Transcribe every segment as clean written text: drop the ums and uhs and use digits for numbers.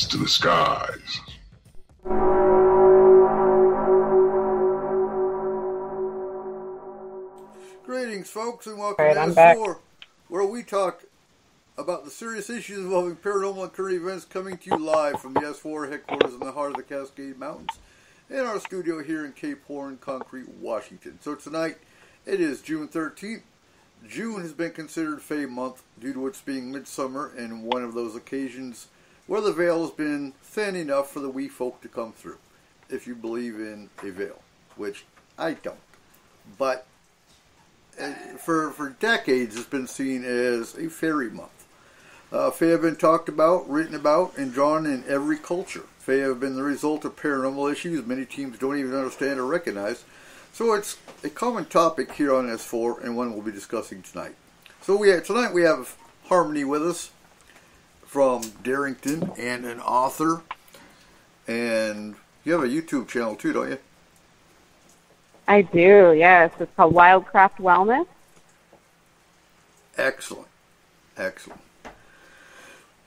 To the skies. Greetings, folks, and welcome to S-4, where we talk about the serious issues involving paranormal and current events, coming to you live from the S-4 headquarters in the heart of the Cascade Mountains in our studio here in Cape Horn, Concrete, Washington. So tonight, it is June 13th. June has been considered Fae month due to its being midsummer, and one of those occasions where the veil has been thin enough for the wee folk to come through, if you believe in a veil, which I don't. But for decades, it's been seen as a fairy month. Fae have been talked about, written about, and drawn in every culture. Fae have been the result of paranormal issues many teams don't even understand or recognize. So it's a common topic here on S4, and one we'll be discussing tonight. So tonight we have Harmony with us, from Darrington, and an author, and you have a YouTube channel too, don't you? I do, yes. It's called Wildcraft Wellness. Excellent.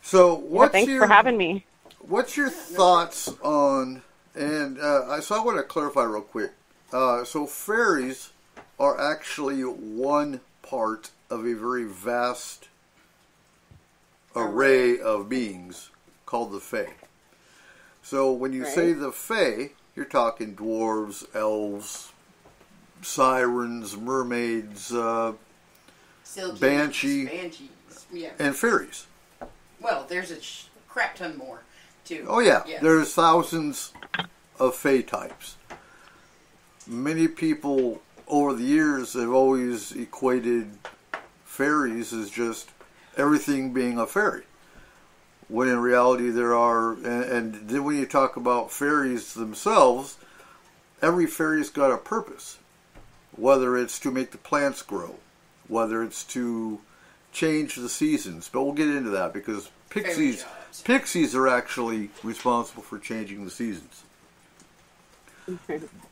So, thanks for having me. What's your thoughts on, and so I want to clarify real quick. So fairies are actually one part of a very vast array of beings called the Fae. So when you say the Fae, you're talking dwarves, elves, sirens, mermaids, banshees, yeah, and fairies. Well, there's a crap ton more, too. Oh yeah, there's thousands of Fae types. Many people over the years have always equated fairies as just everything being a fairy, when in reality there are, and then when you talk about fairies themselves, every fairy's got a purpose, whether it's to make the plants grow, whether it's to change the seasons, but we'll get into that because pixies are actually responsible for changing the seasons.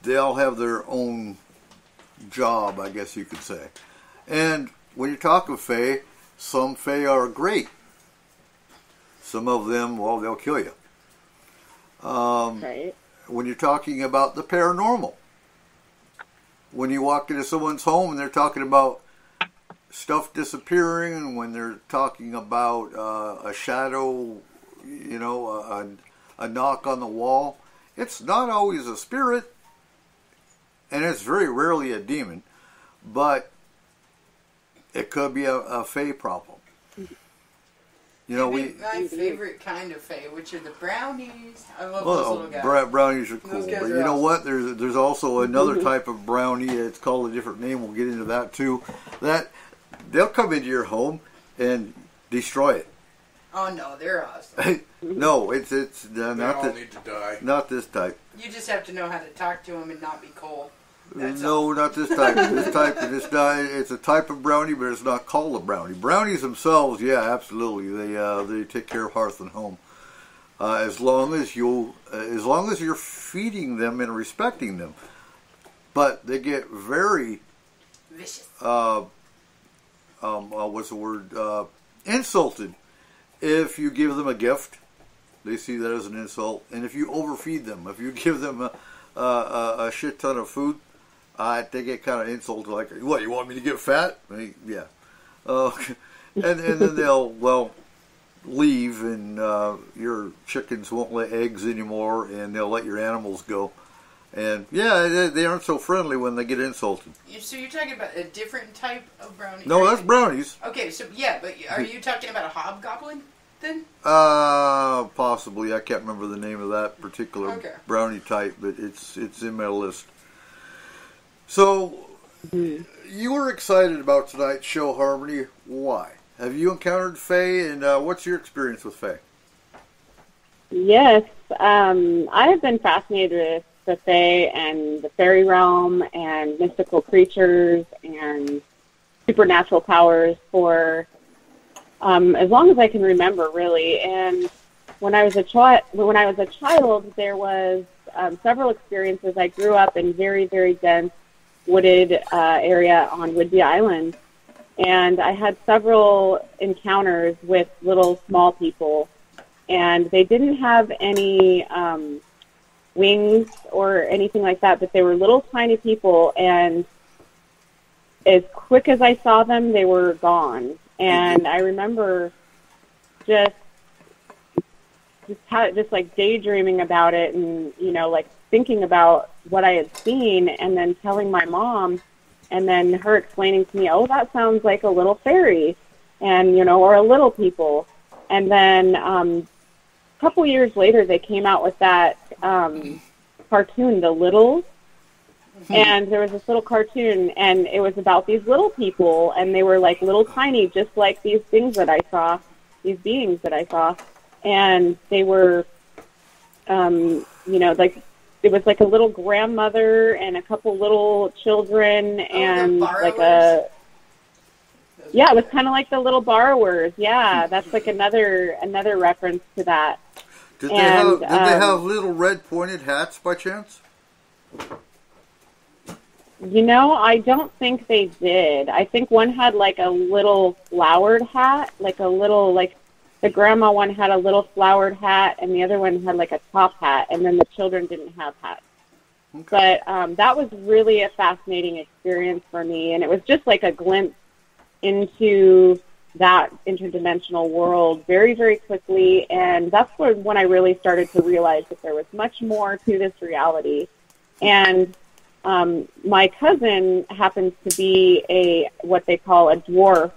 They all have their own job, I guess you could say. And when you talk of Fae, some Fae are great. Some of them, well, they'll kill you. When you're talking about the paranormal, when you walk into someone's home and they're talking about stuff disappearing, and when they're talking about a shadow, a knock on the wall, it's not always a spirit, and it's very rarely a demon, but it could be a Fae problem. My favorite kind of Fae, which are the brownies. I love those little guys. Brownies are cool. But you know what? There's also another type of brownie. It's called a different name. We'll get into that too. That they'll come into your home and destroy it. Oh no, they're awesome. No, it's not all need to die. Not this type. You just have to know how to talk to them and not be cold. Not this type. It's a type of brownie, but it's not called a brownie. Brownies themselves, yeah, absolutely. They take care of hearth and home. As long as you're feeding them and respecting them. But they get very vicious. What's the word? Insulted if you give them a gift. They see that as an insult, and if you overfeed them, if you give them a shit ton of food, they get kind of insulted. Like, what, you want me to get fat? Yeah. And then they'll leave, and your chickens won't lay eggs anymore, and they'll let your animals go. And yeah, they aren't so friendly when they get insulted. So you're talking about a different type of brownie? No, that's brownies. Okay, so yeah, but are you talking about a hobgoblin then? Possibly. I can't remember the name of that particular brownie type, but it's in my list. So, you were excited about tonight's show, Harmony. Why? Have you encountered Fae, and what's your experience with Fae? Yes, I have been fascinated with the Fae and the fairy realm and mystical creatures and supernatural powers for as long as I can remember, really. And when I was a child, there was several experiences. I grew up in very, very dense wooded area on Whidbey Island, and I had several encounters with little small people, and they didn't have any wings or anything like that, but they were little tiny people, and as quick as I saw them, they were gone. And I remember just like daydreaming about it, and like thinking about what I had seen, and then telling my mom, and then her explaining to me, oh, that sounds like a little fairy, and or a little people. And then a couple years later, they came out with that cartoon, The Littles. And there was this little cartoon, and it was about these little people, and they were like little tiny, just like these things that I saw, these beings that I saw. And they were, like, it was like a little grandmother and a couple little children, and like it was kind of like the little borrowers. Yeah, that's like another reference to that. Did they have little red pointed hats by chance? I don't think they did. I think one had like a little flowered hat, like the grandma one had a little flowered hat, and the other one had like a top hat, and then the children didn't have hats. Okay. But that was really a fascinating experience for me, and it was just like a glimpse into that interdimensional world very, very quickly, and that's when I really started to realize that there was much more to this reality. And my cousin happens to be what they call a dwarf,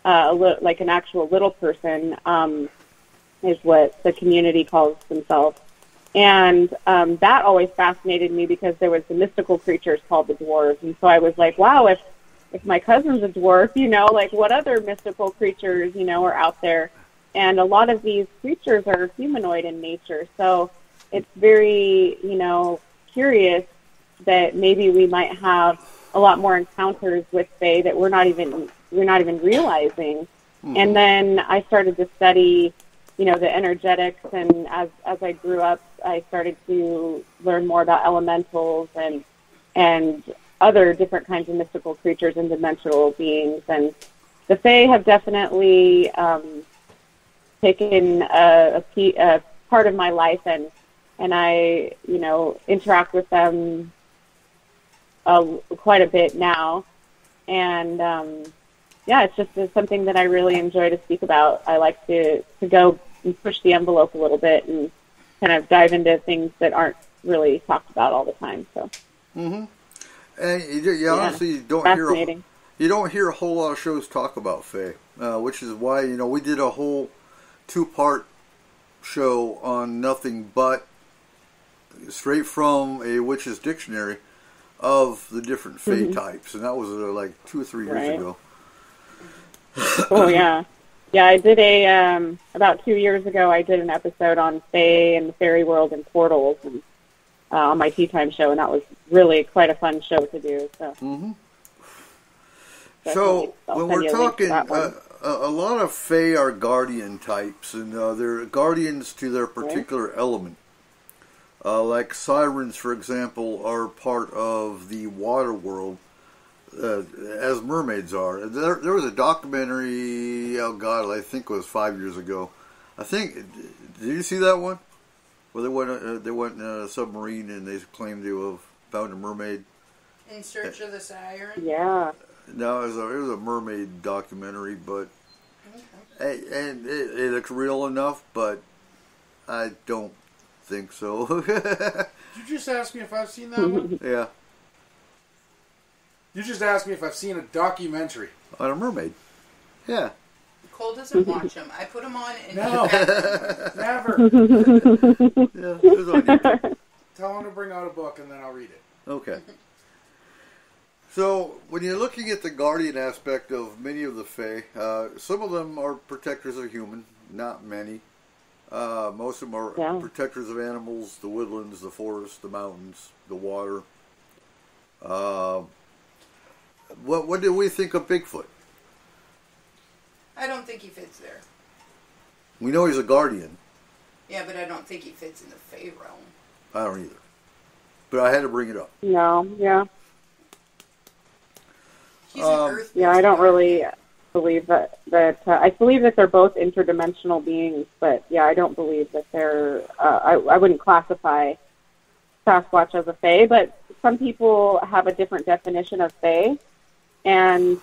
like an actual little person, is what the community calls themselves. And that always fascinated me because there was the mystical creatures called the dwarves. And so I was like, wow, if my cousin's a dwarf, like what other mystical creatures, are out there? And a lot of these creatures are humanoid in nature. So it's very, curious that maybe we might have a lot more encounters with Fae that we're not even realizing. Mm-hmm. And then I started to study, the energetics, and as I grew up, I started to learn more about elementals and other different kinds of mystical creatures and dimensional beings. And the Fae have definitely taken a part of my life, and I, interact with them quite a bit now, and it's something that I really enjoy to speak about. I like to go and push the envelope a little bit and kind of dive into things that aren't really talked about all the time. So, and you honestly don't hear a whole lot of shows talk about Fae, which is why we did a whole 2-part show on nothing but straight from a witch's dictionary of the different Fae types, and that was like 2 or 3 years ago. Oh yeah, I did about 2 years ago. I did an episode on Fae and the fairy world and portals, and on my Tea Time show, and that was really quite a fun show to do. So, so when we're talking, a lot of Fae are guardian types, and they're guardians to their particular element. Like sirens, for example, are part of the water world, as mermaids are. There was a documentary, I think it was 5 years ago. Did you see that one? Where they went in a submarine and they claimed to have found a mermaid. In Search of the Siren? Yeah. No, it was a mermaid documentary, but and it looks real enough, but I don't think so. Did you just ask me if I've seen that one? Yeah. You just asked me if I've seen a documentary. On a mermaid. Yeah. Cole doesn't watch them. I put them on and No. Never. Yeah. It was on YouTube. Tell him to bring out a book and then I'll read it. Okay. So, when you're looking at the guardian aspect of many of the Fae, some of them are protectors of human, not many. Most of them are protectors of animals, the woodlands, the forests, the mountains, the water. What do we think of Bigfoot? I don't think he fits there. We know he's a guardian. Yeah, but I don't think he fits in the Fae realm. I don't either. But I had to bring it up. No, yeah. He's an earth. Yeah, I don't really believe that I believe that they're both interdimensional beings, but yeah, I don't believe that they're, I wouldn't classify Sasquatch as a Fae, but some people have a different definition of Fae, and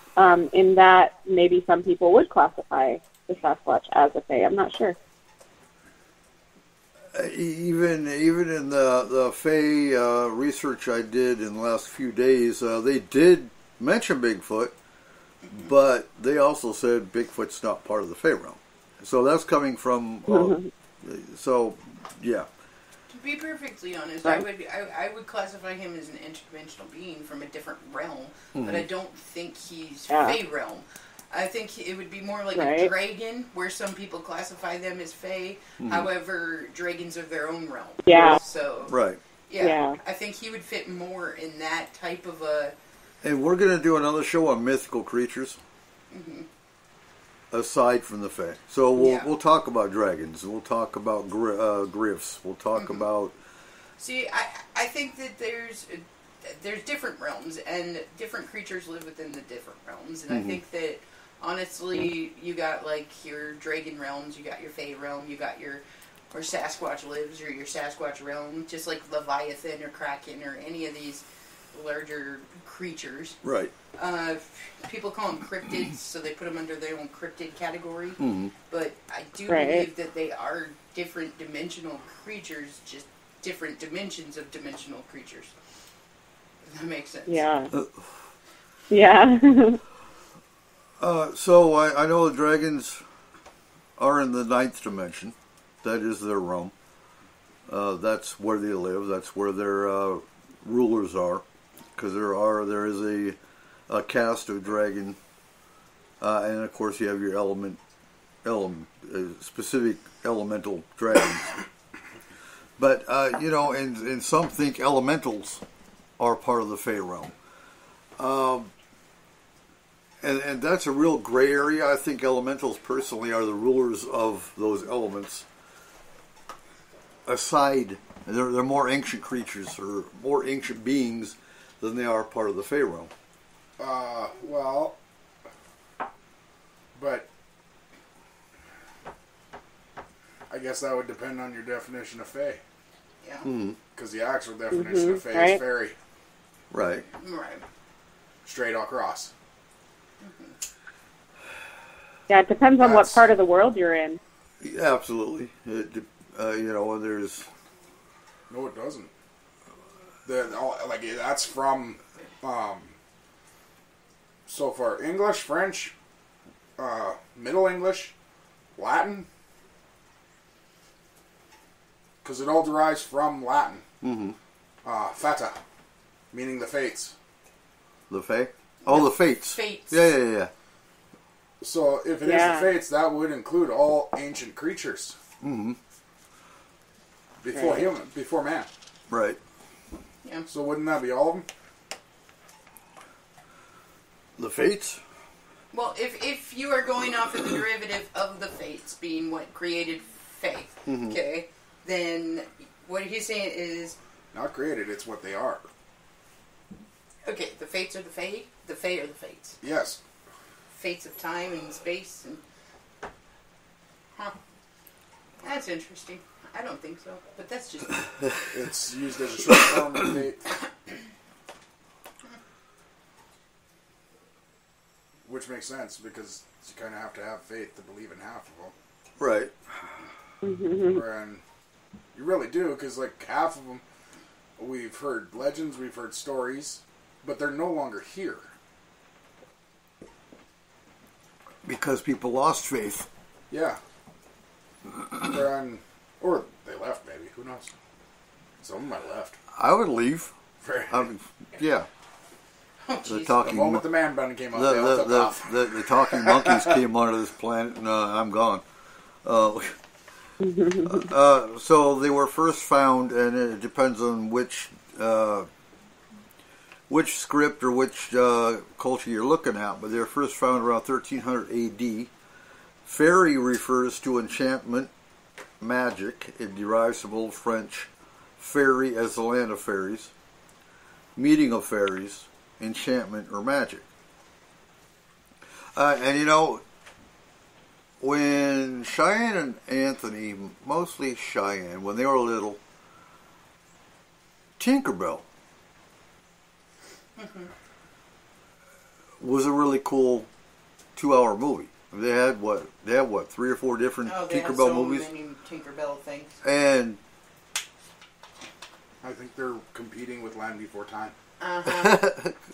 in that, maybe some people would classify the Sasquatch as a Fae. I'm not sure. Even in the Fae research I did in the last few days, they did mention Bigfoot, but they also said Bigfoot's not part of the Fae realm. So that's coming from. So, yeah. To be perfectly honest, Right. I would classify him as an interdimensional being from a different realm, but I don't think he's Fae realm. I think it would be more like a dragon, where some people classify them as Fae. However, dragons are their own realm. Yeah. So. Right. Yeah. I think he would fit more in that type of a. And we're going to do another show on mythical creatures, aside from the Fae. So we'll talk about dragons. We'll talk about griffs. We'll talk about. See, I think that there's different realms, and different creatures live within the different realms, and I think that honestly, you got like your dragon realms, you got your Fae realm, you got where Sasquatch lives, or your Sasquatch realm, just like Leviathan or Kraken or any of these larger creatures. Right. People call them cryptids, so they put them under their own cryptid category. But I do believe that they are different dimensional creatures, just different dimensions of dimensional creatures. If that makes sense. Yeah. Yeah. So I know the dragons are in the 9th dimension. That is their realm. That's where they live. That's where their rulers are. Because there is a caste of dragon, and of course you have your specific elemental dragons. But and some think elementals are part of the Fae realm, and that's a real gray area. I think elementals personally are the rulers of those elements. Aside, they're more ancient creatures or more ancient beings than they are part of the Fae realm. Well, but I guess that would depend on your definition of Fae. Yeah. Because the actual definition of Fae is fairy. Right. Right. Straight across. Yeah, it depends on what part of the world you're in. Yeah, absolutely. And there's. No, it doesn't. That's from so far English, French, Middle English, Latin, because it all derives from Latin. Fata, meaning the fates. The Fae? Oh, the fates. Fates. Yeah. So if it is the fates, that would include all ancient creatures. Before man. Right. Yeah. So wouldn't that be all of them? The fates? Well, if you are going off of the derivative of the fates being what created faith, okay, then what he's saying is... Not created, it's what they are. Okay, the fates are the fae? The fae are the fates? Yes. Fates of time and space and... Huh. That's interesting. I don't think so, but that's just... It's used as a short form of fate. Which makes sense, because you kind of have to have faith to believe in half of them. Right. And You really do, because like half of them, we've heard legends, we've heard stories, but they're no longer here. Because people lost faith. Yeah. Or they left, maybe. Who knows? Some of them might have left. I would leave. Yeah. Oh, The moment the man bun came out, they all took off. The talking monkeys came onto this planet, and I'm gone. So they were first found, and it depends on which script or which culture you're looking at, but they were first found around 1300 A.D. Fairy refers to enchantment, magic. It derives from Old French fairy as the land of fairies, meeting of fairies, enchantment, or magic. And you know, when Cheyenne and Anthony, mostly Cheyenne, when they were little, Tinkerbell was a really cool 2-hour movie. They had what 3 or 4 different Tinkerbell movies. Many Tinkerbell things. And I think they're competing with Land Before Time.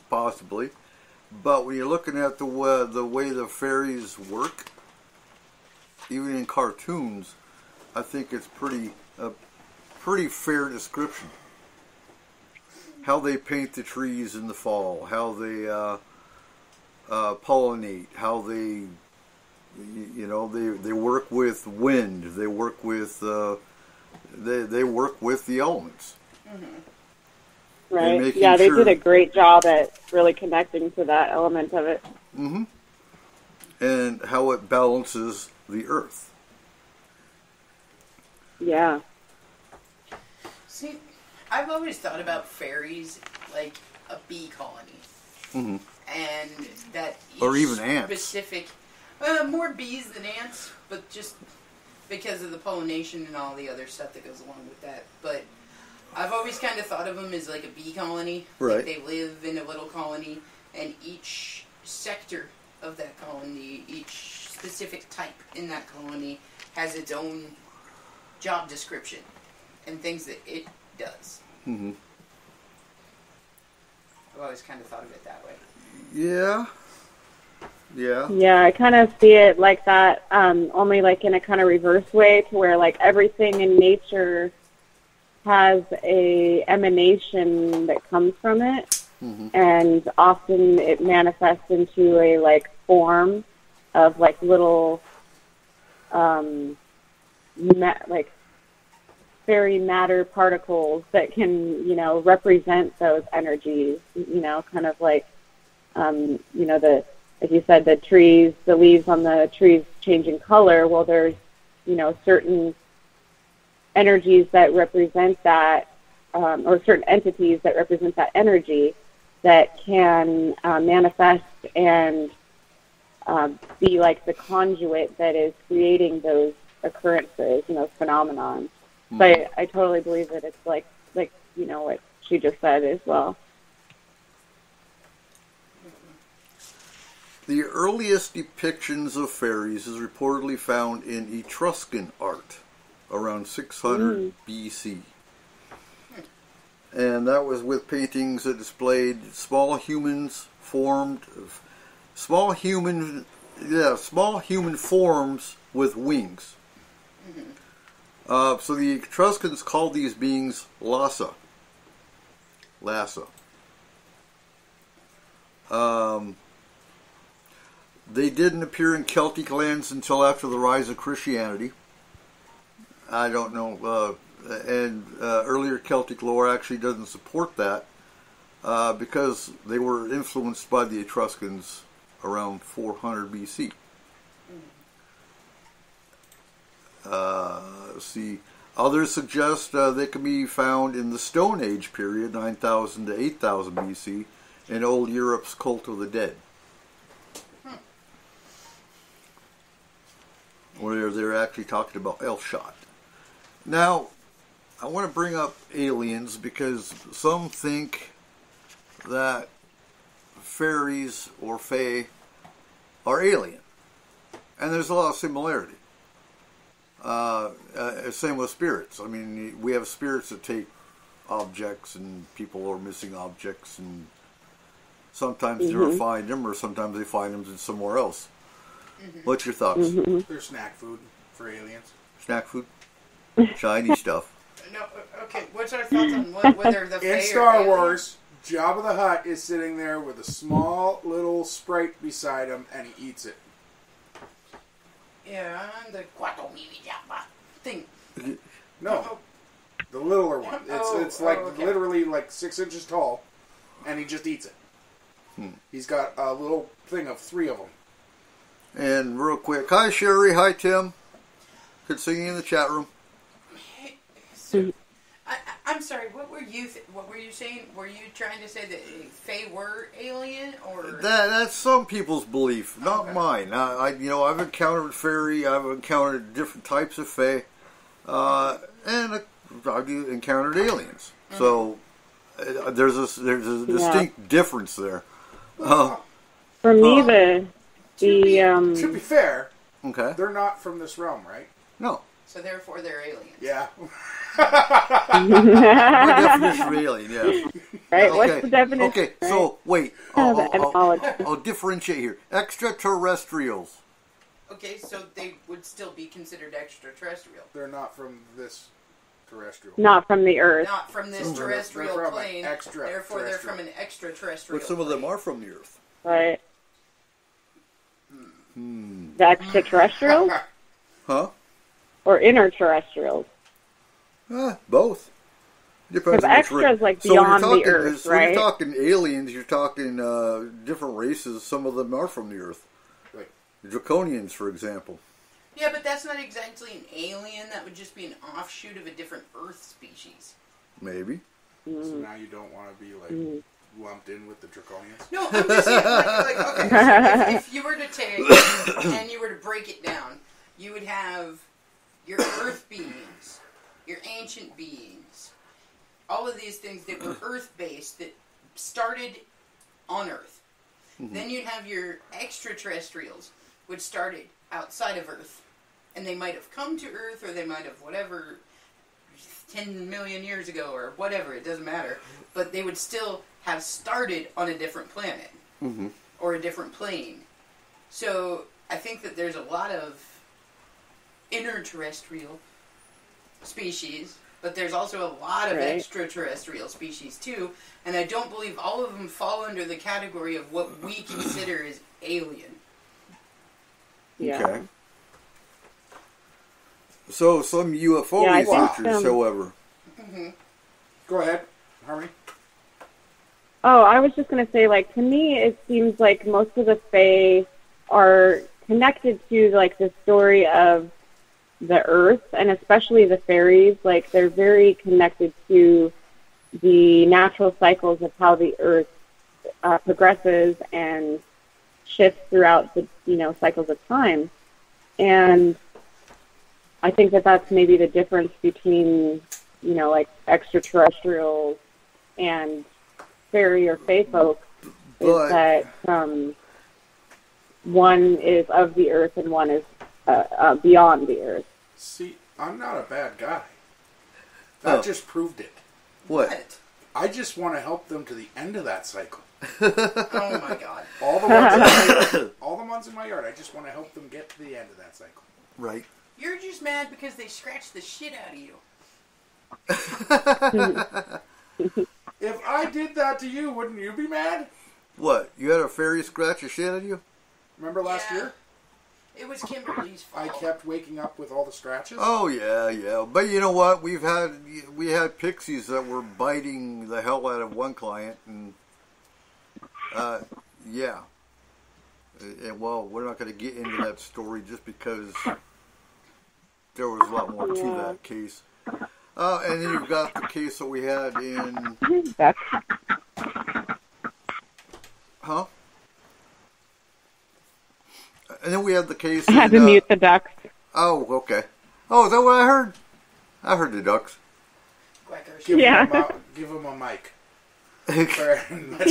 Possibly, but when you're looking at the way the fairies work, even in cartoons, I think it's a pretty fair description. How they paint the trees in the fall, how they pollinate, how they work with wind, they work with they work with the elements. Mm-hmm. Right. Yeah, they did a great job at really connecting to that element of it. Mm-hmm. And how it balances the earth. Yeah. See, I've always thought about fairies like a bee colony. Mm-hmm. And that each or even ants. Specific, more bees than ants, but just because of the pollination and all the other stuff that goes along with that. But I've always kind of thought of them as like a bee colony. Right. Like they live in a little colony, and each sector of that colony, each specific type in that colony, has its own job description and things that it does. Mm-hmm. I've always kind of thought of it that way. Yeah. Yeah. Yeah, I kind of see it like that, only like in a kind of reverse way, to where like everything in nature has a emanation that comes from it, mm-hmm. and often it manifests into a like form of like little like fairy matter particles that can, represent those energies, kind of like like you said, the trees, the leaves on the trees changing color. Well, there's certain energies that represent that, or certain entities that represent that energy that can manifest and be like the conduit that is creating those occurrences, phenomenons. Mm-hmm. So I totally believe that it's like what she just said as well. The earliest depictions of fairies is reportedly found in Etruscan art around 600 BC. And that was with paintings that displayed small human forms with wings. So the Etruscans called these beings Lassa. They didn't appear in Celtic lands until after the rise of Christianity. I don't know, and earlier Celtic lore actually doesn't support that because they were influenced by the Etruscans around 400 BC. See, others suggest they can be found in the Stone Age period, 9,000 to 8,000 BC, in Old Europe's Cult of the Dead, where they're actually talking about Elshot. Now, I want to bring up aliens because some think that fairies or fae are alien, and there's a lot of similarity. Same with spirits. I mean, we have spirits that take objects, and people are missing objects, and sometimes they never find them, or sometimes they find them somewhere else. What's your thoughts? They're snack food for aliens. Snack food? Shiny stuff. No, okay. What's our thoughts on whether the In Star Wars, Jabba the Hutt is sitting there with a small little sprite beside him, and he eats it. Yeah, the Quato Mimi Jabba thing. No, the littler one. It's like literally like 6 inches tall, and he just eats it. He's got a little thing of 3 of them. And real quick, hi Sherry, hi Tim. Good seeing you in the chat room. So, I'm sorry. What were you saying? Were you trying to say that Fae were alien, or that's some people's belief, not mine. I've encountered fairy, I've encountered different types of Fae, and I've encountered aliens. So there's a distinct difference there. For me, to be fair, okay, they're not from this realm, right? No. So therefore, they're aliens. Yeah. My definition of alien, yeah. Right, what's the definition? Okay, right? so wait. I'll differentiate here. Extraterrestrials. Okay, so they would still be considered extraterrestrial. They're not from this terrestrial. Not from the Earth. Not from this terrestrial they're from plane. an extraterrestrial. Therefore, they're from an extraterrestrial. But some of them are from the Earth. Right. The extraterrestrials? Huh? Or interterrestrials? Both. Depends Because on which extra is like so when beyond you're talking, the Earth, so right? when you're talking aliens, you're talking different races. Some of them are from the Earth. Like Draconians, for example. Yeah, but that's not exactly an alien. That would just be an offshoot of a different Earth species. Maybe. So now you don't want to be like lumped in with the Draconians? No, I'm just saying, okay, so if you were to take and you were to break it down, you would have your Earth beings, your ancient beings, all of these things that were Earth-based that started on Earth. Then you'd have your extraterrestrials, which started outside of Earth. And they might have come to Earth, or they might have whatever, 10 million years ago, or whatever, it doesn't matter. But they would still have started on a different planet. Or a different plane. So, I think that there's a lot of interterrestrial species, but there's also a lot of extraterrestrial species too, and I don't believe all of them fall under the category of what we consider as alien. Yeah. Okay. So some UFO researchers, however. Go ahead, Harmony. Oh, I was just going to say, like, to me, it seems like most of the Fae are connected to, like, the story of the Earth, and especially the fairies. Like, they're very connected to the natural cycles of how the Earth progresses and shifts throughout the, cycles of time. And I think that that's maybe the difference between, like, extraterrestrials and fairy or fae folk, is that one is of the Earth and one is beyond the Earth. See, I'm not a bad guy. That just proved it. What? I just want to help them to the end of that cycle. Oh my God! All the ones in my yard. I just want to help them get to the end of that cycle. Right. You're just mad because they scratched the shit out of you. If I did that to you, wouldn't you be mad? What? You had a fairy scratch your shit out of you? Remember last year? It was Kimberly's fault. I kept waking up with all the scratches. Oh yeah. But you know what? We had pixies that were biting the hell out of one client, and yeah. And, well, we're not going to get into that story just because there was a lot more to that case. And then you've got the case that we had in... Huh? And then we had the case... I had to mute the ducks. Oh, okay. Oh, is that what I heard? I heard the ducks. Quackers. Give them a mic. Let's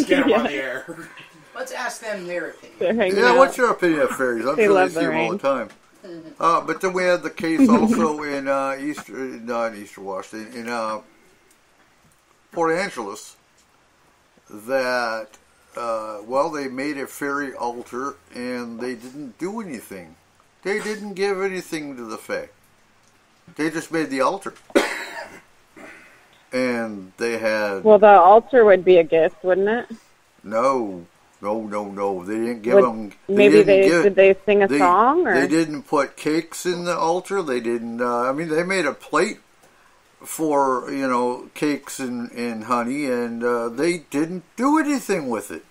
get them on the air. Let's ask them their opinion. Yeah, what's your opinion of fairies? I'm They sure love they see the them all the time. But then we had the case also in not Eastern Washington, in Port Angeles, that they made a fairy altar and they didn't do anything. They didn't give anything to the fae. They just made the altar. And they had... Well, the altar would be a gift, wouldn't it? No. They didn't give them... Did they sing a song? Or? They didn't put cakes in the altar. They didn't... they made a plate for, cakes and honey, and they didn't do anything with it.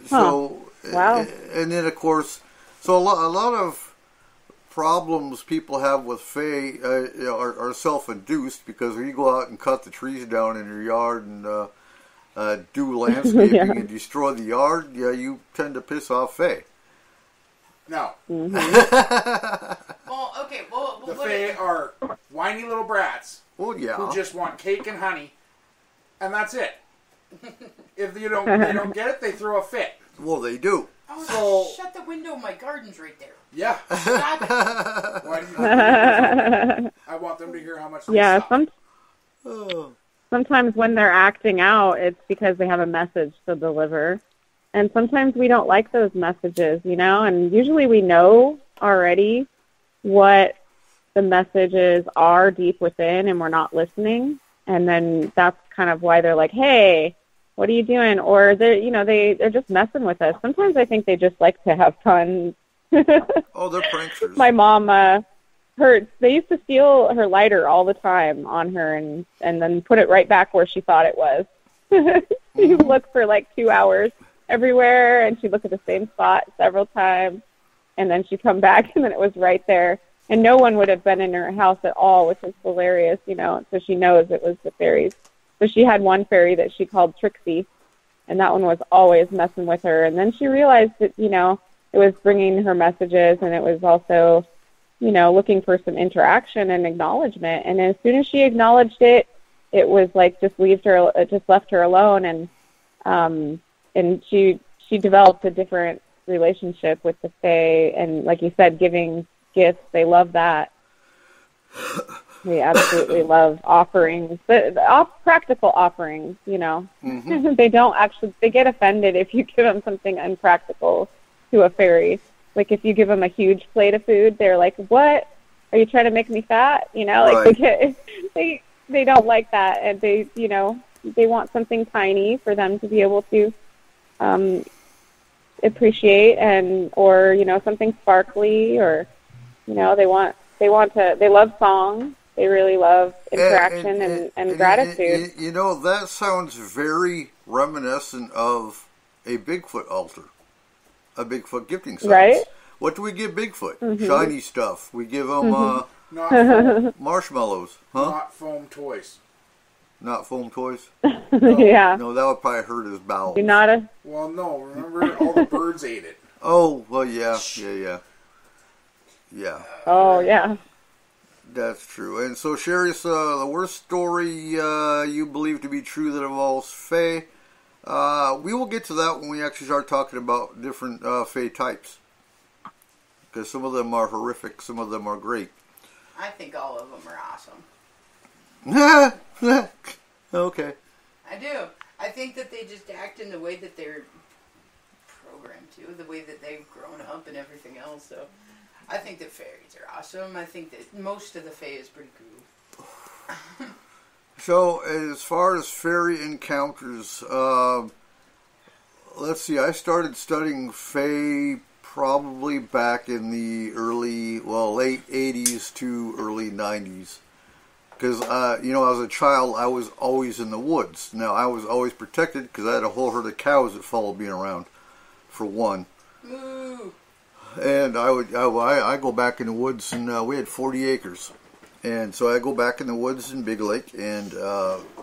So... Wow. And then, of course... So a lot of problems people have with fae are self-induced, because when you go out and cut the trees down in your yard and do landscaping and destroy the yard, you tend to piss off fae. No. Mm-hmm. The fae are whiny little brats. Well, yeah. Who just want cake and honey, and that's it. If they don't get it, they throw a fit. Well, they do. Oh, shut the window. My garden's right there. Yeah. Stop it. Why do you I want them to hear how much they suck. Sometimes when they're acting out, it's because they have a message to deliver. And sometimes we don't like those messages, and usually we know already what the messages are deep within, and we're not listening. And then that's kind of why they're like, hey, what are you doing? Or they're just messing with us. Sometimes I think they just like to have fun. Oh, they're pranksters. My mom, they used to steal her lighter all the time on her and then put it right back where she thought it was. She'd look for like 2 hours everywhere, and she'd look at the same spot several times, and then she'd come back, and then it was right there. And no one would have been in her house at all, which is hilarious, so she knows it was the fairies. So she had one fairy that she called Trixie, and that one was always messing with her. And then she realized that, it was bringing her messages, and it was also, looking for some interaction and acknowledgement. And as soon as she acknowledged it, it was like just left her alone, and she developed a different relationship with the fae. And like you said, giving gifts, they love that. They absolutely love offerings, practical offerings, Mm-hmm. They get offended if you give them something unpractical to a fairy. Like if you give them a huge plate of food, they're like, what? Are you trying to make me fat? Like right. They don't like that. And they want something tiny for them to be able to appreciate, or something sparkly, or, they love songs. They really love interaction and gratitude. That sounds very reminiscent of a Bigfoot altar, a Bigfoot gifting sites. Right? What do we give Bigfoot? Mm-hmm. Shiny stuff. We give them marshmallows. Huh? Not foam toys. Not foam toys? No. Yeah. No, that would probably hurt his bowels. Well, no. Remember, all the birds ate it. Oh, well, yeah. Oh, yeah. That's true. And so, Sherry, the worst story you believe to be true that involves fae. We will get to that when we actually start talking about different fae types. Because some of them are horrific, some of them are great. I think all of them are awesome. Okay. I do. I think that they just act in the way that they're programmed to, the way that they've grown up and everything else, so... I think that fairies are awesome. I think that most of the fae is pretty cool. So, as far as fairy encounters, let's see, I started studying fae probably back in the late 80s to early 90s. Because, as a child, I was always in the woods. Now, I was always protected because I had a whole herd of cows that followed me around, for one. Moo! And I go back in the woods, and we had 40 acres. And so I go back in the woods in Big Lake, and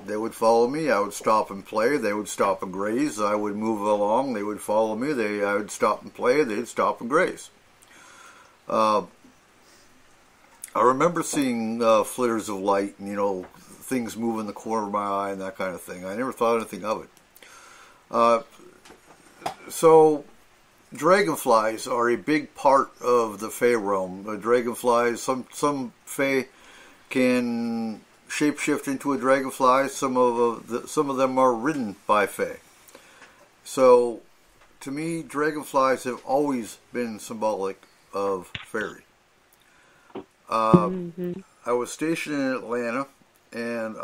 they would follow me. I would stop and play. They would stop and graze. I would move along. They would follow me. I would stop and play. They'd stop and graze. I remember seeing flitters of light and, things move in the corner of my eye and that kind of thing. I never thought anything of it. So... dragonflies are a big part of the Fae realm. Dragonflies, some Fae can shapeshift into a dragonfly. Some of them are ridden by Fae. So, to me, dragonflies have always been symbolic of fairy. I was stationed in Atlanta, and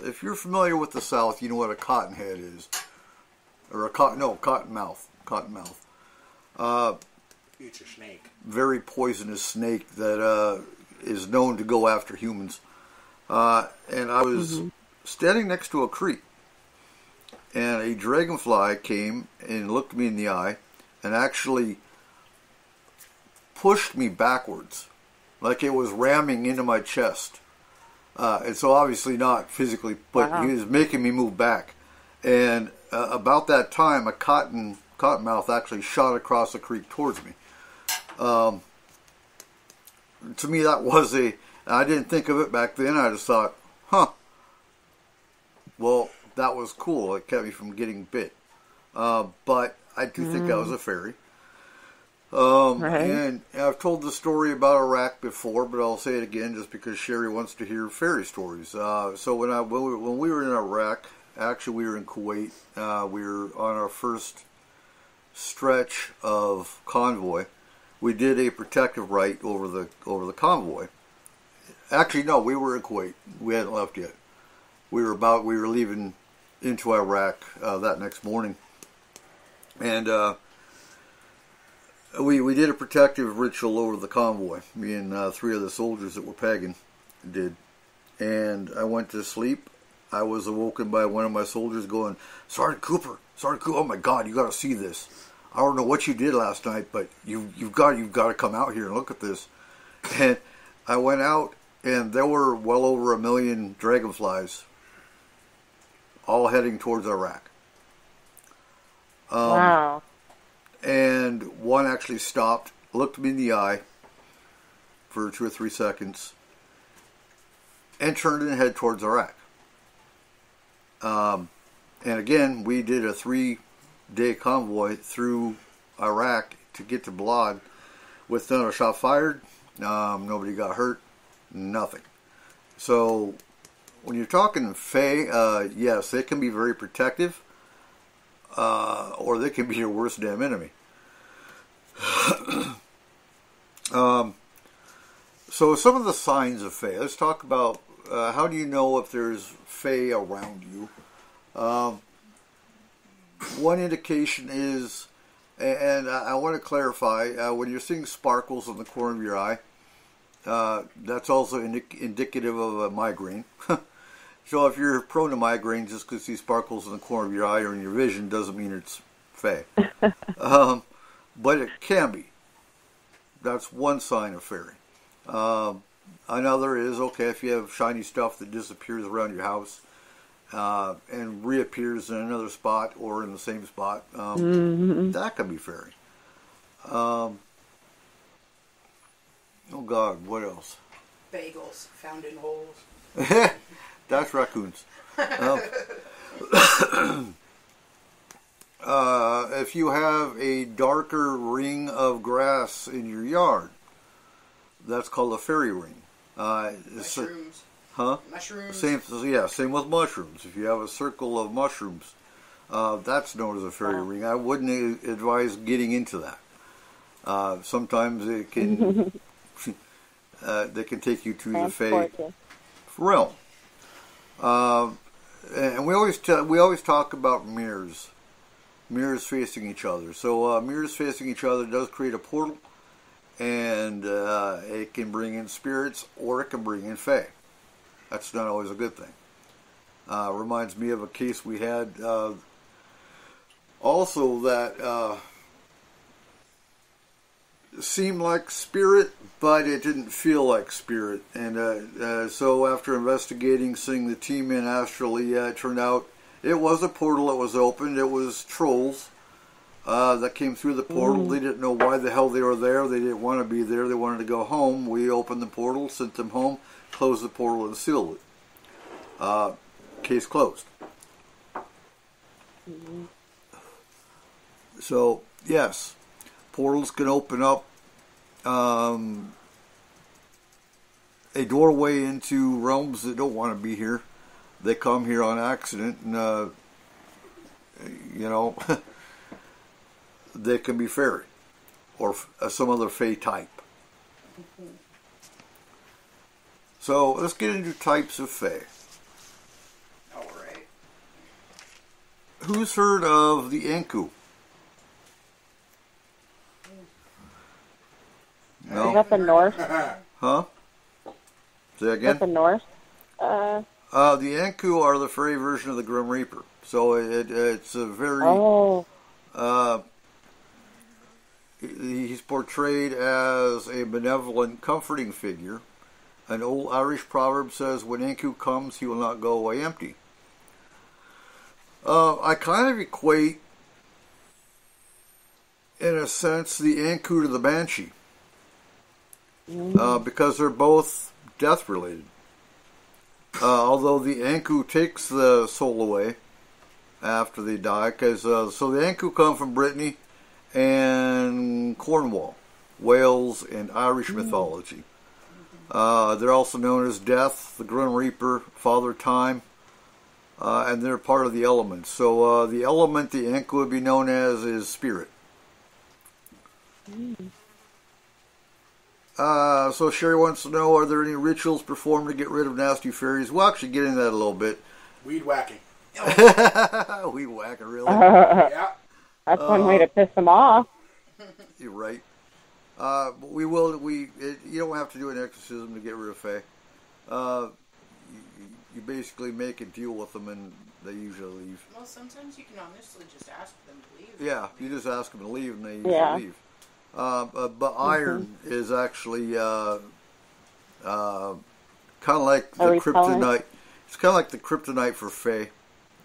if you're familiar with the South, you know what a cottonhead is, or cottonmouth. It's a snake. Very poisonous snake that is known to go after humans. And I was standing next to a creek, and a dragonfly came and looked me in the eye, and actually pushed me backwards, like it was ramming into my chest. And so obviously not physically, but he was making me move back. And about that time, a cottonmouth actually shot across the creek towards me. To me, that was I didn't think of it back then. I just thought, well, that was cool. It kept me from getting bit. But I do think that was a fairy. And I've told the story about Iraq before, but I'll say it again just because Sherry wants to hear fairy stories. So when we were in Iraq, actually we were in Kuwait. We were on our first stretch of convoy. We did a protective rite over the convoy. Actually, no, we were in Kuwait. We hadn't left yet. We were leaving into Iraq that next morning, and we did a protective ritual over the convoy. Me and 3 of the soldiers that were pagan did, and I went to sleep. I was awoken by one of my soldiers going, Sergeant Cooper, oh my God, you got to see this. I don't know what you did last night, but you've got to come out here and look at this. And I went out, and there were well over 1 million dragonflies, all heading towards Iraq. Wow. And one actually stopped, looked me in the eye for 2 or 3 seconds, and turned and headed towards Iraq. And again, we did a 3-day convoy through Iraq to get to Balad with not a shot fired, nobody got hurt, nothing. So when you're talking Fae, yes, they can be very protective, or they can be your worst damn enemy. So some of the signs of Fae. Let's talk about how do you know if there's Fae around you. One indication is, and I want to clarify, when you're seeing sparkles in the corner of your eye, that's also indicative of a migraine. So if you're prone to migraine, just because you see sparkles in the corner of your eye or in your vision doesn't mean it's Fae. But it can be. That's one sign of fairy. Another is, if you have shiny stuff that disappears around your house and reappears in another spot or in the same spot, that can be fairy. Oh God, what else? Bagels found in holes. That's raccoons. If you have a darker ring of grass in your yard, that's called a fairy ring. Mushrooms. Mushrooms. Same with mushrooms. If you have a circle of mushrooms, that's known as a fairy ring. I wouldn't advise getting into that. Sometimes it can they can take you to the Fae realm. And we always talk about mirrors facing each other. So mirrors facing each other does create a portal, and it can bring in spirits or it can bring in Fae. That's not always a good thing. Reminds me of a case we had also that seemed like spirit, but it didn't feel like spirit. And so after investigating, seeing the team in astrally, it turned out it was a portal that was opened. It was trolls that came through the portal. They didn't know why the hell they were there. They didn't want to be there. They wanted to go home. We opened the portal, sent them home, closed the portal, and sealed it. Case closed. So, yes, portals can open up a doorway into realms that don't want to be here. They come here on accident, and, they can be fairy or some other fae type. So, let's get into types of fae. All right. Who's heard of the Enku? No? Is that the North? Huh? Say Is again? that the North? The Enku are the fairy version of the Grim Reaper. So it's a very... Oh. He's portrayed as a benevolent, comforting figure. An old Irish proverb says, when Enku comes, he will not go away empty. I kind of equate, in a sense, the Enku to the Banshee. Because they're both death-related. Although the Enku takes the soul away after they die. So the Enku come from Brittany and Cornwall, Wales, and Irish mythology. They're also known as Death, the Grim Reaper, Father Time, and they're part of the elements. So the element the Enku would be known as is spirit. So Sherry wants to know, are there any rituals performed to get rid of nasty fairies? We'll actually get into that a little bit. Weed whacking. Weed whacking, really? Yeah. That's one way to piss them off. You're right. But we will. You don't have to do an exorcism to get rid of fae. You basically make a deal with them, and they usually leave. Well, sometimes you can honestly just ask them to leave. Yeah, you just ask them to leave, and they usually leave. But iron is actually kind of like the kryptonite. It's kind of like the kryptonite for fae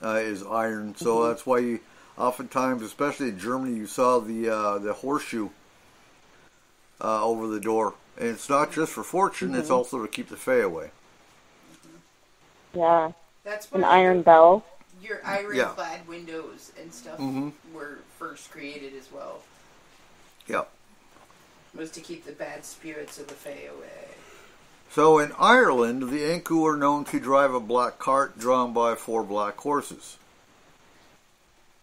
is iron. So that's why you oftentimes, especially in Germany, you saw the horseshoe over the door. And it's not just for fortune; it's also to keep the fae away. Yeah. That's an why iron bell. Your iron-clad windows and stuff were first created as well. Yeah. Was to keep the bad spirits of the fae away. So in Ireland, the Enku are known to drive a black cart drawn by 4 black horses.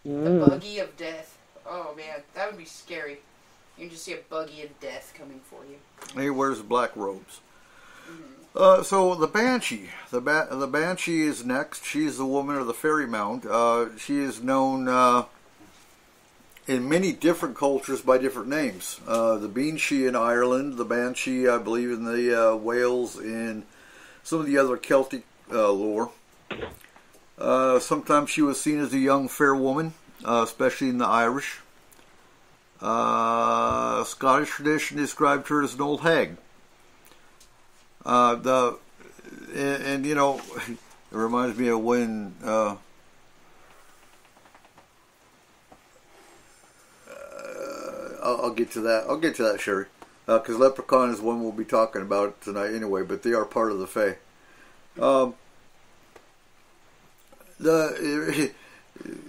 The buggy of death. Oh man, that would be scary. You can just see a buggy of death coming for you. He wears black robes. So the Banshee. The Banshee is next. She's the woman of the fairy mound. She is known in many different cultures by different names. The Beanshee in Ireland, the Banshee, I believe, in the Wales, and some of the other Celtic lore. Sometimes she was seen as a young fair woman, especially in the Irish. Scottish tradition described her as an old hag. And you know, it reminds me of when I'll get to that. I'll get to that, Sherry, because Leprechaun is one we'll be talking about tonight anyway. But they are part of the fae.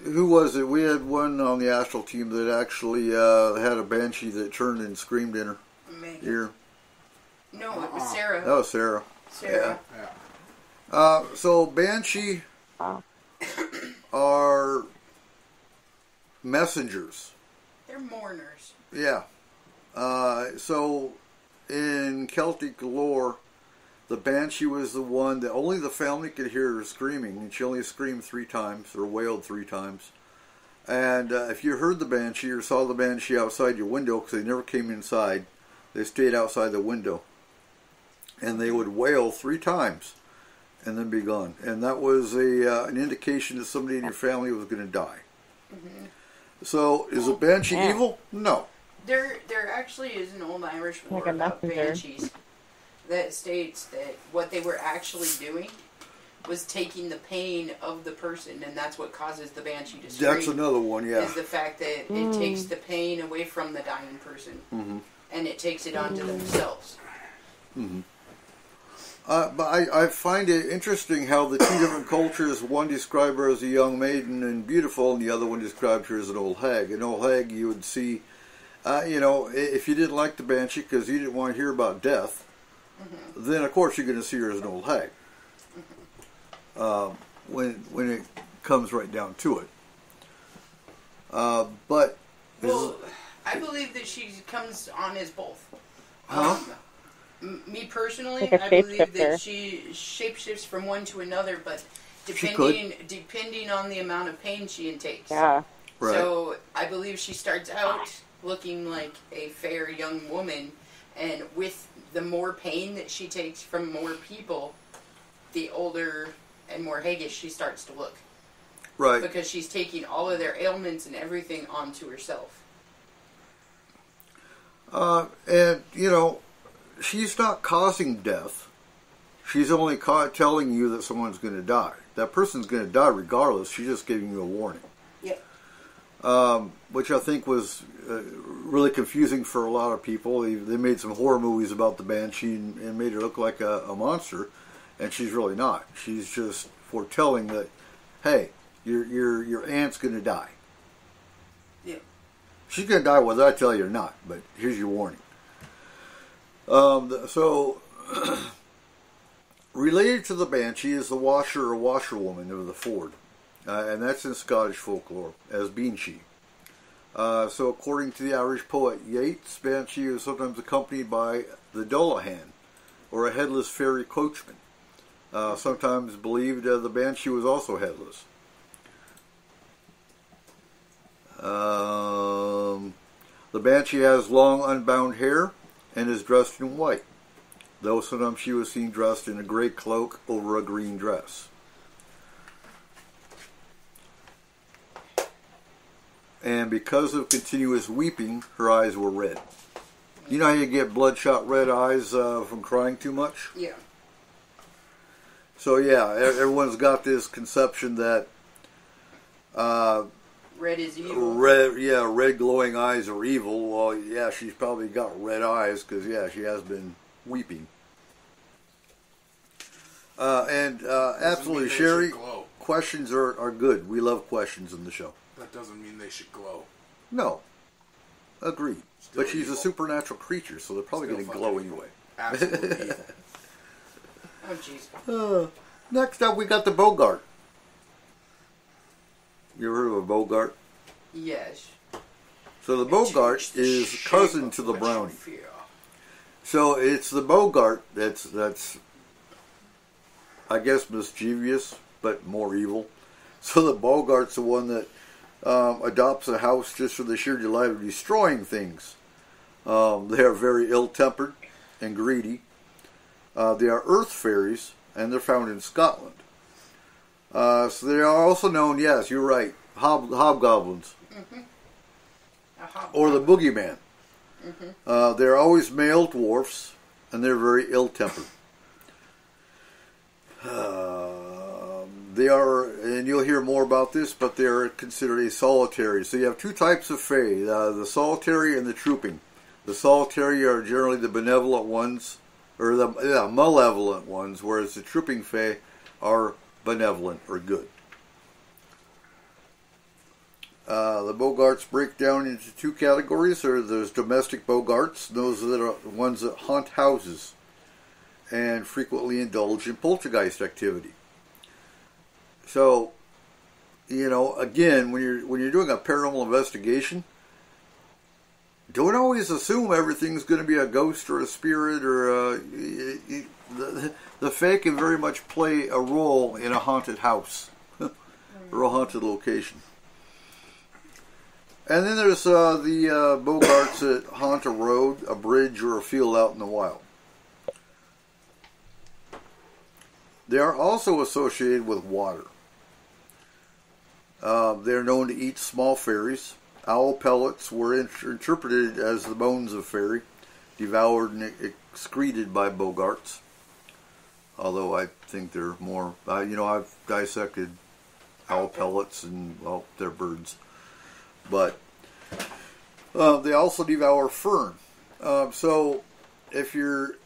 Who was it? We had one on the astral team that actually had a banshee that turned and screamed in her ear. No, it was Sarah. That was Sarah. Sarah. Yeah. So banshee are messengers. They're mourners. Yeah. So in Celtic lore, the banshee was the one that only the family could hear her screaming, and she only screamed 3 times or wailed 3 times. And if you heard the banshee or saw the banshee outside your window, because they never came inside, they stayed outside the window, and they would wail 3 times and then be gone. And that was an indication that somebody in your family was going to die. Mm-hmm. So, is a banshee evil? No. There actually is an old Irish lore about banshees that states that what they were actually doing was taking the pain of the person, and that's what causes the banshee to scream. That's another one, yeah. Is the fact that it takes the pain away from the dying person, and it takes it onto themselves. Mm-hmm. But I find it interesting how the two different cultures, one described her as a young maiden and beautiful, and the other one described her as an old hag. An old hag you would see, if you didn't like the Banshee because you didn't want to hear about death, then of course you're going to see her as an old hag. When it comes right down to it. But... Well, I believe that she comes on as both. Me personally, Like I believe that she shapeshifts from one to another, but depending on the amount of pain she intakes. Yeah. Right. So I believe she starts out looking like a fair young woman, and with the more pain that she takes from more people, the older and more haggish she starts to look. Right. Because she's taking all of their ailments and everything onto herself. And, she's not causing death. She's only telling you that someone's going to die. That person's going to die regardless. She's just giving you a warning. Yeah. Which I think was really confusing for a lot of people. They made some horror movies about the Banshee and made her look like a monster, and she's really not. She's just foretelling that, hey, your aunt's going to die. Yeah. She's going to die whether I tell you or not, but here's your warning. So, related to the Banshee is the washer or washerwoman of the ford, and that's in Scottish folklore as Beanshee. So, according to the Irish poet Yeats, Banshee is sometimes accompanied by the Dullahan, or a headless fairy coachman. Sometimes believed the Banshee was also headless. The Banshee has long unbound hair and is dressed in white, though sometimes she was seen dressed in a gray cloak over a green dress. And because of continuous weeping, her eyes were red. You know how you get bloodshot red eyes from crying too much? Yeah. So yeah, everyone's got this conception that Red is evil. Red glowing eyes are evil. Well, yeah, she's probably got red eyes because, yeah, she has been weeping. Absolutely, Sherry, questions are good. We love questions in the show. That doesn't mean they should glow. No. Agreed. Still But she's evil. a supernatural creature, so they're probably going to glow anyway. Absolutely evil. Oh, jeez. Next up, we got the Bogart. You ever heard of a Bogart? Yes. So the Bogart is cousin to the Brownie. So it's the Bogart that's I guess mischievous, but more evil. So the Bogart's the one that adopts a house just for the sheer delight of destroying things. They are very ill-tempered and greedy. They are earth fairies, and they're found in Scotland. So they are also known, yes, you're right, hobgoblins. Mm-hmm. Or the boogeyman. Mm-hmm. They're always male dwarfs, and they're very ill-tempered. They are, and you'll hear more about this, but they are considered a solitary. So you have two types of fae, the solitary and the trooping. The solitary are generally the benevolent ones, or the malevolent ones, whereas the trooping fae are benevolent or good. The Bogarts break down into two categories. There's domestic Bogarts, those that are the ones that haunt houses and frequently indulge in poltergeist activity. So, again, when you're doing a paranormal investigation, don't always assume everything's going to be a ghost or a spirit or the fae can very much play a role in a haunted house or a haunted location. And then there's the Bogarts that haunt a road, a bridge, or a field out in the wild. They are also associated with water. They're known to eat small fairies. Owl pellets were interpreted as the bones of fairy, devoured and excreted by Bogarts. Although I think they're more, I've dissected owl pellets and, well, they're birds. But they also devour fern. So if you're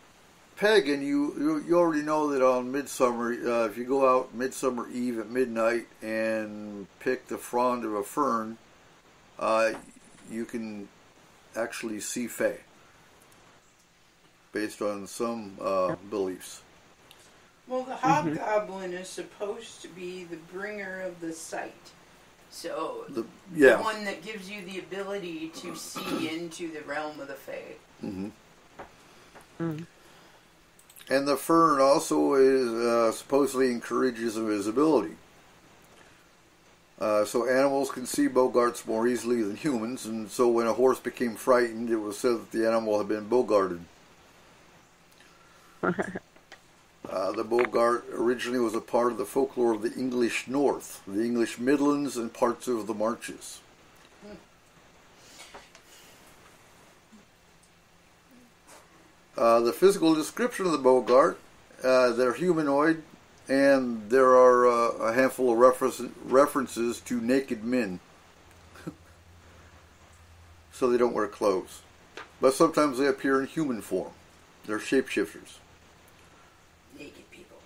Pagan, you already know that on Midsummer, if you go out Midsummer Eve at midnight and pick the frond of a fern, you can actually see Fae, based on some beliefs. Well, the hobgoblin is supposed to be the bringer of the sight. So, the one that gives you the ability to see into the realm of the Fae. Mm-hmm. Mm. And the fern also is supposedly encourages invisibility. So animals can see bogarts more easily than humans, and so when a horse became frightened, it was said that the animal had been bogarted. The bogart originally was a part of the folklore of the English North, the English Midlands, and parts of the Marches. The physical description of the bogart, they're humanoid, and there are a handful of references to naked men. So they don't wear clothes. But sometimes they appear in human form. They're shapeshifters. Naked people.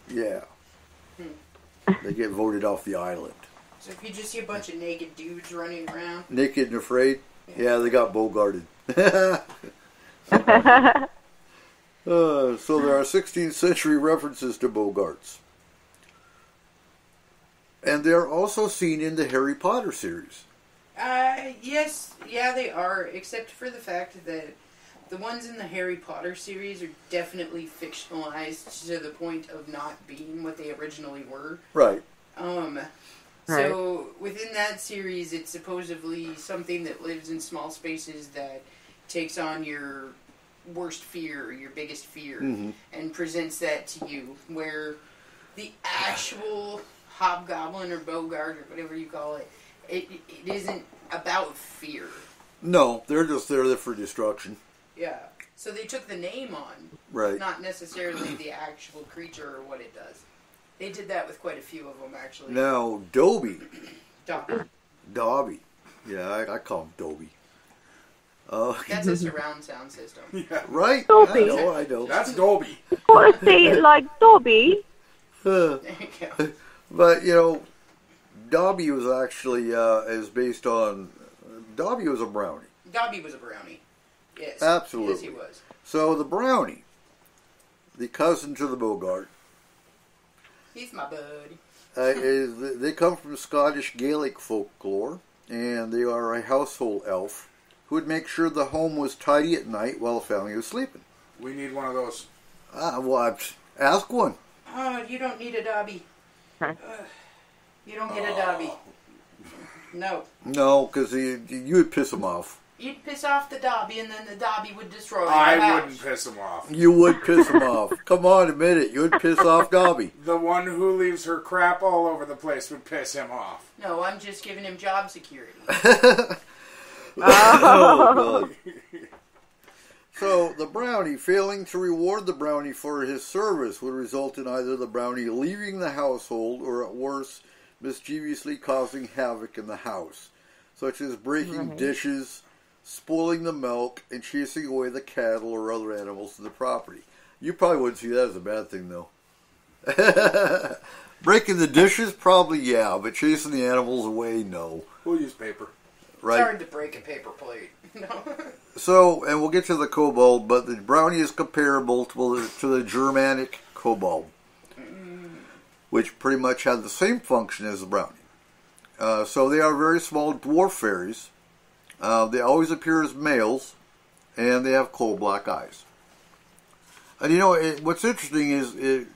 Yeah. They get voted off the island. So if you just see a bunch of naked dudes running around. Naked and afraid? Yeah, they got bogarted. So there are 16th century references to bogarts. And they're also seen in the Harry Potter series. Yes, yeah, they are, except for the fact that the ones in the Harry Potter series are definitely fictionalized to the point of not being what they originally were. Right. So within that series, it's supposedly something that lives in small spaces that takes on your worst fear, your biggest fear, and presents that to you, where the actual hobgoblin or bogart or whatever you call it, it isn't about fear. No, they're just there for destruction. Yeah. So they took the name on, right? Not necessarily the actual creature or what it does. They did that with quite a few of them, actually. Now, Dobby. Dobby. Yeah, I call him Dobby. That's a surround sound system. Yeah. Right? Dobby. I know. That's Dolby. What to say like Dobby? There you go. But, Dobby was actually is based on... Dobby was a brownie. Dobby was a brownie. Yes. Absolutely. Yes, he was. So the brownie, the cousin to the bogart... He's my buddy. They come from Scottish Gaelic folklore, and they are a household elf who would make sure the home was tidy at night while the family was sleeping. We need one of those. Ask one. Oh, you don't need a Dobby. You don't get a Dobby. No. No, because you would piss him off. You'd piss off the Dobby, and then the Dobby would destroy your I house. wouldn't piss him off. You would piss him off. Come on, admit it. You would piss off Dobby. The one who leaves her crap all over the place would piss him off. No, I'm just giving him job security. Oh, God. So, the brownie, failing to reward the brownie for his service, would result in either the brownie leaving the household or, at worst, mischievously causing havoc in the house, such as breaking dishes, spoiling the milk, and chasing away the cattle or other animals to the property. You probably wouldn't see that as a bad thing, though. Breaking the dishes, probably yeah, but chasing the animals away, no. We'll use paper. Right. It's hard to break a paper plate. No. So, and we'll get to the kobold, but the brownie is comparable to the Germanic kobold, which pretty much had the same function as the brownie. So they are very small dwarf fairies. They always appear as males, and they have coal black eyes. And what's interesting is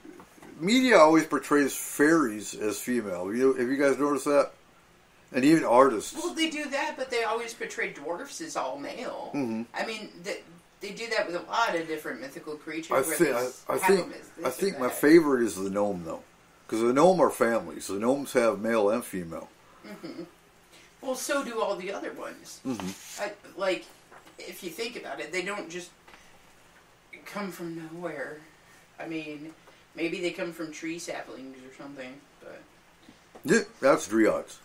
media always portrays fairies as female. Have you guys noticed that? And even artists. Well, they do that, but they always portray dwarfs as all male. Mm-hmm. I mean, they do that with a lot of different mythical creatures. I think my favorite is the gnome, though. Because the gnome are families. The gnomes have male and female. Mm-hmm. Well, so do all the other ones. Mm-hmm. If you think about it, they don't just come from nowhere. I mean, maybe they come from tree saplings or something, but... Yeah, that's dryads.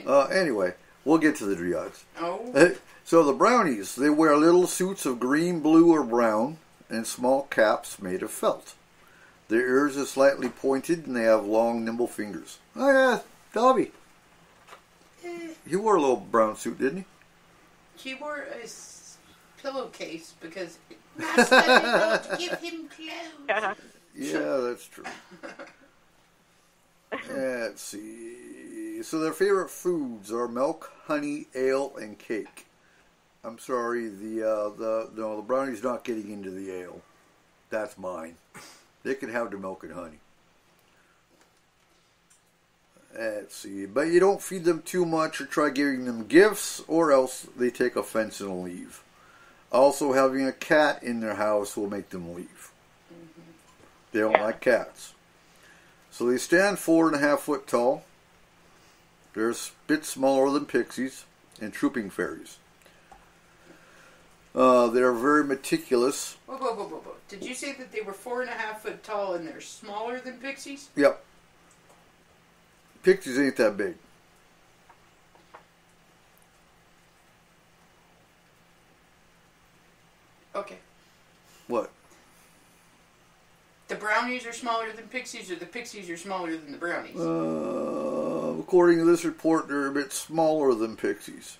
Right. Anyway, we'll get to the dryads. Oh. So the brownies, they wear little suits of green, blue, or brown, and small caps made of felt. Their ears are slightly pointed and they have long, nimble fingers. Oh yeah, Dobby. He wore a little brown suit, didn't he? He wore a pillowcase because Master did not give him clothes. Yeah, that's true. Let's see. So their favorite foods are milk, honey, ale, and cake. I'm sorry, the brownie's not getting into the ale. That's mine. They can have the milk and honey. Let's see. But you don't feed them too much or try giving them gifts, or else they take offense and leave. Also, having a cat in their house will make them leave. They don't like cats. So they stand 4.5 foot tall. They're a bit smaller than pixies and trooping fairies. They're very meticulous. Whoa. Did you say that they were 4.5 foot tall and they're smaller than pixies? Yep. Pixies ain't that big. Okay. What? The brownies are smaller than pixies, or the pixies are smaller than the brownies? According to this report, they're a bit smaller than pixies.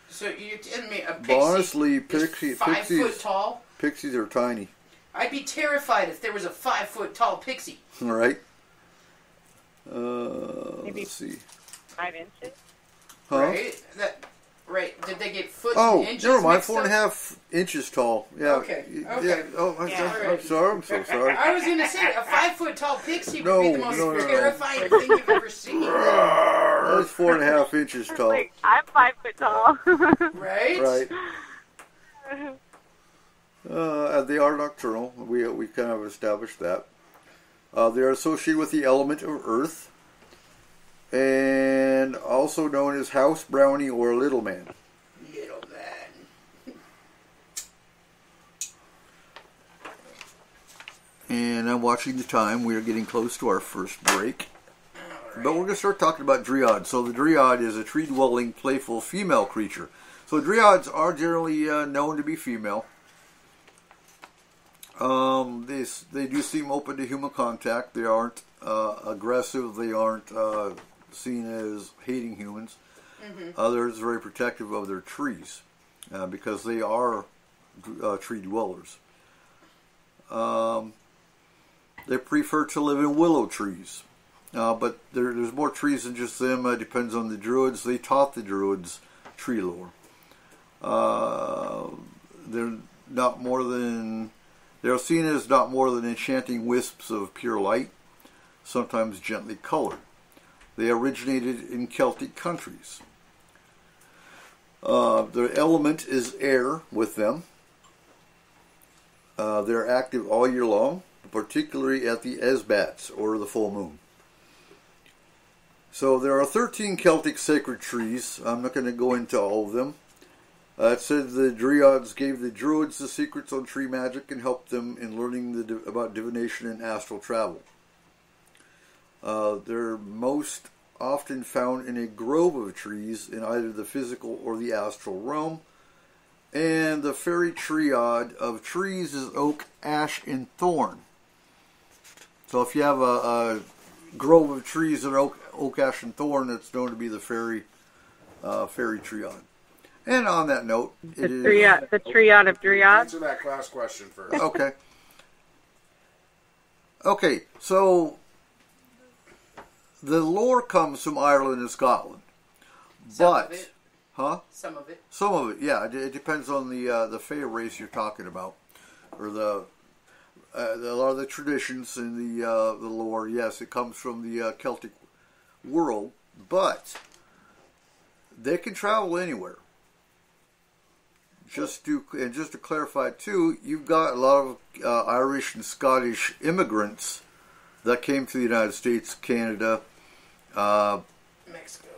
So you're telling me a pixie But honestly, is 5 foot tall? Pixies are tiny. I'd be terrified if there was a 5 foot tall pixie. All right. Maybe Let's see. 5 inches. Huh? Right. Did they get foot Oh, and inches? never mind. mixed up? 4.5 inches tall. Yeah. Okay. Yeah. Oh, I'm Yeah. sorry. I'm so sorry. I was going to say, a 5 foot tall pixie would No, be the most no. terrifying thing you've ever seen. That's 4.5 inches tall. Like, I'm 5 foot tall. Right? Right. They are nocturnal. We kind of established that. They are associated with the element of earth, and also known as house brownie or little man. Little man. And I'm watching the time. We are getting close to our first break. But we're going to start talking about dryads. So the dryad is a tree-dwelling, playful female creature. So dryads are generally known to be female. They do seem open to human contact. They aren't aggressive. They aren't seen as hating humans. They're very protective of their trees because they are tree dwellers. They prefer to live in willow trees. But there's more trees than just them. It depends on the druids. They taught the druids tree lore. They're seen as not more than enchanting wisps of pure light, sometimes gently colored. They originated in Celtic countries. Their element is air with them. They're active all year long, particularly at the Esbats, or the full moon. So there are 13 Celtic sacred trees. I'm not going to go into all of them. It said the dryads gave the druids the secrets on tree magic and helped them in learning about divination and astral travel. They're most often found in a grove of trees in either the physical or the astral realm. And the fairy triad of trees is oak, ash, and thorn. So if you have a grove of trees that are oak, ash, and thorn, it's known to be the fairy triad. And on that note, The triad of dryads. Answer that last question first. Okay. Okay, so the lore comes from Ireland and Scotland. Some of it. Huh? Some of it. Some of it, yeah. It depends on the Fey race you're talking about, or a lot of the traditions and the lore. Yes, it comes from the Celtic world, but they can travel anywhere. Just to clarify too, you've got a lot of Irish and Scottish immigrants that came to the United States, Canada, Mexico.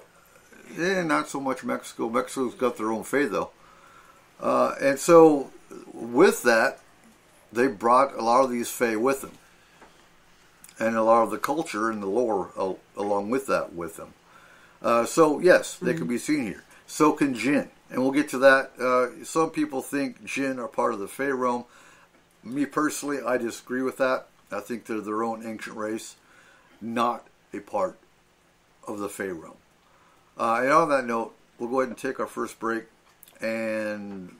Not so much Mexico. Mexico's got their own fae though, and so with that, they brought a lot of these fae with them, and a lot of the culture and the lore along with that with them. So yes, they can be seen here. So can jinn. And we'll get to that. Some people think jinn are part of the Fey realm. Me personally, I disagree with that. I think they're their own ancient race, not a part of the Fey realm. And on that note, we'll go ahead and take our first break and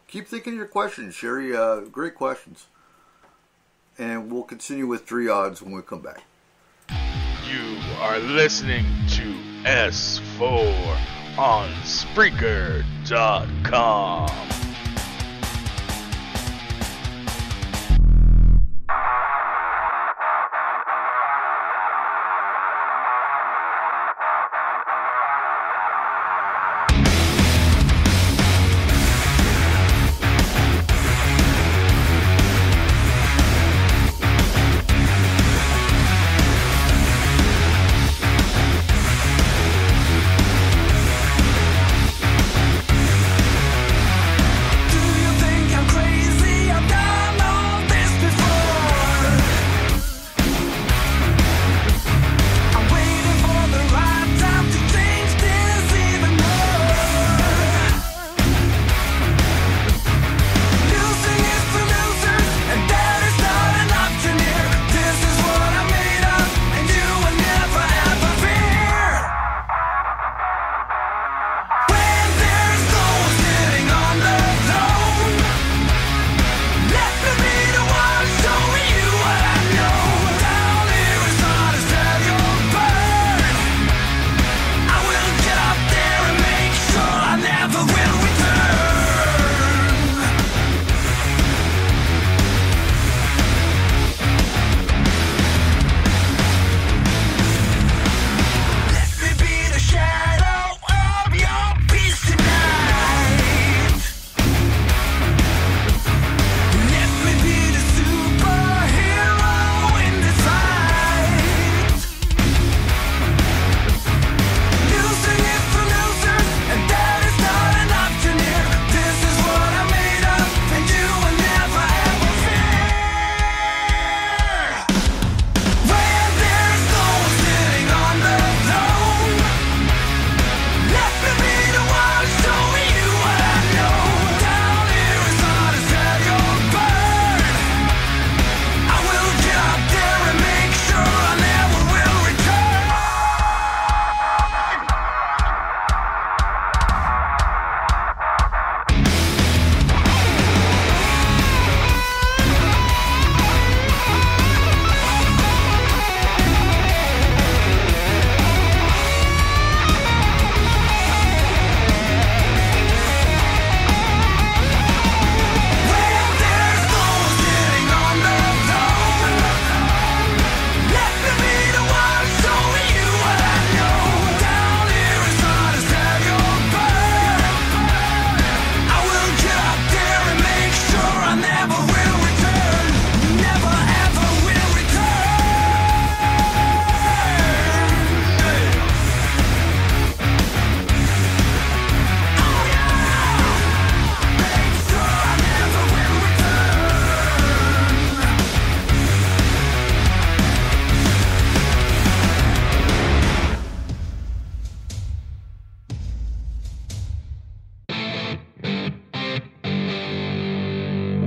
keep thinking of your questions, Sherry. Great questions. And we'll continue with Dryads when we come back. You are listening to S4 on Spreaker.com.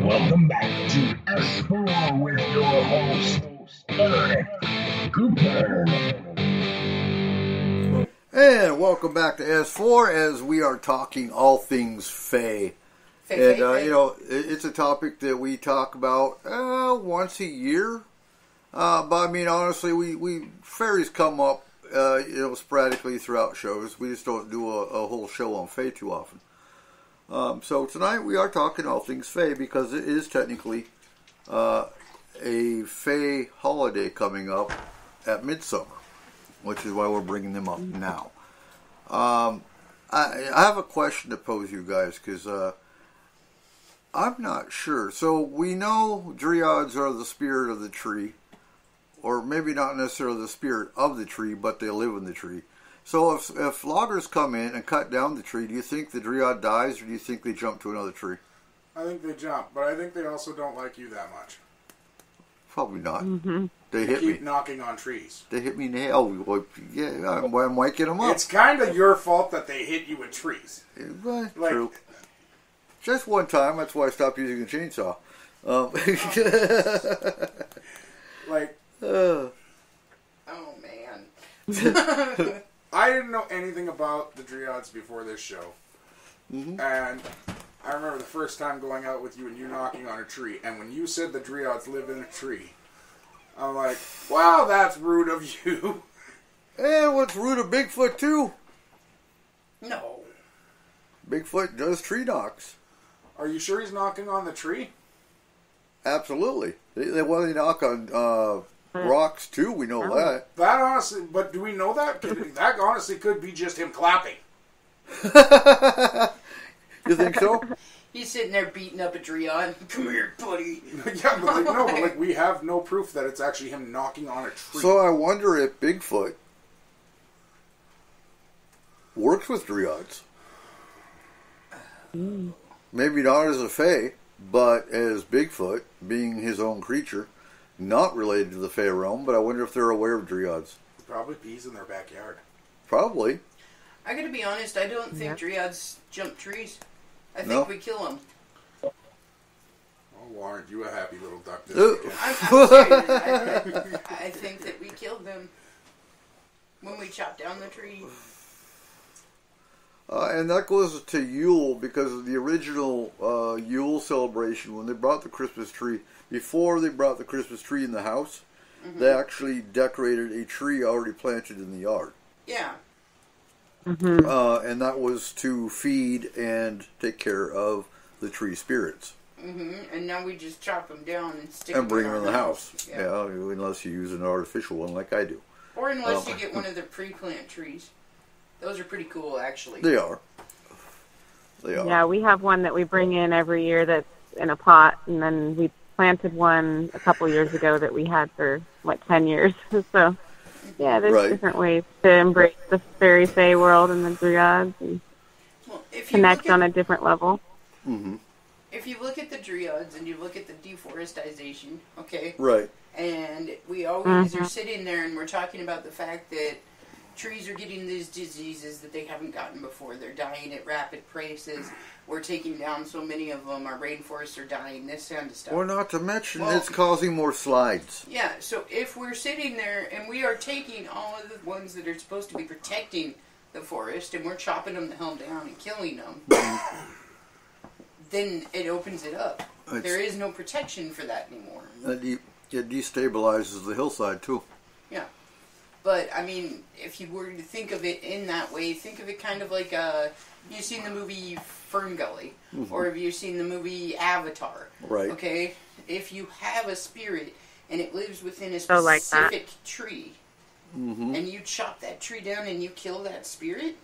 Welcome back to S4 with your host, Eric Cooper. And welcome back to S4 as we are talking all things Fae. And, you know, it's a topic that we talk about once a year. But, I mean, honestly, we fairies come up, sporadically throughout shows. We just don't do a whole show on Fae too often. So tonight we are talking all things Fae because it is technically a Fae holiday coming up at Midsummer, which is why we're bringing them up now. I have a question to pose you guys because I'm not sure. So we know dryads are the spirit of the tree, or maybe not necessarily the spirit of the tree, but they live in the tree. So if loggers come in and cut down the tree, do you think the dryad dies, or do you think they jump to another tree? I think they jump, but I think they also don't like you that much. Probably not. Mm-hmm. They keep knocking on trees. They hit me in the head. Oh, yeah, I might get them up. It's kind of your fault that they hit you with trees. True. Just one time. That's why I stopped using the chainsaw. Like, Oh man. I didn't know anything about the Dryads before this show. Mm-hmm. And I remember the first time going out with you and you knocking on a tree. And when you said the Dryads live in a tree, I'm like, wow, that's rude of you. And what's rude of Bigfoot, too? No. Bigfoot does tree knocks. Are you sure he's knocking on the tree? Absolutely. They knock on rocks, too. We know that. That honestly, but do we know that? That honestly could be just him clapping. You think so? He's sitting there beating up a Dryad. Come here, buddy. Yeah, but but we have no proof that it's actually him knocking on a tree. So I wonder if Bigfoot works with Dryads. Maybe not as a fae, but as Bigfoot, being his own creature, not related to the fae realm, but I wonder if they're aware of Dryads. Probably peas in their backyard. Probably. I gotta be honest, I don't think Dryads jump trees. I think No? we kill them. Oh, aren't you a happy little duck this Uh, weekend? I'm serious. I think that we killed them when we chopped down the tree. And that goes to Yule, because of the original Yule celebration, when they brought the Christmas tree, before they brought the Christmas tree in the house, they actually decorated a tree already planted in the yard. Yeah. And that was to feed and take care of the tree spirits. And now we just chop them down and stick And them bring them in the house. Yeah. Unless you use an artificial one like I do. Or unless you get one of the pre-plant trees. Those are pretty cool, actually. They are. They are. Yeah, we have one that we bring in every year that's in a pot, and then we planted one a couple years ago that we had for, 10 years. So, yeah, there's different ways to embrace the fairy fae world and the Dryads and connect on a different level. Mm-hmm. If you look at the Dryads and you look at the deforestation, okay? Right. And we always are sitting there and we're talking about the fact that trees are getting these diseases that they haven't gotten before. They're dying at rapid paces. We're taking down so many of them. Our rainforests are dying. This kind of stuff. Or not to mention, it's causing more slides. Yeah, so if we're sitting there and we are taking all of the ones that are supposed to be protecting the forest and we're chopping them the hell down and killing them, then it opens it up. There is no protection for that anymore. It destabilizes the hillside, too. Yeah. But, I mean, if you were to think of it in that way, think of it kind of like, you've seen the movie Fern Gully, or have you seen the movie Avatar? Right. Okay? If you have a spirit, and it lives within a specific tree, and you chop that tree down and you kill that spirit,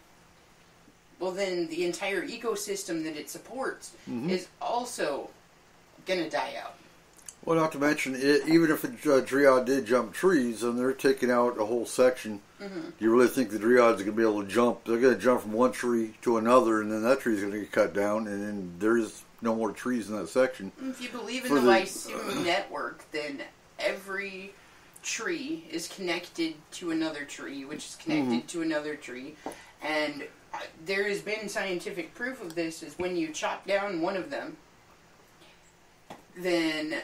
well then the entire ecosystem that it supports is also going to die out. Well, not to mention, even if a Dryad did jump trees and they're taking out a whole section, do you really think the Dryads are going to be able to jump? They're going to jump from one tree to another, and then that tree is going to get cut down, and then there's no more trees in that section. If you believe in the Lyceum network, then every tree is connected to another tree, which is connected to another tree, and there has been scientific proof of this, is when you chop down one of them, then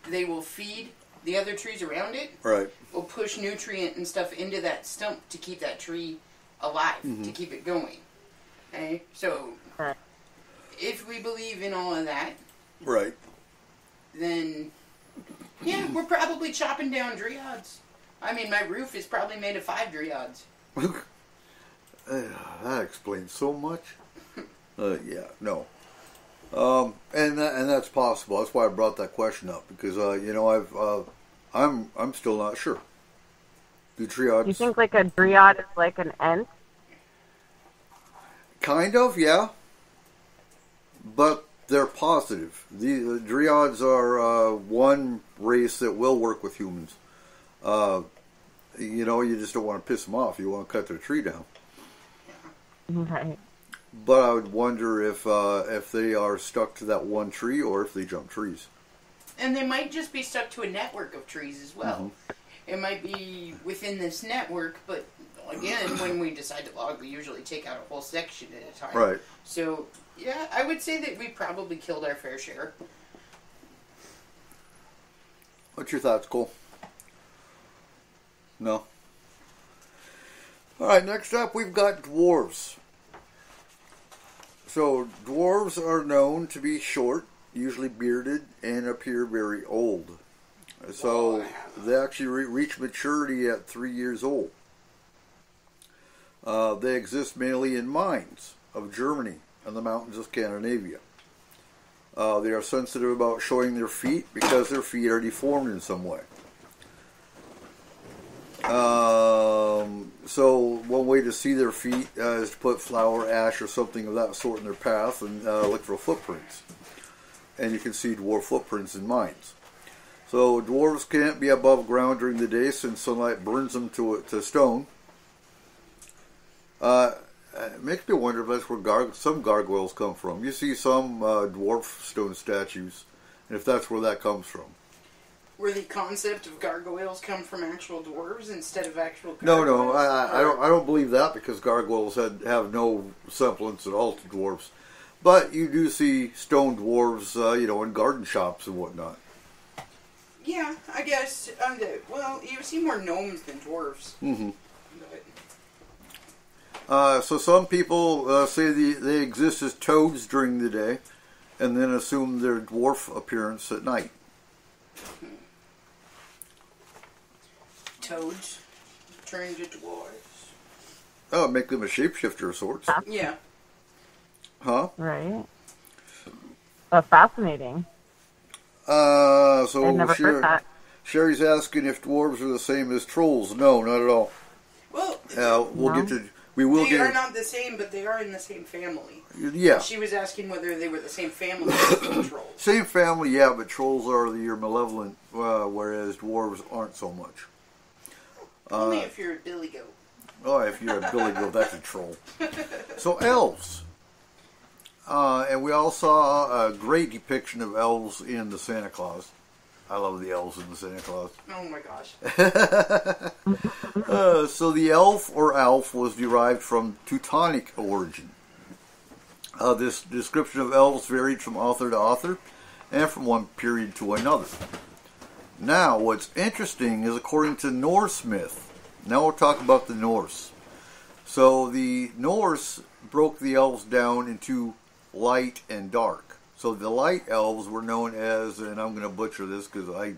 they will feed the other trees around it. Right. Will push nutrient and stuff into that stump to keep that tree alive, to keep it going. Okay? So, if we believe in all of that, right, then, yeah, we're probably chopping down Dryads. I mean, my roof is probably made of 5 Dryads. That explains so much. Yeah, no. And that's possible. That's why I brought that question up, because I'm still not sure. Do Dryads? You think like a Dryad is like an Ent? Kind of, yeah. But they're positive. The Dryads are one race that will work with humans. You just don't want to piss them off. You want to cut their tree down. Right. But I would wonder if they are stuck to that one tree or if they jump trees. And they might just be stuck to a network of trees as well. It might be within this network, but again, when we decide to log, we usually take out a whole section at a time. Right. So, yeah, I would say that we probably killed our fair share. What's your thoughts, Cole? No? Alright, next up we've got dwarves. So, dwarves are known to be short, usually bearded, and appear very old. So, they actually reach maturity at 3 years old. They exist mainly in mines of Germany and the mountains of Scandinavia. They are sensitive about showing their feet because their feet are deformed in some way. So one way to see their feet is to put flour, ash, or something of that sort in their path and look for footprints. And you can see dwarf footprints in mines. So dwarves can't be above ground during the day since sunlight burns them to stone. It makes me wonder if that's where some gargoyles come from. You see some dwarf stone statues, and if that's where that comes from. Where the concept of gargoyles come from actual dwarves instead of actual gargoyles? No, I don't believe that because gargoyles have no semblance at all to dwarves. But you do see stone dwarves, in garden shops and whatnot. Yeah, I guess. Well, you see more gnomes than dwarves. Mm-hmm. So some people say they exist as toads during the day and then assume their dwarf appearance at night. Toads turn to dwarves. Oh, make them a shapeshifter of sorts. Yeah. Huh? Right. Fascinating. So I've never heard that. Sherry's asking if dwarves are the same as trolls. No, not at all. Well, we will they get. are not the same, but they are in the same family. Yeah. She was asking whether they were the same family as the trolls. Same family, yeah, but trolls are your malevolent, whereas dwarves aren't so much. Only if you're a billy goat. Oh, if you're a billy goat, that's a troll. So elves. And we all saw a great depiction of elves in the Santa Claus. I love the elves in the Santa Claus. Oh my gosh. So the elf or elf was derived from Teutonic origin. This description of elves varied from author to author and from one period to another. Now, what's interesting is according to Norse myth. Now we'll talk about the Norse. So the Norse broke the elves down into light and dark. So the light elves were known as, and I'm going to butcher this because I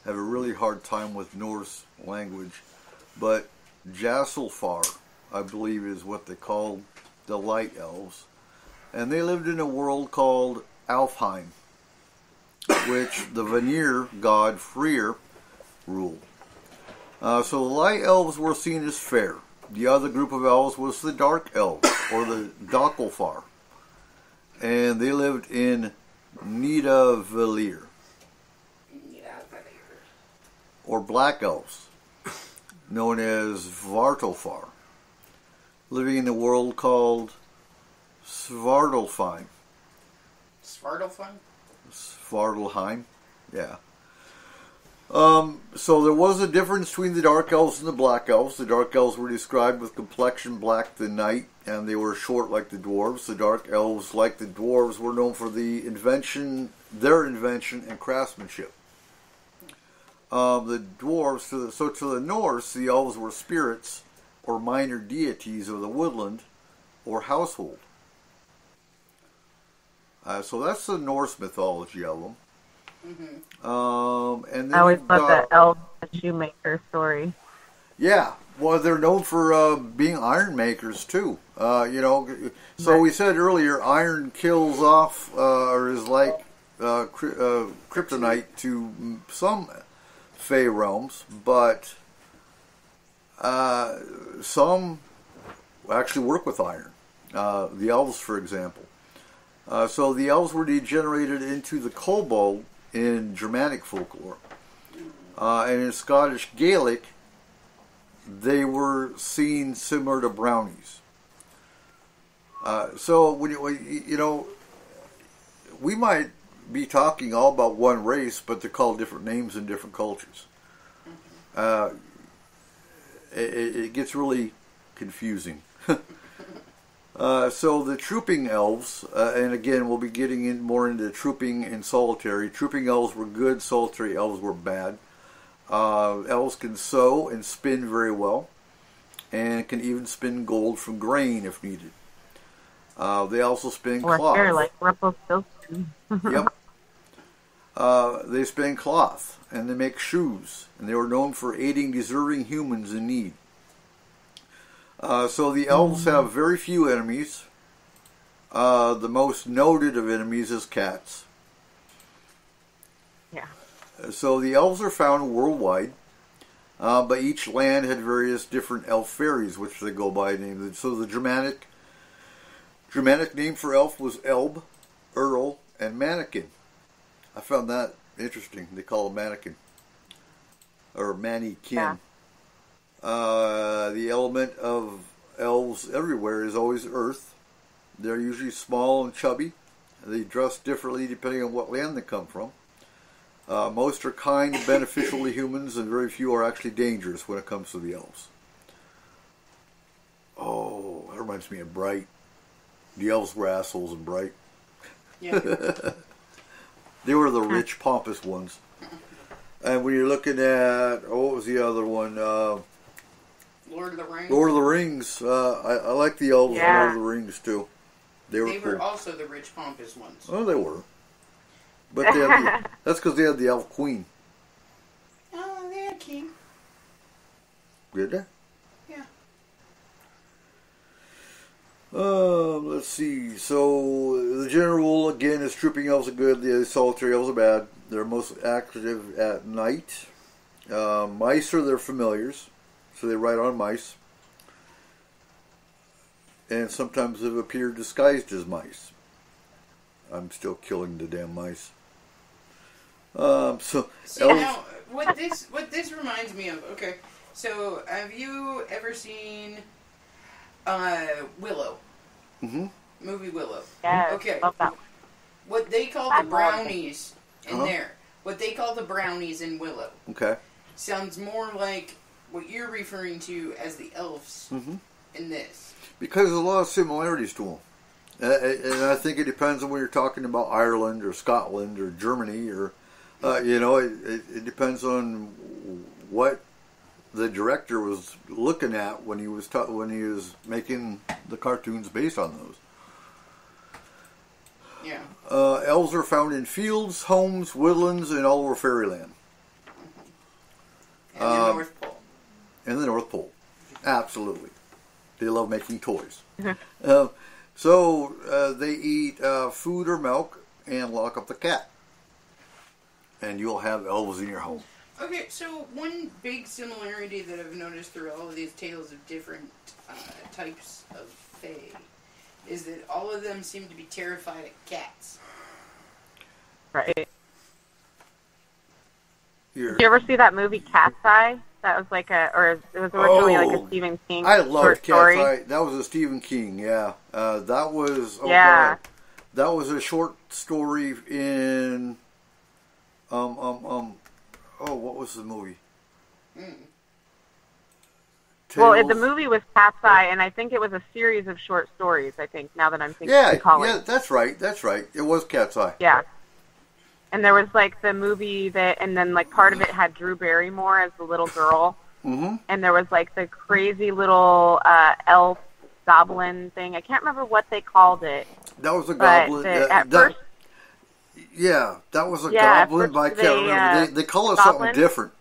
have a really hard time with Norse language, but Jasselfar, I believe, is what they called the light elves. And they lived in a world called Alfheim, which the Vanir god Freyr ruled. So the light elves were seen as fair. The other group of elves was the dark elves, or the Doppelfar. And they lived in Nidavellir, or black elves, known as Svartalfar, living in a world called Svartalfheim. Svartalfheim? Svartalheim, yeah. So there was a difference between the dark elves and the black elves. The dark elves were described with complexion black the night, and they were short like the dwarves. The dark elves, like the dwarves, were known for their invention and craftsmanship. The dwarves, to the Norse, the elves were spirits or minor deities of the woodland or household. So that's the Norse mythology of them. Mm-hmm. And then I always love the elf shoemaker story. Yeah, well, they're known for being iron makers too. So we said earlier, iron kills off or is like kryptonite to some Fey realms, but some actually work with iron. The elves, for example. So the elves were degenerated into the kobold in Germanic folklore. And in Scottish Gaelic, they were seen similar to brownies. So when we might be talking all about one race, but they're called different names in different cultures. It gets really confusing. So the trooping elves, and again, we'll be getting more into trooping and solitary. Trooping elves were good, solitary elves were bad. Elves can sew and spin very well, and can even spin gold from grain if needed. They also spin cloth. Hair, like Rumpelstiltskin. Yep. They spin cloth, and they make shoes, and they were known for aiding deserving humans in need. So the elves have very few enemies. The most noted of enemies is cats. Yeah. So the elves are found worldwide, but each land had various different elf fairies, which they go by name. So the Germanic name for elf was Elb, Earl, and Mannequin. I found that interesting. They call them Mannequin. Or Mannequin. Yeah. The element of elves everywhere is always earth. They're usually small and chubby. They dress differently depending on what land they come from. Most are kind and beneficial to humans, and very few are actually dangerous when it comes to the elves. Oh, that reminds me of Bright. The elves were assholes in Bright. Yeah. They were the rich, pompous ones. And when you're looking at, what was the other one? Lord of the Rings. Lord of the Rings. I like the elves in Lord of the Rings too. They were cool. Also the rich, pompous ones. Oh, they were. But they had that's because they had the elf queen. Oh, they had a king. Did they? Yeah. Let's see. So the general rule again is trooping elves are good. The solitary elves are bad. They're most active at night. Mice are their familiars, so they ride on mice. And sometimes they've appeared disguised as mice. I'm still killing the damn mice. See, now, what this reminds me of. Okay, so have you ever seen Willow? Mm-hmm. Movie Willow. Yeah. Okay. Love that one. What they call the brownies in there. What they call the brownies in Willow. Okay. Sounds more like what you're referring to as the elves in this. Because there's a lot of similarities to them. And I think it depends on when you're talking about Ireland or Scotland or Germany or, it depends on what the director was looking at when he was making the cartoons based on those. Yeah. Elves are found in fields, homes, woodlands, and all over fairyland. And the North Pole. And the North Pole. Absolutely. They love making toys. So they eat food or milk and lock up the cat. And you'll have elves in your home. Okay, so one big similarity that I've noticed through all of these tales of different types of fae is that all of them seem to be terrified of cats. Right. Did you ever see that movie Cat's Eye? That was like it was originally like a Stephen King I loved short story. Cat's Eye. That was a Stephen King, yeah. That was, God. That was a short story in, what was the movie? Well, the movie was Cat's Eye, and I think it was a series of short stories, I think, now that I'm thinking Yeah, that's right. It was Cat's Eye. Yeah. And there was, like, the movie and then, like, part of it had Drew Barrymore as the little girl. Mm-hmm. And there was, like, the crazy little elf goblin thing. I can't remember what they called it. That was a goblin. That was a goblin, but I can't remember. They call it something different.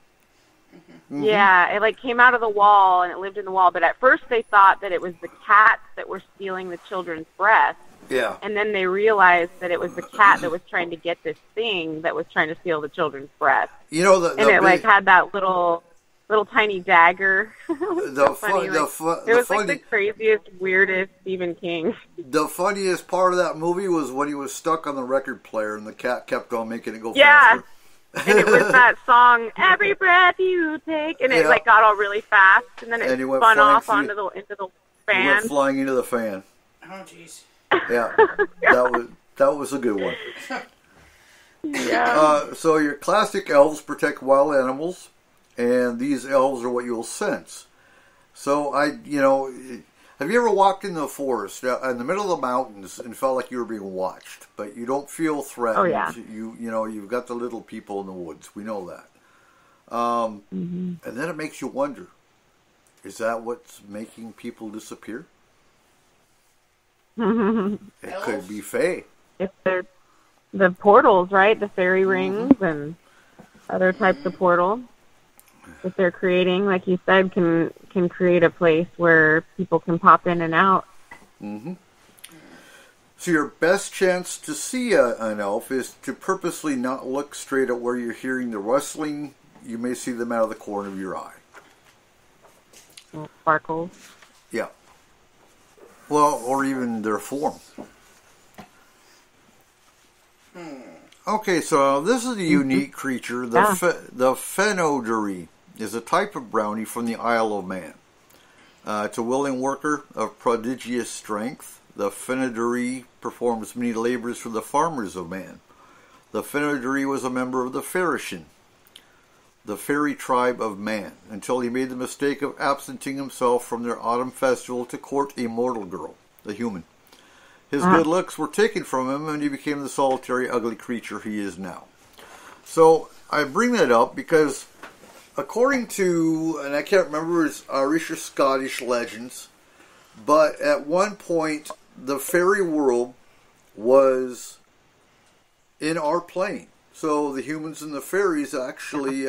Mm-hmm. Yeah, it, like, came out of the wall, and it lived in the wall. But at first they thought that it was the cats that were stealing the children's breath. Yeah. And then they realized that it was the cat that was trying to get this thing that was trying to steal the children's breath. You know, like had that little tiny dagger. It was like the craziest, weirdest Stephen King. The funniest part of that movie was when he was stuck on the record player and the cat kept on making it go faster. Yeah. And it was that song, Every Breath You Take, and it like got all really fast, and then it spun off into the fan. It went flying into the fan. Oh, jeez. Yeah, that was a good one. Yeah. So your classic elves protect wild animals, and these elves are what you'll sense. So I Have you ever walked in the forest, in the middle of the mountains, and felt like you were being watched, but you don't feel threatened? Oh, yeah. You know, you've got the little people in the woods. We know that. And then it makes you wonder, is that what's making people disappear? It could be Fae. If they're the portals, right? The fairy rings and other types of portal. If they're creating, like you said, can create a place where people can pop in and out. So your best chance to see an elf is to purposely not look straight at where you're hearing the rustling. You may see them out of the corner of your eye. Sparkles. Yeah. Well, or even their form. Okay, so this is a unique creature. The Phenodary is a type of brownie from the Isle of Man. It's a willing worker of prodigious strength. The Phenodary performs many labors for the farmers of Man. The Phenodary was a member of the Ferishin, the fairy tribe of Man, until he made the mistake of absenting himself from their autumn festival to court a mortal girl, the human. His good looks were taken from him, and he became the solitary, ugly creature he is now. So, I bring that up because, according to, and I can't remember his Irish or Scottish legends, but at one point, the fairy world was in our plane. So, the humans and the fairies actually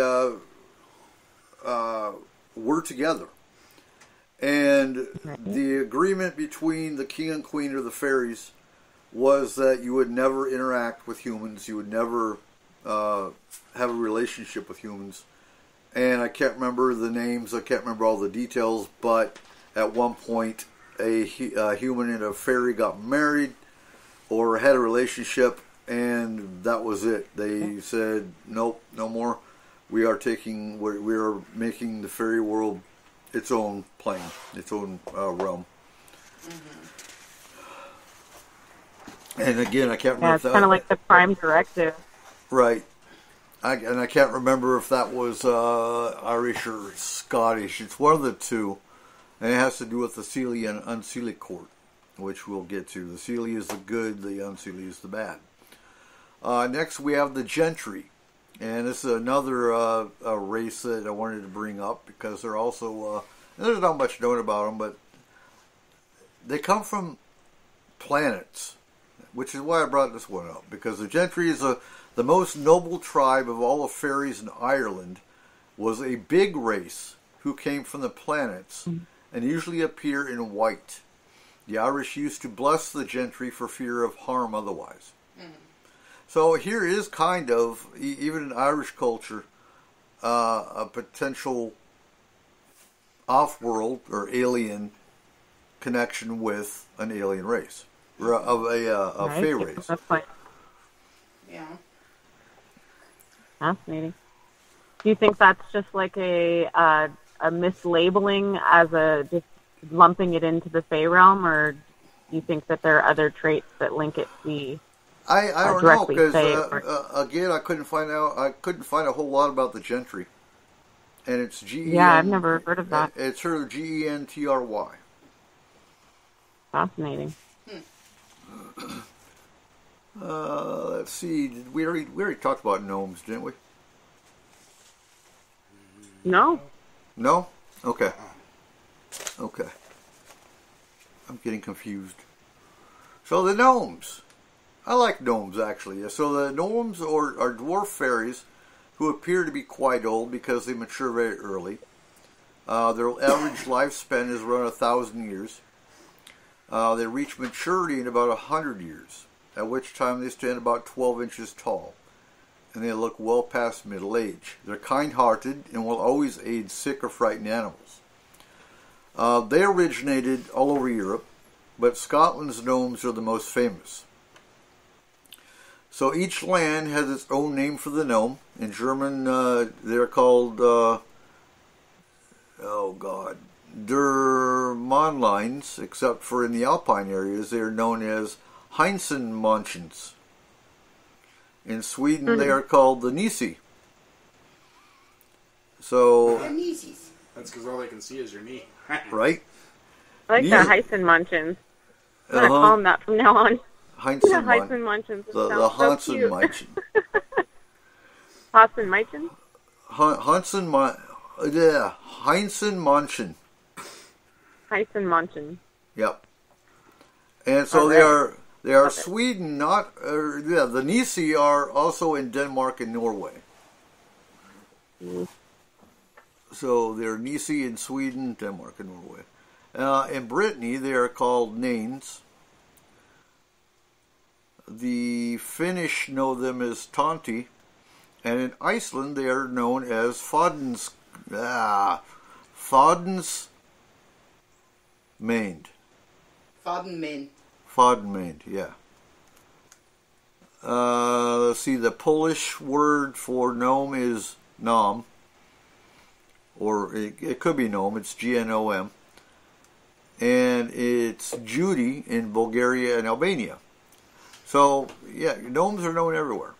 were together. And the agreement between the king and queen of the fairies was that you would never interact with humans. You would never have a relationship with humans. And I can't remember the names. I can't remember all the details. But at one point, a human and a fairy got married or had a relationship. And that was it. They said, nope, no more. We are making the fairy world its own plane, its own realm. And again, I can't remember. Yeah, it's kind of like the Prime Directive. Right. I can't remember if that was Irish or Scottish. It's one of the two. And it has to do with the Seelie and Unseelie court, which we'll get to. The Seelie is the good, the Unseelie is the bad. Next, we have the Gentry. And this is another race that I wanted to bring up because they're also, there's not much known about them, but they come from planets, which is why I brought this one up. Because the Gentry is the most noble tribe of all the fairies in Ireland, was a big race who came from the planets and usually appear in white. The Irish used to bless the Gentry for fear of harm otherwise. So here is kind of, even in Irish culture, a potential off-world or alien connection with an alien race, or of a Fae race. That's fine. Yeah. Fascinating. Do you think that's just like a mislabeling as a just lumping it into the Fae realm, or do you think that there are other traits that link it to the I don't know, because again, I couldn't find a whole lot about the Gentry, and it's G-E-N. Yeah, I've never heard of that. It's her Gentry. Fascinating. Let's see. We already talked about gnomes, didn't we? No. No? Okay. I'm getting confused. So the gnomes. I like gnomes, actually. So the gnomes are dwarf fairies who appear to be quite old because they mature very early. Their average lifespan is around 1,000 years. They reach maturity in about 100 years, at which time they stand about 12 inches tall, and they look well past middle age. They're kind-hearted and will always aid sick or frightened animals. They originated all over Europe, but Scotland's gnomes are the most famous. So each land has its own name for the gnome. In German, they're called, Der Mannleins, except for in the Alpine areas, they are known as Heinzenmonchens. In Sweden, they are called the Nisi. So, that's because all they can see is your knee. Right? I like that Heisen Munchins. I'm going to call them that from now on. Heisen Munchins. The Hansen Munchin. Hansen Munchin? Heinsen Munchin. Heisen Munchin. Yep. And so they are Sweden, the Nisi are also in Denmark and Norway. So they're Nisi in Sweden, Denmark, and Norway. In Brittany, they are called Nanes. The Finnish know them as Tonti. And in Iceland, they are known as Fodensmænd. Foddenmænd, yeah. Let's see, the Polish word for gnome is nom. Or it could be gnome, it's Gnom. And it's Judy in Bulgaria and Albania. So, yeah, gnomes are known everywhere.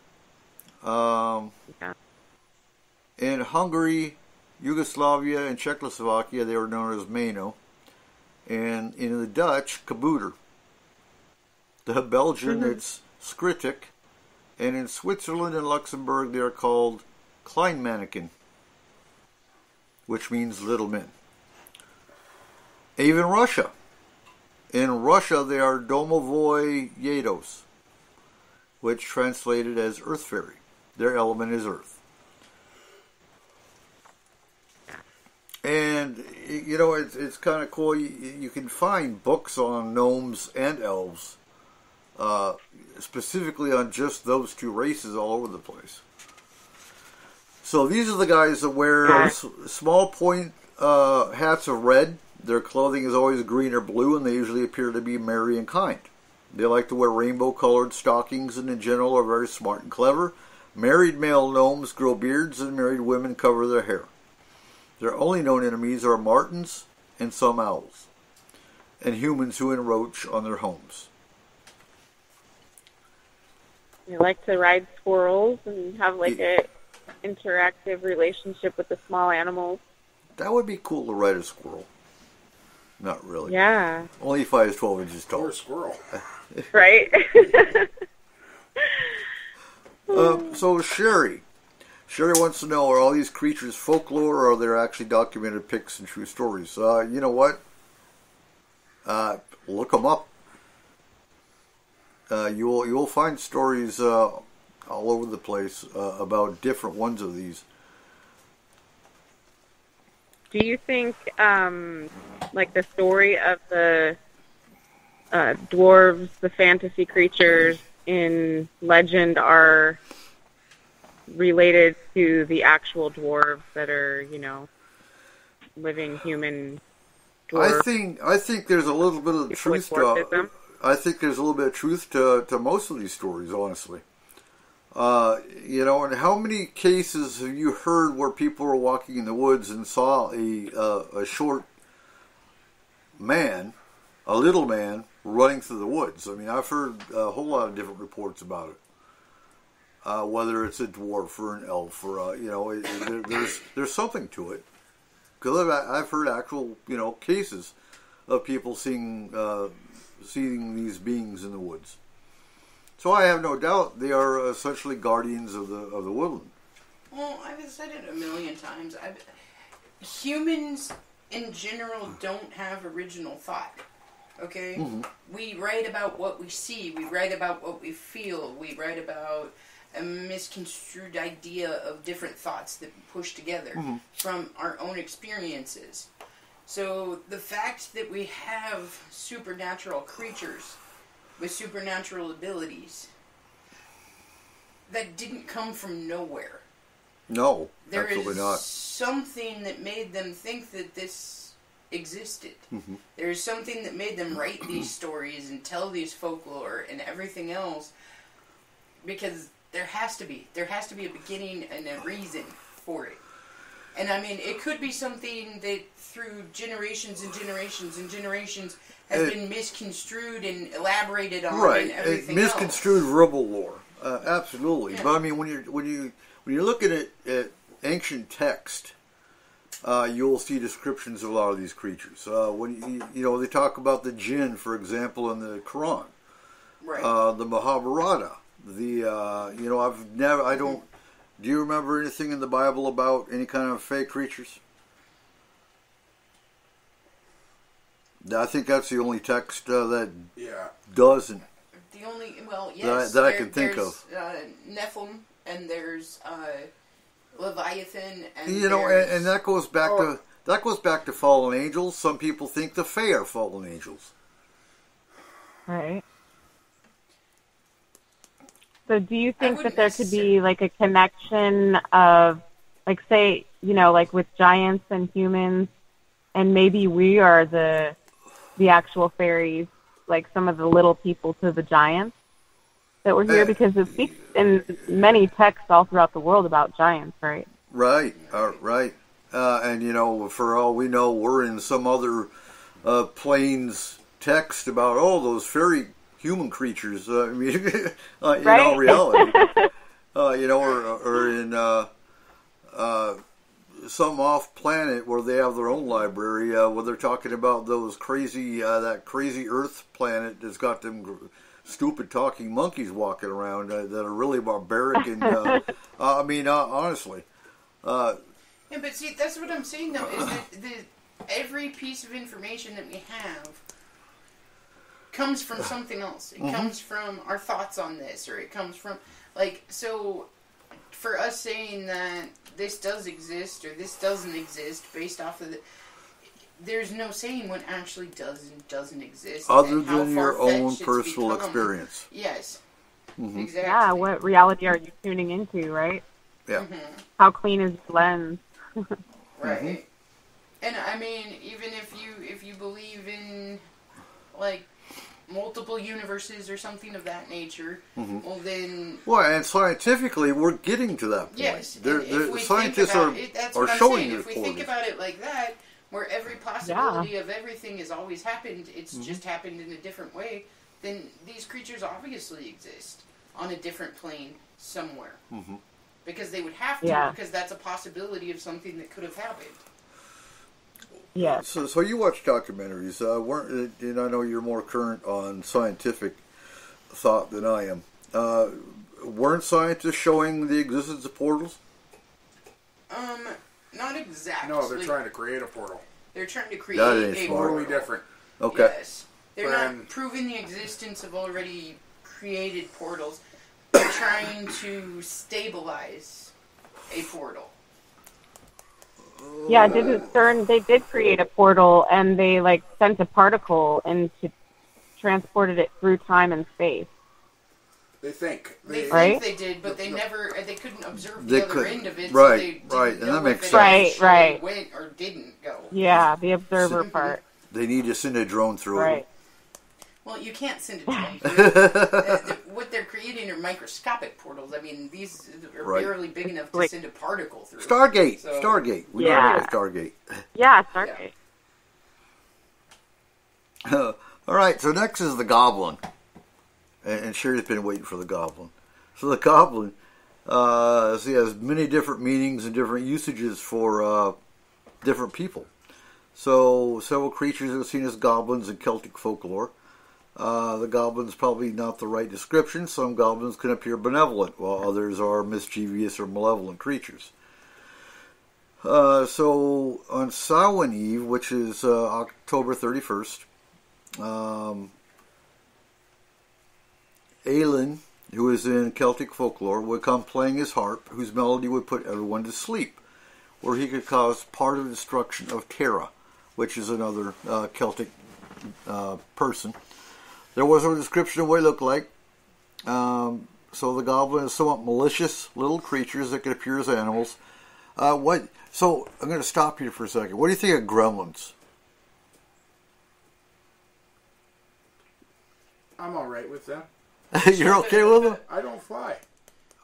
In Hungary, Yugoslavia, and Czechoslovakia, they were known as Mano. And in the Dutch, Kabouter. The Belgian, it's Skritik. And in Switzerland and Luxembourg, they are called Kleinmanneken, which means little men. Even Russia. In Russia, they are Domovoi Yedos, which translated as Earth Fairy. Their element is Earth. And, you know, it's kind of cool. You can find books on gnomes and elves, specifically on just those two races all over the place. So these are the guys that wear small point hats of red. Their clothing is always green or blue, and they usually appear to be merry and kind. They like to wear rainbow-colored stockings, and in general are very smart and clever. Married male gnomes grow beards, and married women cover their hair. Their only known enemies are martens and some owls, and humans who encroach on their homes. They like to ride squirrels and have like a interactive relationship with the small animals. That would be cool to ride a squirrel. Not really. Yeah. Only if I was 12 inches tall. Or a squirrel. Right? So Sherry wants to know, are all these creatures folklore, or are there actually documented pics and true stories? You know what? Look them up. You will find stories all over the place about different ones of these. Do you think, like the story of the dwarves, the fantasy creatures in legend, are related to the actual dwarves that are, you know, living human dwarves? I think there's a little bit of truth to. I think there's a little bit of truth to most of these stories, honestly. You know, and how many cases have you heard where people were walking in the woods and saw a short man, a little man, running through the woods? I mean, I've heard a whole lot of different reports about it. Whether it's a dwarf or an elf, or you know, there's something to it. Because I've heard actual, you know, cases of people seeing these beings in the woods. So I have no doubt they are essentially guardians of the woodland. Well, I've said it a million times. Humans in general don't have original thought. Okay? Mm-hmm. We write about what we see. We write about what we feel. We write about a misconstrued idea of different thoughts that we push together from our own experiences. So the fact that we have supernatural creatures with supernatural abilities, that didn't come from nowhere. No, absolutely not. There is something that made them think that this existed. Mm-hmm. There is something that made them write these stories and tell these folklore and everything else, because there has to be a beginning and a reason for it. And I mean, it could be something that through generations and generations and generations has been misconstrued and elaborated on, and everything misconstrued verbal lore, absolutely. Yeah. But I mean, when you're looking at ancient text, you'll see descriptions of a lot of these creatures. When they talk about the jinn, for example, in the Quran, Right. the Mahabharata. I don't. Do you remember anything in the Bible about any kind of fake creatures? I think that's the only text that doesn't. The only, yes, that I can think of. Nephilim, and there's Leviathan, and and that goes back to fallen angels. Some people think the Fae are fallen angels. Right. So do you think that there could be like a connection of, like, say, like with giants and humans, and maybe we are the actual fairies, like some of the little people to the giants that were here? Because it speaks in many texts all throughout the world about giants, right? Right, right. And, for all we know, we're in some other plane's text about, those fairy human creatures. In all reality. Or in some off planet where they have their own library, where they're talking about those that crazy Earth planet that's got them stupid talking monkeys walking around that are really barbaric and honestly. Yeah, but see, that's what I'm saying though, is that every piece of information that we have comes from something else. It comes from our thoughts on this, or it comes from, so for us saying that this does exist or this doesn't exist based off of there's no saying what actually does and doesn't exist. Other than your own personal experience. Yes. Mm-hmm. Exactly. Yeah, what reality are you tuning into, right? Yeah. Mm-hmm. How clean is your lens? Right. Mm-hmm. And I mean, even if you believe in multiple universes or something of that nature, well then... Well, and scientifically, we're getting to that point. Yes. Scientists are showing it. If we think about it like that, where every possibility of everything has always happened, it's just happened in a different way, then these creatures obviously exist on a different plane somewhere. Mm-hmm. Because they would have to, because that's a possibility of something that could have happened. Yeah. So you watch documentaries, and I know you're more current on scientific thought than I am. Weren't scientists showing the existence of portals? Not exactly. No, they're trying to create a portal. They're trying to create a totally different. Okay. Yes. They're not proving the existence of already created portals. They're trying to stabilize a portal. Yeah, didn't CERN, they did create a portal, and they sent a particle and transported it through time and space. They think they did, but they couldn't observe the other end of it. Right, so they didn't and that know makes if sense. it Right. went or didn't go. Yeah, the observer part. They need to send a drone through it. Right. Well, you can't send a drone through. What they're creating are microscopic portals. I mean, these are barely big enough to send a particle through. Stargate. We know about Stargate. Yeah, Stargate. All right, so next is the Goblin. And Sherry's been waiting for the Goblin. So the Goblin, has many different meanings and different usages for different people. So several creatures are seen as goblins in Celtic folklore. The goblin's probably not the right description. Some goblins can appear benevolent, while others are mischievous or malevolent creatures. So on Samhain Eve, which is October 31st, Aelin, who is in Celtic folklore, would come playing his harp, whose melody would put everyone to sleep, or he could cause part of the destruction of Terra, which is another Celtic person. There was a description of what he looked like. So the goblin is somewhat malicious little creatures that can appear as animals. So I'm going to stop you for a second. What do you think of gremlins? I'm all right with them. You're okay with them? I don't fly.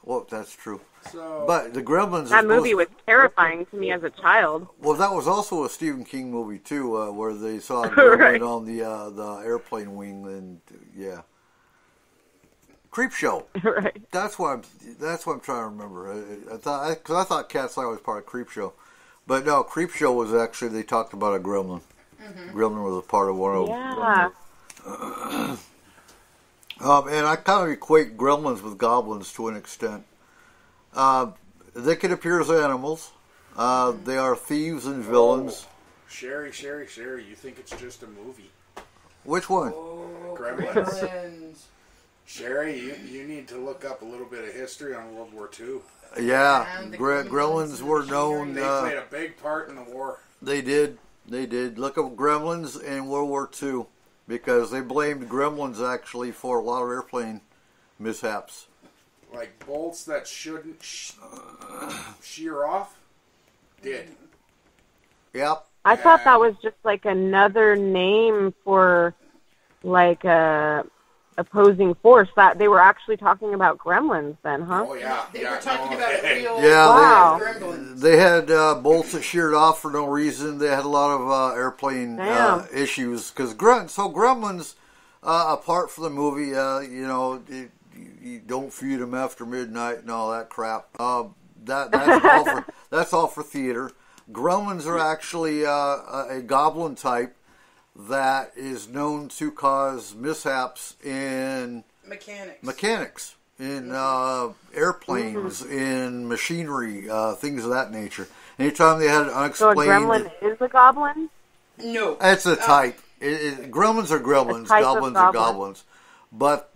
Well, that's true. So, but the Gremlins... That movie was terrifying to me as a child. Well, that was also a Stephen King movie, too, where they saw a gremlin on the airplane wing, and, Creepshow. Right. That's what I'm trying to remember. Because I thought Cat's Eye was part of Creepshow. But no, Creepshow was actually, they talked about a gremlin. Mm-hmm. Gremlin was a part of one of them. Yeah. And I kind of equate gremlins with goblins to an extent. They can appear as animals. They are thieves and villains. Sherry, you think it's just a movie. Which one? Gremlins. Sherry, you need to look up a little bit of history on World War II. Yeah, gremlins were known. They played a big part in the war. They did. Look up gremlins in World War II because they blamed gremlins actually for a lot of airplane mishaps. Like bolts that shouldn't shear off did. Yep. I thought that was just like another name for like a opposing force. That they were actually talking about gremlins then, huh? Oh yeah. They were talking about real gremlins. They had bolts that sheared off for no reason. They had a lot of airplane issues because gremlins, apart from the movie, you don't feed them after midnight and all that crap. That's all for theater. Gremlins are actually a goblin type that is known to cause mishaps in mechanics in airplanes, in machinery, things of that nature. Anytime they had an unexplained... So a gremlin is a goblin? No. It's a type. Gremlins are gremlins. Goblins are goblins. But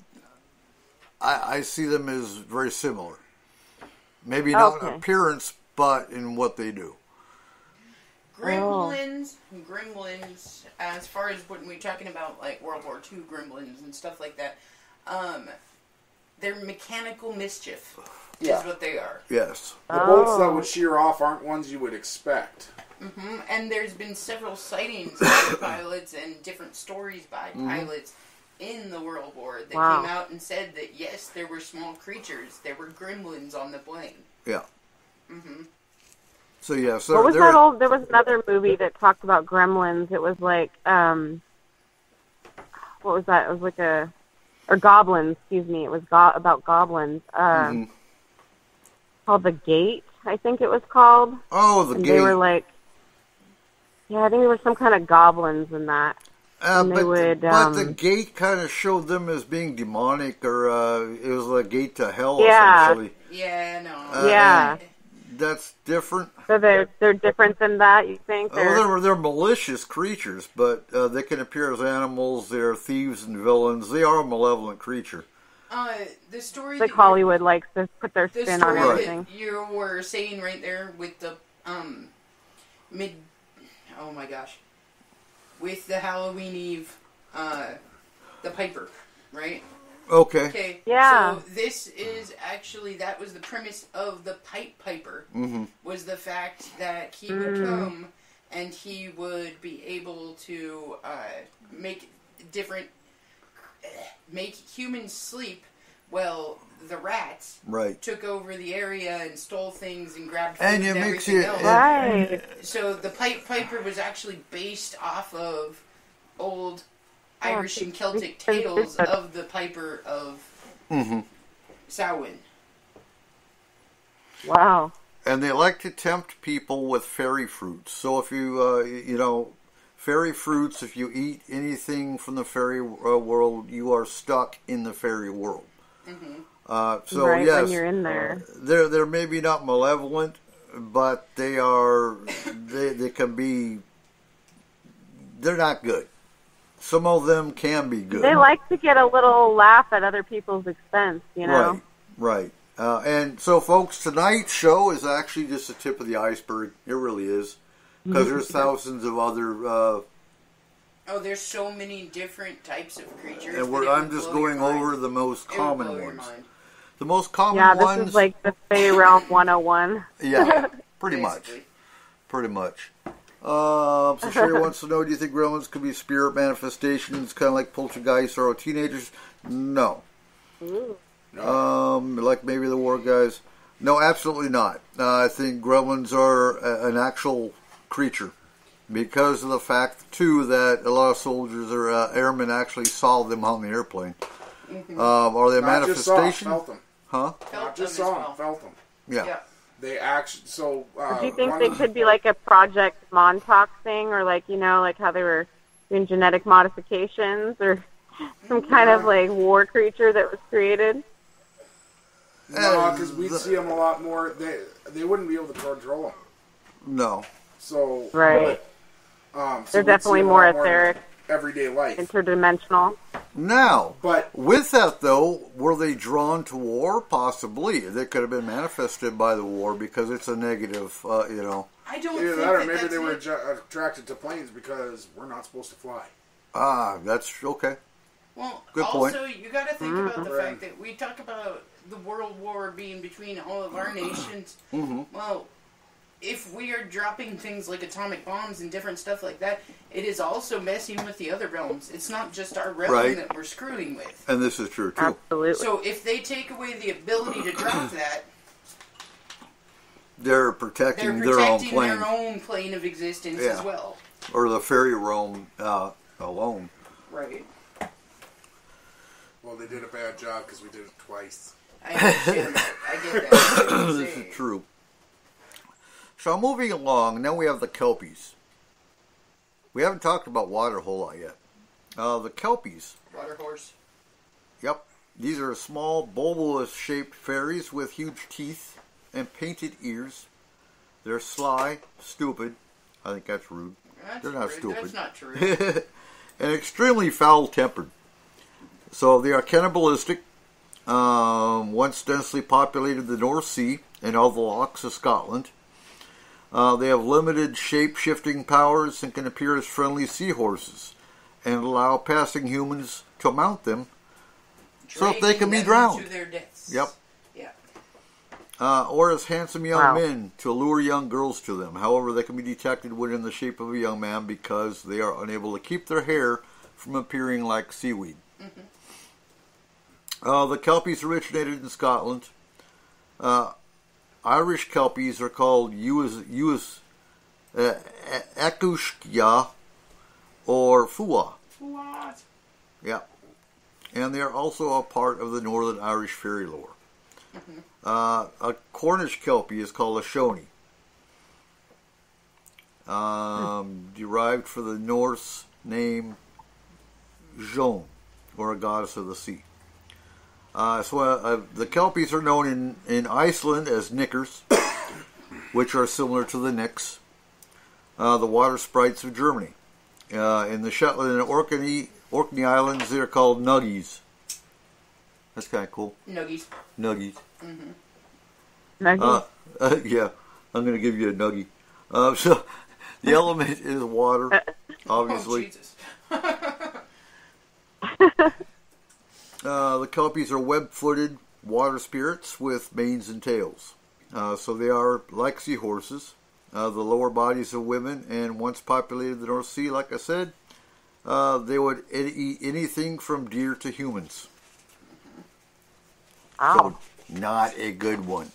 I see them as very similar. Maybe not in appearance, but in what they do. Gremlins, as far as when we're talking about like World War II gremlins and stuff like that, they're mechanical mischief is what they are. Yes. The bolts that would shear off aren't ones you would expect. Mm-hmm. And there's been several sightings of pilots and different stories by pilots in the World War that came out and said that, yes, there were small creatures. There were gremlins on the plane. Yeah. Mm-hmm. So, yeah. So what was that old... There was another movie that talked about gremlins. It was like... what was that? It was like a... Or goblins, excuse me. It was about goblins. Called The Gate, I think it was called. Oh, The Gate. They were like... Yeah, I think there were some kind of goblins in that. But The Gate kind of showed them as being demonic, or it was a gate to hell, essentially. Yeah, no. That's different. So they're different than that, you think? They're malicious creatures, but they can appear as animals. They're thieves and villains. They are a malevolent creature. The story like Hollywood likes to put their spin on everything. That you were saying right there with the oh my gosh, with the Halloween Eve, the Piper, right? Okay. Yeah. So this is actually, that was the premise of the Pied Piper, was the fact that he would come and he would be able to make humans sleep. Well, the rats took over the area and stole things and grabbed food and everything else. Right. So the Pied Piper was actually based off of old Irish and Celtic tales of the Piper of Samhain. Wow. And they like to tempt people with fairy fruits. So if you, fairy fruits, if you eat anything from the fairy world, you are stuck in the fairy world. So right, yes, when you're in there. They're maybe not malevolent, but they are, they can be, they're not good. Some of them can be good. They like to get a little laugh at other people's expense, you know? Right. And so, folks, tonight's show is actually just the tip of the iceberg. It really is. Because there's thousands of other... there's so many different types of creatures. And I'm just going over the most common ones. The most common ones... Yeah, this is like the Fey Realm 101. Yeah, pretty much. So Sherry wants to know, do you think gremlins could be spirit manifestations, kind of like poltergeists or teenagers? No. Like maybe the war guys? No, absolutely not. I think gremlins are an actual creature because of the fact, too, that a lot of soldiers or airmen actually saw them on the airplane. Are they a manifestation? Felt them. Huh? Not just saw them, felt them. Yeah. They actually, so... do you think they could be like a Project Montauk thing, or like, like how they were doing genetic modifications, or some kind of like war creature that was created? No, because we'd see them a lot more. They wouldn't be able to control them. No. So... Right. So they're definitely more etheric. Everyday life. Interdimensional. Now, but with that though, were they drawn to war? Possibly. They could have been manifested by the war because it's a negative, I don't either think that, or maybe they were attracted to planes because we're not supposed to fly. That's okay. Well, good point. Also, you got to think about the fact that we talk about the World War being between all of our nations. Well, if we are dropping things like atomic bombs and different stuff like that, it is also messing with the other realms. It's not just our realm that we're screwing with. And this is true, too. Absolutely. So if they take away the ability to drop that... They're protecting their own plane. Their own plane of existence as well. Or the fairy realm alone. Right. Well, they did a bad job because we did it twice. I understand that. I get that. This is true. So moving along, now we have the Kelpies. We haven't talked about water whole lot yet. The Kelpies. Water horse. Yep. These are small, bulbous-shaped fairies with huge teeth and painted ears. They're sly, stupid. I think that's rude. They're not stupid. That's not true. And extremely foul-tempered. So they are cannibalistic. Once densely populated the North Sea and all the lochs of Scotland. They have limited shape-shifting powers and can appear as friendly seahorses and allow passing humans to mount them so that they can be drowned. To their deaths. Yep. Yeah. Or as handsome young men to lure young girls to them. However, they can be detected when in the shape of a young man because they are unable to keep their hair from appearing like seaweed. The Kelpies originated in Scotland. Irish Kelpies are called Ekushkia or Fua. What? Yeah. And they are also a part of the Northern Irish fairy lore. A Cornish Kelpie is called a Shoni. Derived from the Norse name Jón, or a goddess of the sea. The Kelpies are known in Iceland as Knickers, which are similar to the Nicks, the water sprites of Germany. In the Shetland and Orkney Islands, they're called Nuggies. That's kind of cool. Nuggies. Nuggies. Nuggies? Yeah, I'm going to give you a nuggie. So the element is water, obviously. The Kelpies are web-footed water spirits with manes and tails. So they are like seahorses. The lower bodies of women, and once populated the North Sea, like I said, they would eat anything from deer to humans. Oh. So, not a good one.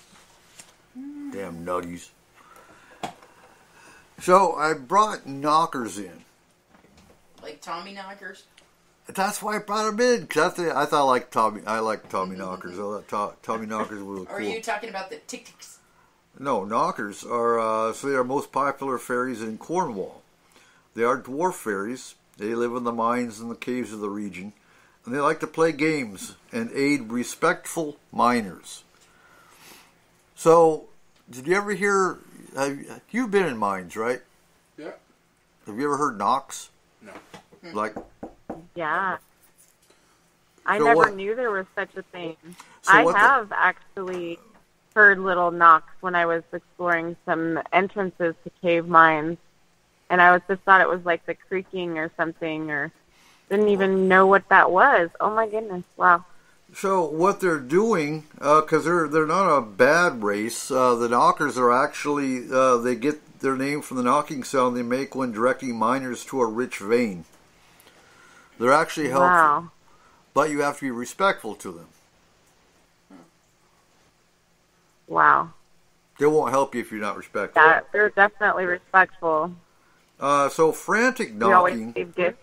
Damn nutties. So, I brought knockers in. Like Tommy knockers? That's why I brought them in, because I thought I liked Tommy knockers. I thought Tommy knockers were cool. Are you talking about the tick-ticks? No, knockers are, they are most popular fairies in Cornwall. They are dwarf fairies. They live in the mines and the caves of the region. And they like to play games and aid respectful miners. So, did you ever hear, you've been in mines, right? Yeah. Have you ever heard knocks? No. Like? Yeah. I So never what? knew there was such a thing. So I what have actually heard little knocks when I was exploring some entrances to cave mines. And I just thought it was like the creaking or something, or didn't even know what that was. Oh my goodness! Wow. So what they're doing, because they're not a bad race. The knockers are actually they get their name from the knocking sound they make when directing miners to a rich vein. They're actually helpful, Wow. but you have to be respectful to them. Wow. They won't help you if you're not respectful. Yeah, they're definitely respectful. So frantic We always knocking. give gifts.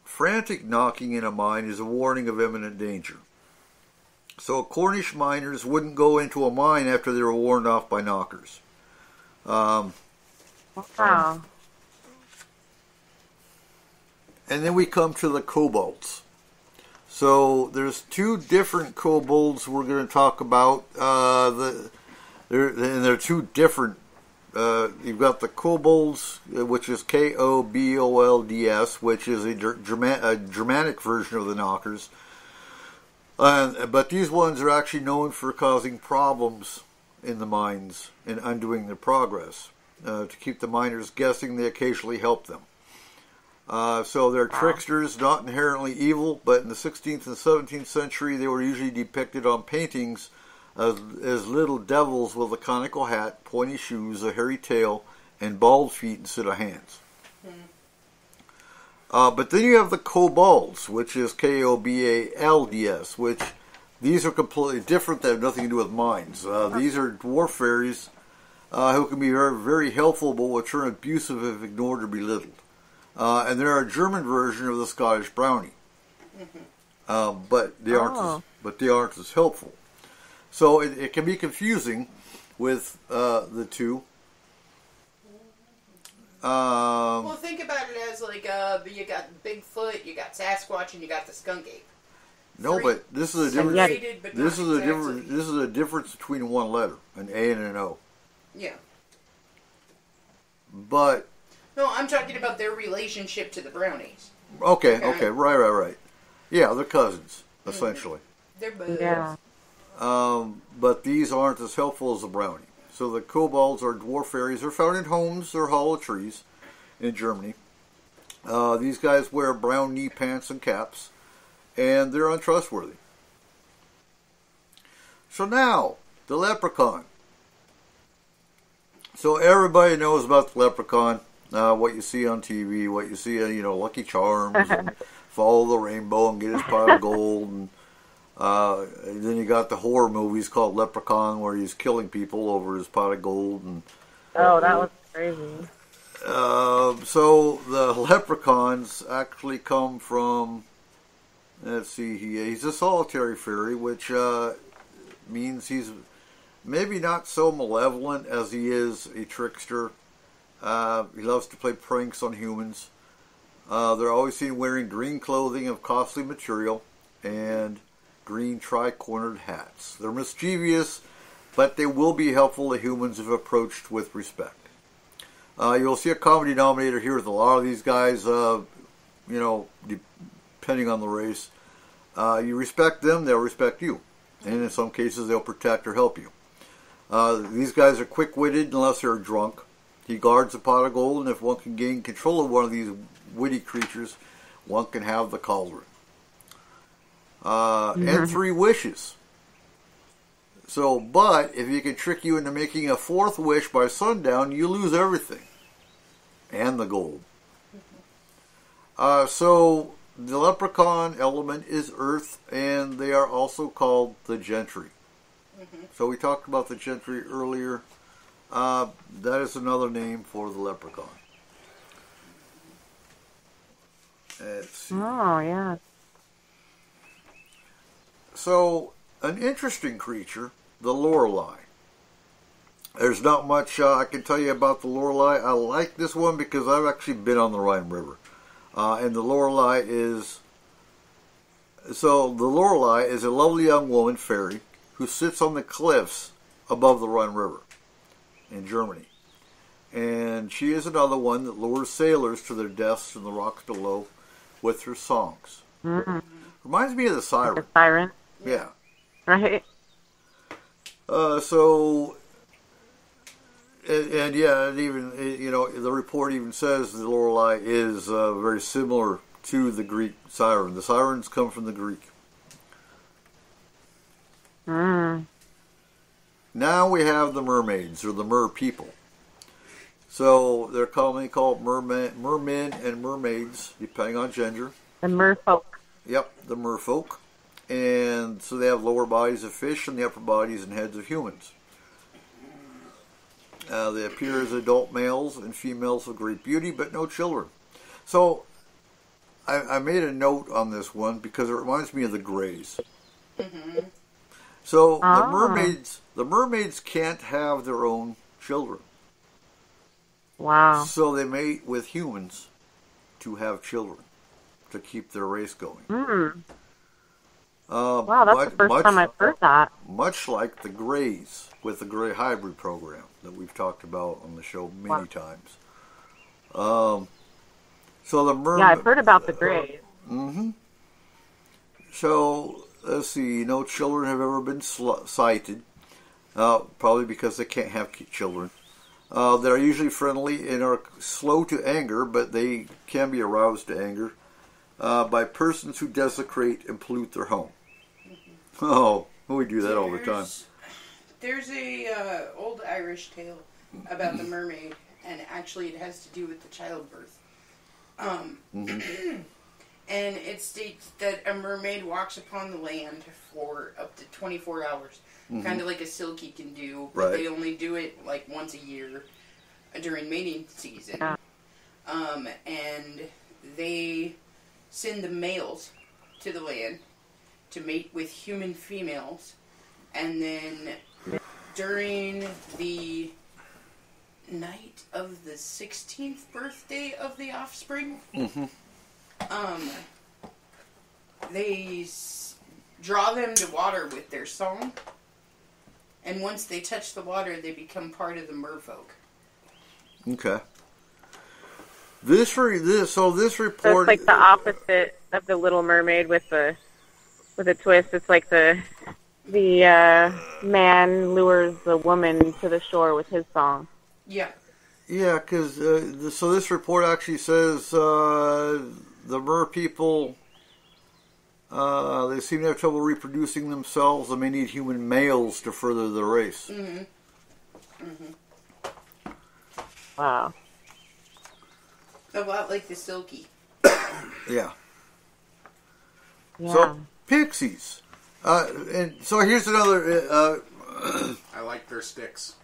Frantic knocking in a mine is a warning of imminent danger. So Cornish miners wouldn't go into a mine after they were warned off by knockers. Wow. And then we come to the kobolds. So there's two different kobolds we're going to talk about. They're two different. You've got the kobolds, which is Kobolds, which is a Germanic version of the knockers. But these ones are actually known for causing problems in the mines and undoing their progress. To keep the miners guessing, they occasionally help them. So they're tricksters, not inherently evil, but in the 16th and 17th century, they were usually depicted on paintings as little devils with a conical hat, pointy shoes, a hairy tail, and bald feet instead of hands. But then you have the kobolds, which is Kobalds, which these are completely different. They have nothing to do with mines. These are dwarf fairies who can be very, very helpful, but will turn abusive if ignored or belittled. And they're a German version of the Scottish brownie, but they aren't as helpful. So it can be confusing with the two. Well, think about it as like you got Bigfoot, you got Sasquatch, and you got the skunk ape. No, but this is a difference. This is a difference between one letter, an A and an O. Yeah. But no, I'm talking about their relationship to the brownies. Okay, right. Yeah, they're cousins essentially. They're buds. Yeah. But these aren't as helpful as the brownie. So the kobolds are dwarf fairies. They're found in homes or hollow trees in Germany. These guys wear brown knee pants and caps, and they're untrustworthy. So now, the leprechaun. So everybody knows about the leprechaun, what you see on TV, what you see, Lucky Charms, and Follow the Rainbow and Get His Pot of Gold, and then you got the horror movies called Leprechaun, where he's killing people over his pot of gold. And that was crazy. So the leprechauns actually come from, let's see, he's a solitary fairy, which means he's maybe not so malevolent as he is a trickster. He loves to play pranks on humans. They're always seen wearing green clothing of costly material and green tri-cornered hats. They're mischievous, but they will be helpful to humans if approached with respect. You'll see a common denominator here with a lot of these guys, depending on the race. You respect them, they'll respect you. And in some cases, they'll protect or help you. These guys are quick-witted unless they're drunk. He guards a pot of gold, and if one can gain control of one of these witty creatures, one can have the cauldron. And 3 wishes. So, but if he can trick you into making a 4th wish by sundown, you lose everything. And the gold. So, the leprechaun element is earth, and they are also called the gentry. So we talked about the gentry earlier. That is another name for the leprechaun. Let's see. Oh, yeah. So, an interesting creature, the Lorelei. There's not much I can tell you about the Lorelei. I like this one because I've actually been on the Rhine River. And the Lorelei is... So, the Lorelei is a lovely young woman, fairy, who sits on the cliffs above the Rhine River in Germany. And she is another one that lures sailors to their deaths in the rocks below with her songs. Mm-hmm. Reminds me of the siren. Like a siren? Yeah. Right? And even, the report even says the Lorelei is very similar to the Greek siren. The sirens come from the Greek. Now we have the mermaids, or the mer people. So they're commonly called mermen and mermaids, depending on gender. The merfolk. Yep, the merfolk. And so they have lower bodies of fish and the upper bodies and heads of humans. They appear as adult males and females of great beauty, but no children. So I made a note on this one because it reminds me of the Greys. So the mermaids can't have their own children. Wow. So they mate with humans to have children, to keep their race going. Wow, that's the first time I've heard that. Much like the Greys with the Grey Hybrid program that we've talked about on the show many times. So the mermaid. Yeah, I've heard about the Greys. So let's see. No children have ever been sighted, probably because they can't have children. They're usually friendly and are slow to anger, but they can be aroused to anger by persons who desecrate and pollute their home. Oh, we do that all the time. There's a old Irish tale about the mermaid, and actually it has to do with the childbirth. And it states that a mermaid walks upon the land for up to 24 hours. Kind of like a silky can do, but they only do it like once a year during mating season. And they send the males to the land to mate with human females, and then during the night of the 16th birthday of the offspring, they draw them to water with their song. And once they touch the water, they become part of the merfolk. Okay. This report. So it's like the opposite of the Little Mermaid with a twist. It's like the man lures the woman to the shore with his song. Yeah. Yeah, because so this report actually says the mer people. They seem to have trouble reproducing themselves and may need human males to further the race. Wow. A lot like the silky. Yeah. So, pixies. And so here's another... I like their sticks.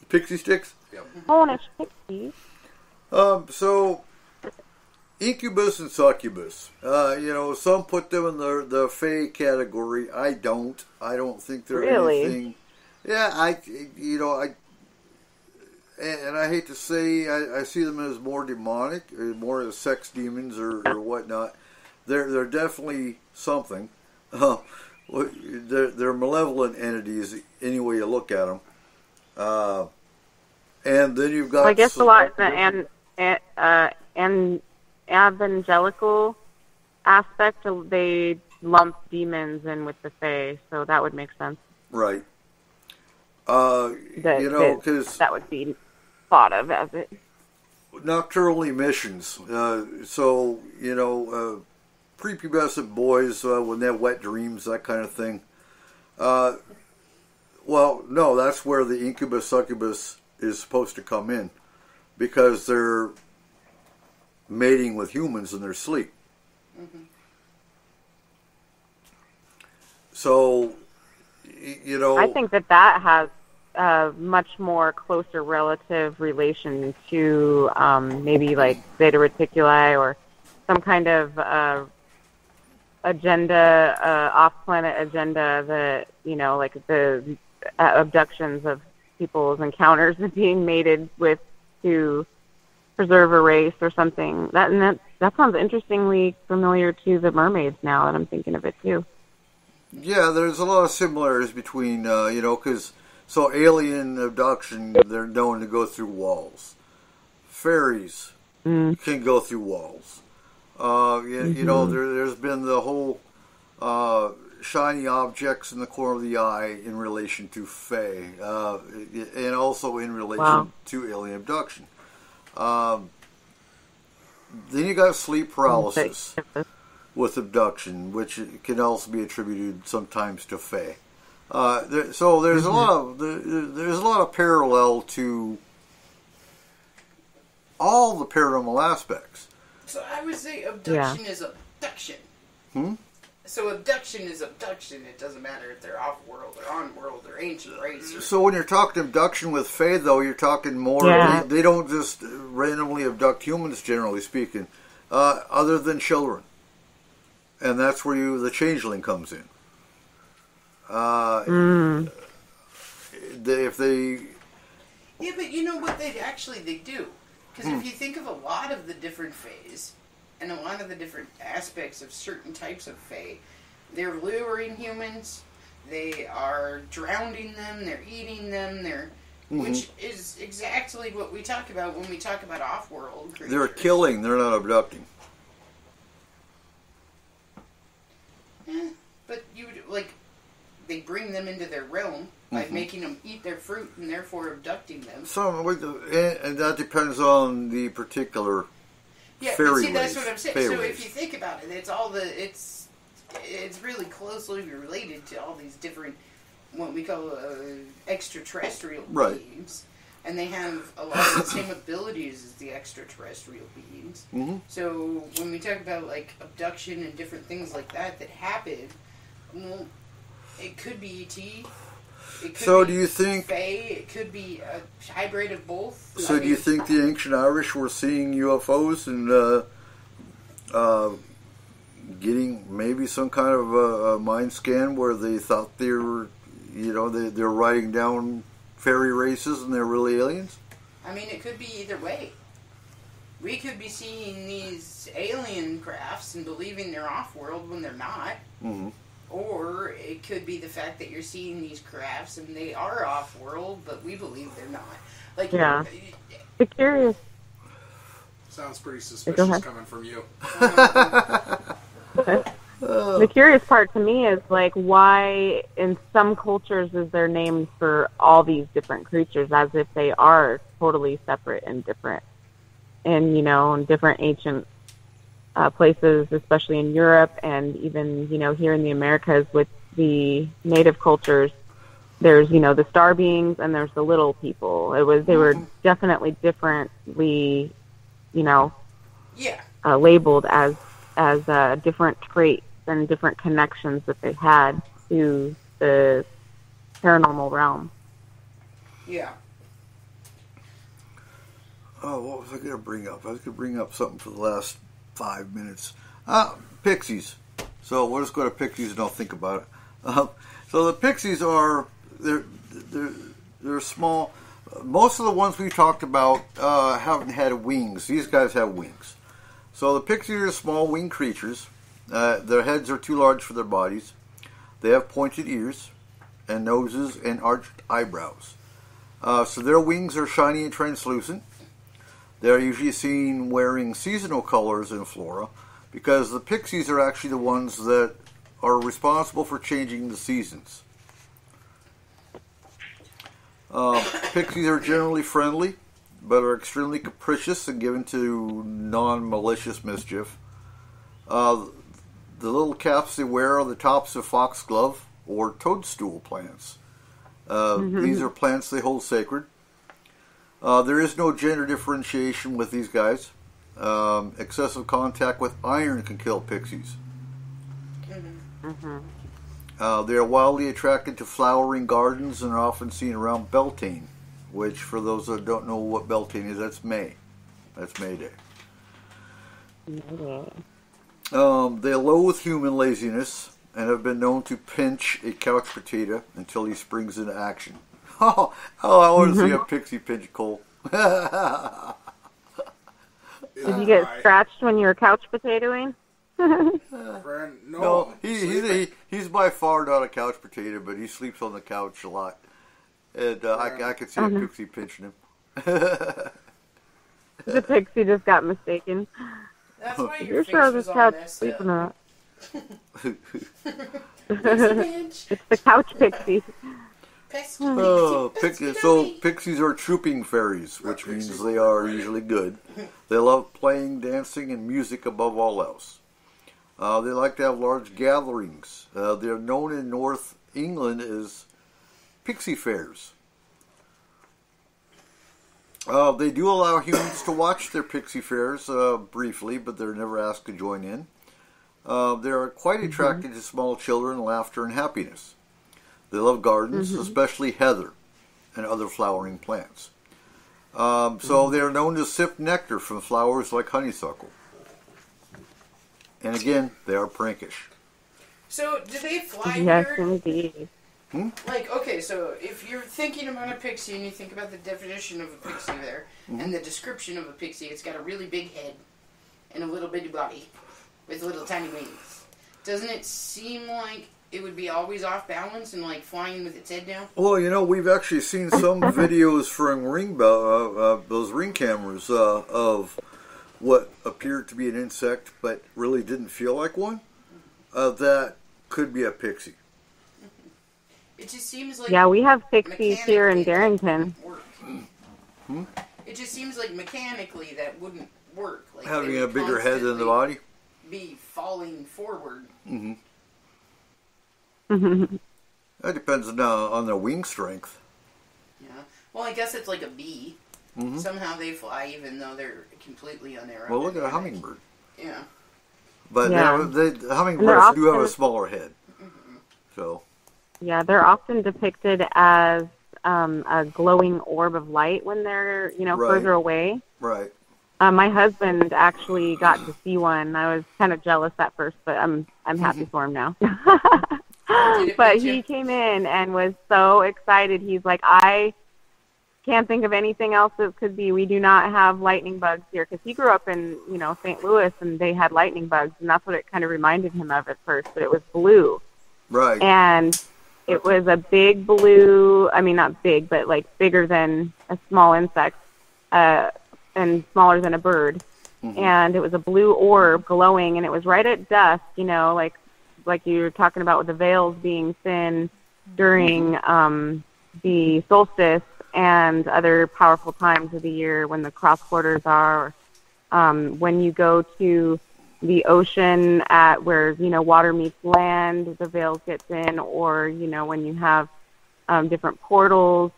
Pixie sticks? Yep. Cornish pixies. So... Incubus and succubus. Some put them in the fae category. I don't. I don't think they're anything. Yeah, and I hate to say, I see them as more demonic, or more as sex demons or whatnot. They're definitely something. They're malevolent entities any way you look at them. And then you've got. I guess a lot and evangelical aspect, they lump demons in with the fae, so that would make sense. Right. Because that would be thought of as it. Nocturnal emissions. Prepubescent boys when they have wet dreams, that kind of thing. Well, no, that's where the incubus succubus is supposed to come in, because they're mating with humans in their sleep. So, I think that has a much more closer relative relation to maybe like Zeta Reticuli or some kind of agenda, off-planet agenda that, like the abductions of people's encounters and being mated with to preserve a race or something. That sounds interestingly familiar to the mermaids now that I'm thinking of it too. Yeah, there's a lot of similarities between, because alien abduction, they're known to go through walls. Fairies can go through walls. There's been the whole shiny objects in the corner of the eye in relation to fae, and also in relation to alien abduction. Then you got sleep paralysis with abduction, which can also be attributed sometimes to fae. There's a lot of parallel to all the paranormal aspects. So I would say abduction is abduction. So abduction is abduction. It doesn't matter if they're off-world or on-world or ancient race. So when you're talking abduction with fae, though, you're talking more... Yeah. They don't just randomly abduct humans, generally speaking, other than children. And that's where the changeling comes in. If they... Yeah, but you know what they do? Because if you think of a lot of the different fays, and a lot of the different aspects of certain types of fae, they're luring humans, they are drowning them, they're eating them, which is exactly what we talk about when we talk about off-world creatures. They're killing, they're not abducting. But they bring them into their realm by making them eat their fruit and therefore abducting them. And that depends on the particular fairy race. That's what I'm saying. So if you think about it, it's really closely related to all these different, what we call extraterrestrial beings. And they have a lot of the same abilities as the extraterrestrial beings. So when we talk about abduction and different things like that happen, well, it could be ET. It could be do you think Fae, it could be a hybrid of both. So do you think the ancient Irish were seeing UFOs and getting maybe some kind of a mind scan where they thought they were, they're writing down fairy races and they're really aliens? I mean, it could be either way. We could be seeing these alien crafts and believing they're off-world when they're not. Or it could be the fact that you're seeing these crafts and they are off-world, but we believe they're not. The curious... Sounds pretty suspicious coming from you. The curious part to me is, why in some cultures is there names for all these different creatures as if they are totally separate and different. And, in different ancient places, especially in Europe and even, here in the Americas with the native cultures, there's, the star beings and there's the little people. They were definitely differently, labeled as different traits and different connections that they had to the paranormal realm. Yeah. Oh, what was I going to bring up? I was going to bring up something for the last 5 minutes. Pixies. So we'll just go to pixies and I'll think about it. So the pixies are, they're small. Most of the ones we talked about haven't had wings. These guys have wings. So the pixies are small winged creatures. Their heads are too large for their bodies. They have pointed ears and noses and arched eyebrows. So their wings are shiny and translucent. They're usually seen wearing seasonal colors in flora because the pixies are actually the ones that are responsible for changing the seasons. Pixies are generally friendly, but are extremely capricious and given to non-malicious mischief. The little caps they wear are the tops of foxglove or toadstool plants. These are plants they hold sacred. There is no gender differentiation with these guys. Excessive contact with iron can kill pixies. They are wildly attracted to flowering gardens and are often seen around Beltane, which, for those that don't know what Beltane is, that's May. That's May Day. They loathe human laziness and have been known to pinch a couch potato until he springs into action. I want to see a pixie pinch Cole. Did you get scratched when you were couch potatoing? No, he's by far not a couch potato, but he sleeps on the couch a lot. And I could see a pixie pinching him. The pixie just got mistaken. That's why you're sure this couch sleeping or not? It's the couch pixie. So pixies are trooping fairies, which means they are usually good. They love playing, dancing, and music above all else. They like to have large gatherings. They're known in North England as pixie fairs. They do allow humans to watch their pixie fairs briefly, but they're never asked to join in. They are quite attracted to small children, laughter, and happiness. They love gardens, especially heather and other flowering plants. So they are known to sip nectar from flowers like honeysuckle. And again, they are prankish. So, do they fly yes, weird? Indeed. Like, okay, so if you're thinking about a pixie and you think about the definition of a pixie there, and the description of a pixie, it's got a really big head and a little bitty body with little tiny wings. Doesn't it seem like it would be always off balance and like flying with its head down? Well, we've actually seen some videos from those ring cameras of what appeared to be an insect, but really didn't feel like one. That could be a pixie. It just seems like... Yeah, we have pixies here in Darrington. It just seems like mechanically that wouldn't work. Like having a bigger head than the body? Be falling forward. That depends on their wing strength. Yeah. Well, I guess it's like a bee. Somehow they fly even though they're completely unaerodynamic. Well, look at a hummingbird. Yeah. But the hummingbirds do have a smaller head. So... Yeah, they're often depicted as a glowing orb of light when they're, further away. Right. My husband actually got to see one. I was kind of jealous at first, but I'm happy for him now. But he came in and was so excited. He's like, I can't think of anything else it could be. We do not have lightning bugs here, because he grew up in, St. Louis, and they had lightning bugs, and that's what it kind of reminded him of at first. But it was blue. Right. And it was a big blue, I mean, not big, but like bigger than a small insect, and smaller than a bird. And it was a blue orb glowing, and it was right at dusk, like you were talking about with the veils being thin during the solstice and other powerful times of the year when the cross quarters are, when you go to the ocean at where, water meets land, the veils get thin, or, when you have different portals,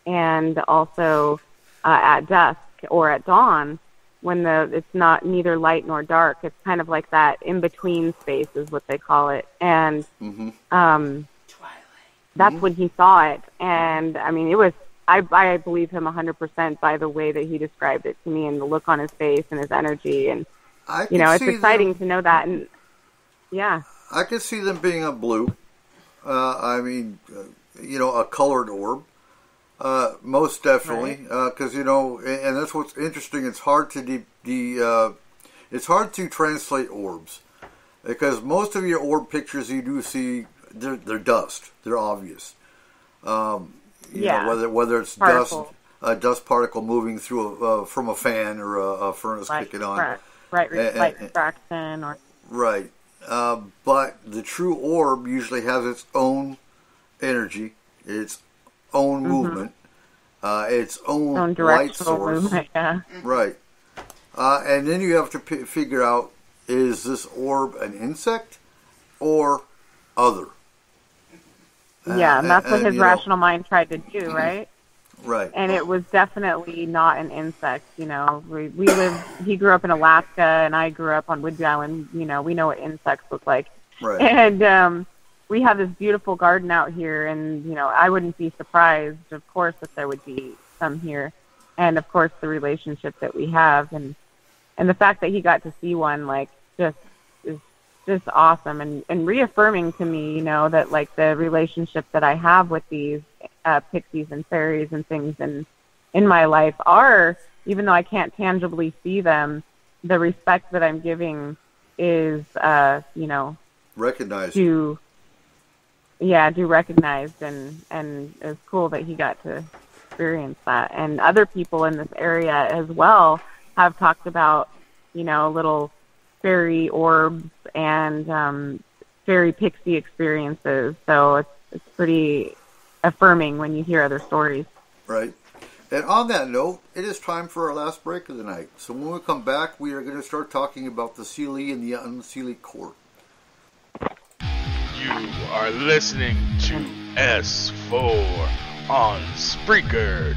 and also at dusk or at dawn when it's not neither light nor dark. It's kind of like that in-between space is what they call it. And that's when he saw it. And, I mean, it was, I believe him 100% by the way that he described it to me and the look on his face and his energy. And it's exciting to know that. And yeah, I could see them being a blue. A colored orb. Most definitely, because and that's what's interesting. It's hard to it's hard to translate orbs, because most of your orb pictures you do see, they're dust. They're obvious. Whether it's particle. Dust particle moving through from a fan or a furnace kicking on. Light refraction or... Right. But the true orb usually has its own energy, its own movement, its own light source. Movement, yeah. Right. And then you have to figure out, is this orb an insect or other? Yeah, and that's what his rational mind tried to do, right? Right. And it was definitely not an insect, we he grew up in Alaska, and I grew up on Whidbey Island, we know what insects look like. Right. And we have this beautiful garden out here, and, I wouldn't be surprised, of course, if there would be some here. And, of course, the relationship that we have, and the fact that he got to see one, is just awesome, and reaffirming to me, that, the relationship that I have with these pixies and fairies and things in my life are, even though I can't tangibly see them, the respect that I'm giving is, recognized. Do recognized, and it's cool that he got to experience that. And other people in this area as well have talked about, little fairy orbs and fairy pixie experiences. So it's pretty affirming when you hear other stories. Right. And on that note, it is time for our last break of the night. So when we come back, we are going to start talking about the Seelie and the Unseelie Court. You are listening to S4 on Spreaker.com.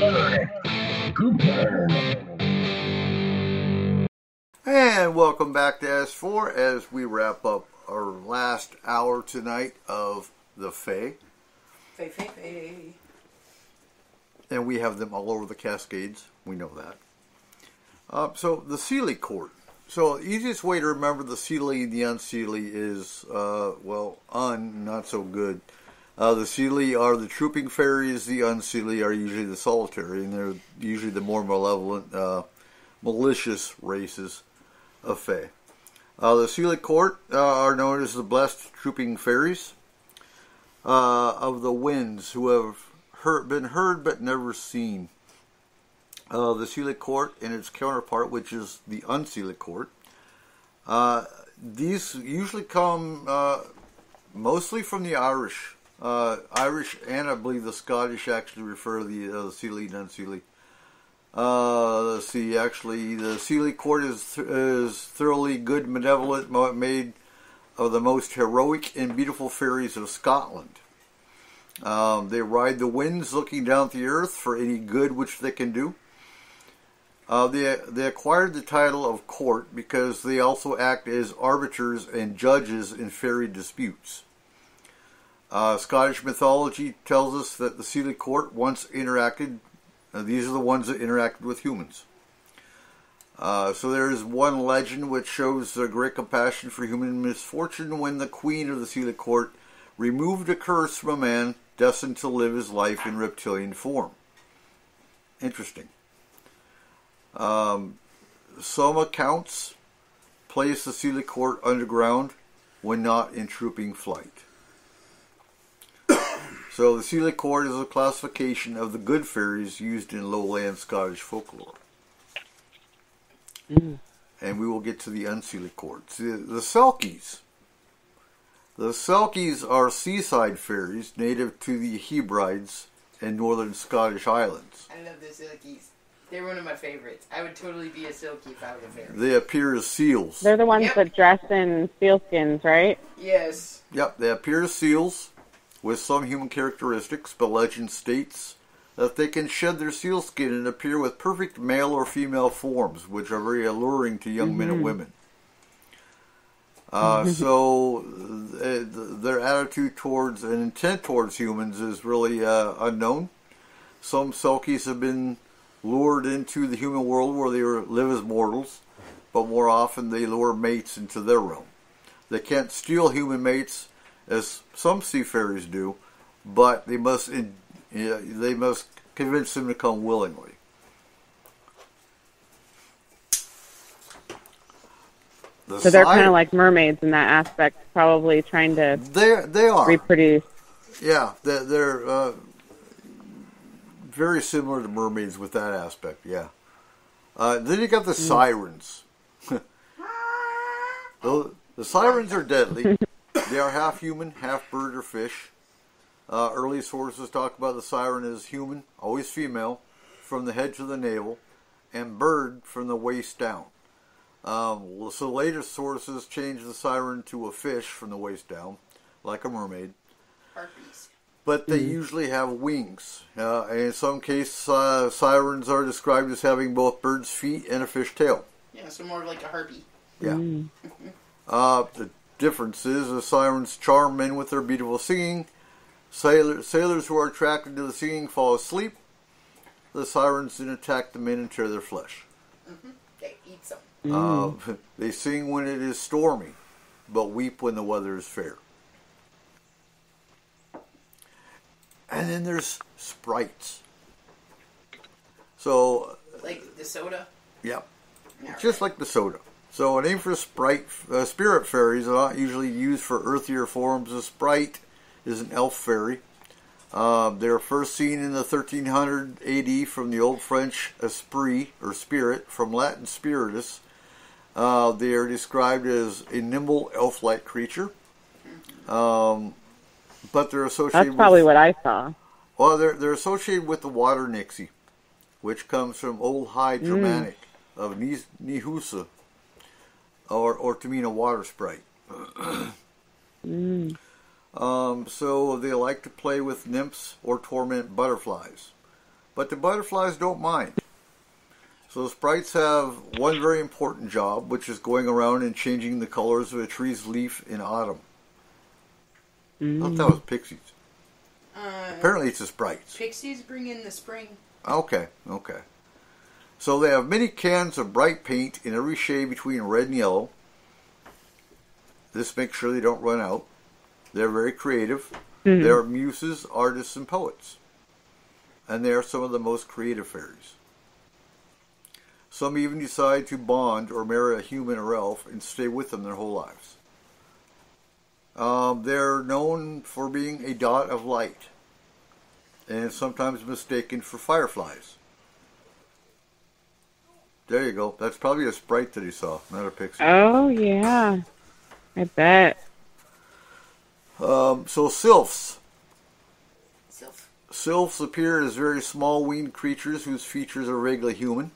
Eric Cooper. And welcome back to S4 as we wrap up our last hour tonight of the Fae. Fae. And we have them all over the Cascades. We know that. So the Seelie Court. So the easiest way to remember the Seelie and the Unseelie is, not so good. The Seelie are the trooping fairies. The Unseelie are usually the solitary, and they're usually the more malevolent, malicious races of Fae. The Seelie Court are known as the blessed trooping fairies of the winds who have been heard but never seen. The Seelie Court and its counterpart, which is the Unseelie Court, these usually come mostly from the Irish. Irish and I believe the Scottish actually refer to the Seelie and Unseelie. Let's see, actually, the Seelie Court is thoroughly good, malevolent, made of the most heroic and beautiful fairies of Scotland. They ride the winds looking down at the earth for any good which they can do. They acquired the title of court because they also act as arbiters and judges in fairy disputes. Scottish mythology tells us that the Seelie Court once interacted. These are the ones that interacted with humans. So there is one legend which shows their great compassion for human misfortune when the queen of the Seelie Court removed a curse from a man destined to live his life in reptilian form. Interesting. Some accounts place the Seelie Court underground when not in trooping flight. So the Seelie Court is a classification of the good fairies used in lowland Scottish folklore. And we will get to the Unseelie Court. The Selkies. The Selkies are seaside fairies native to the Hebrides and northern Scottish islands. I love the Selkies. They're one of my favorites. I would totally be a Selkie if I was a fairy. They appear as seals. They're the ones that dress in sealskins, right? Yes. Yep, they appear as seals with some human characteristics, but legend states that they can shed their sealskin and appear with perfect male or female forms, which are very alluring to young men and women. So their attitude towards and intent towards humans is really unknown. Some Selkies have been lured into the human world where they live as mortals, but more often they lure mates into their realm. They can't steal human mates as some sea fairies do, but they must convince them to come willingly. So they're kind of like mermaids in that aspect, probably trying to they are reproduce. Yeah, they're very similar to mermaids with that aspect, yeah. Then you got the sirens. The sirens are deadly. They are half human, half bird or fish. Early sources talk about the siren as human, always female, from the head to the navel, and bird from the waist down. So later sources change the siren to a fish from the waist down, like a mermaid. Harpies. But they usually have wings. In some cases, sirens are described as having both bird's feet and a fish tail. Yeah, so more like a harpy. Yeah. The difference is the sirens charm men with their beautiful singing. Sailors who are attracted to the singing fall asleep. The sirens then attack the men and tear their flesh. They eat some. They sing when it is stormy, but weep when the weather is fair. And then there's sprites. So, like the soda? Yep. Just like the soda. So a name for spirit fairies are not usually used for earthier forms. A sprite is an elf fairy. They were first seen in the 1300 AD from the Old French esprit, or spirit, from Latin spiritus. They are described as a nimble elf-like creature. But they're associated That's probably what I saw. Well, they're associated with the water nixie, which comes from Old High Germanic of Nihusa, or to mean a water sprite. So they like to play with nymphs or torment butterflies. but the butterflies don't mind. So sprites have one very important job, which is going around and changing the colors of a tree's leaf in autumn. I thought that was pixies. Apparently it's the sprites. Pixies bring in the spring. Okay. So they have many cans of bright paint in every shade between red and yellow. This makes sure they don't run out. They're very creative. Mm-hmm. They're muses, artists, and poets. And they are some of the most creative fairies. Some even decide to bond or marry a human or elf and stay with them their whole lives. They're known for being a dot of light and sometimes mistaken for fireflies. There you go. That's probably a sprite that he saw, not a pixie. Oh, yeah. I bet. So sylphs. Sylphs appear as very small winged creatures whose features are vaguely human.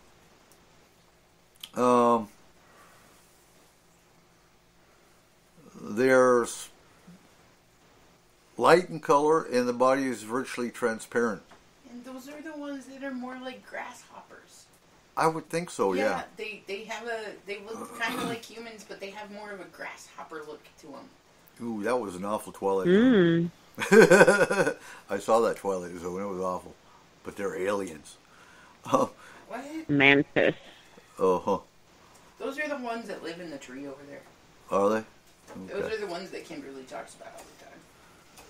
They're light in color and the body is virtually transparent. And those are the ones that are more like grasshoppers. I would think so, yeah. They look kind of like humans, but they have more of a grasshopper look to them. Ooh, that was an awful Twilight Zone. I saw that Twilight Zone, it was awful. But they're aliens. What? Mantis. Uh-huh. Those are the ones that live in the tree over there. Are they? Okay. Those are the ones that Kimberly talks about all the time.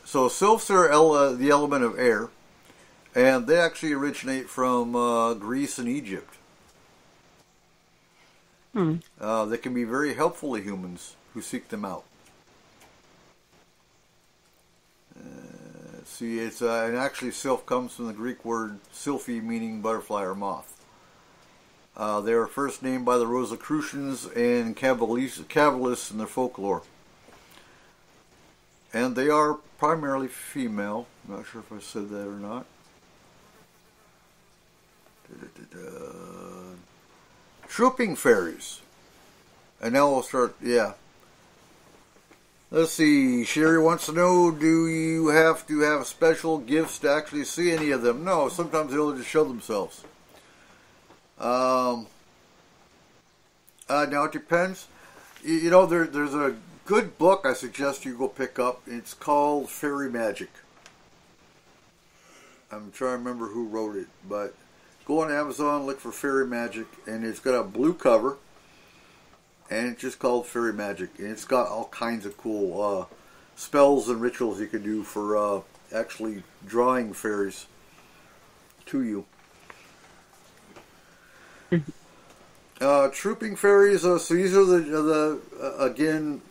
So sylphs are the element of air, and they actually originate from Greece and Egypt. They can be very helpful to humans who seek them out. See, it's and actually sylph comes from the Greek word sylphi, meaning butterfly or moth. They were first named by the Rosicrucians and Kabbalists in their folklore. And they are primarily female. I'm not sure if I said that or not. Trooping fairies. And now we'll start, Let's see, Sherry wants to know, do you have to have special gifts to actually see any of them? No, sometimes they'll just show themselves. Now it depends. You know, there's a good book I suggest you go pick up. It's called Fairy Magic. I'm trying to remember who wrote it, but go on Amazon, look for Fairy Magic, and it's got a blue cover, and it's just called Fairy Magic, and it's got all kinds of cool spells and rituals you can do for actually drawing fairies to you. Trooping fairies, so these are the again,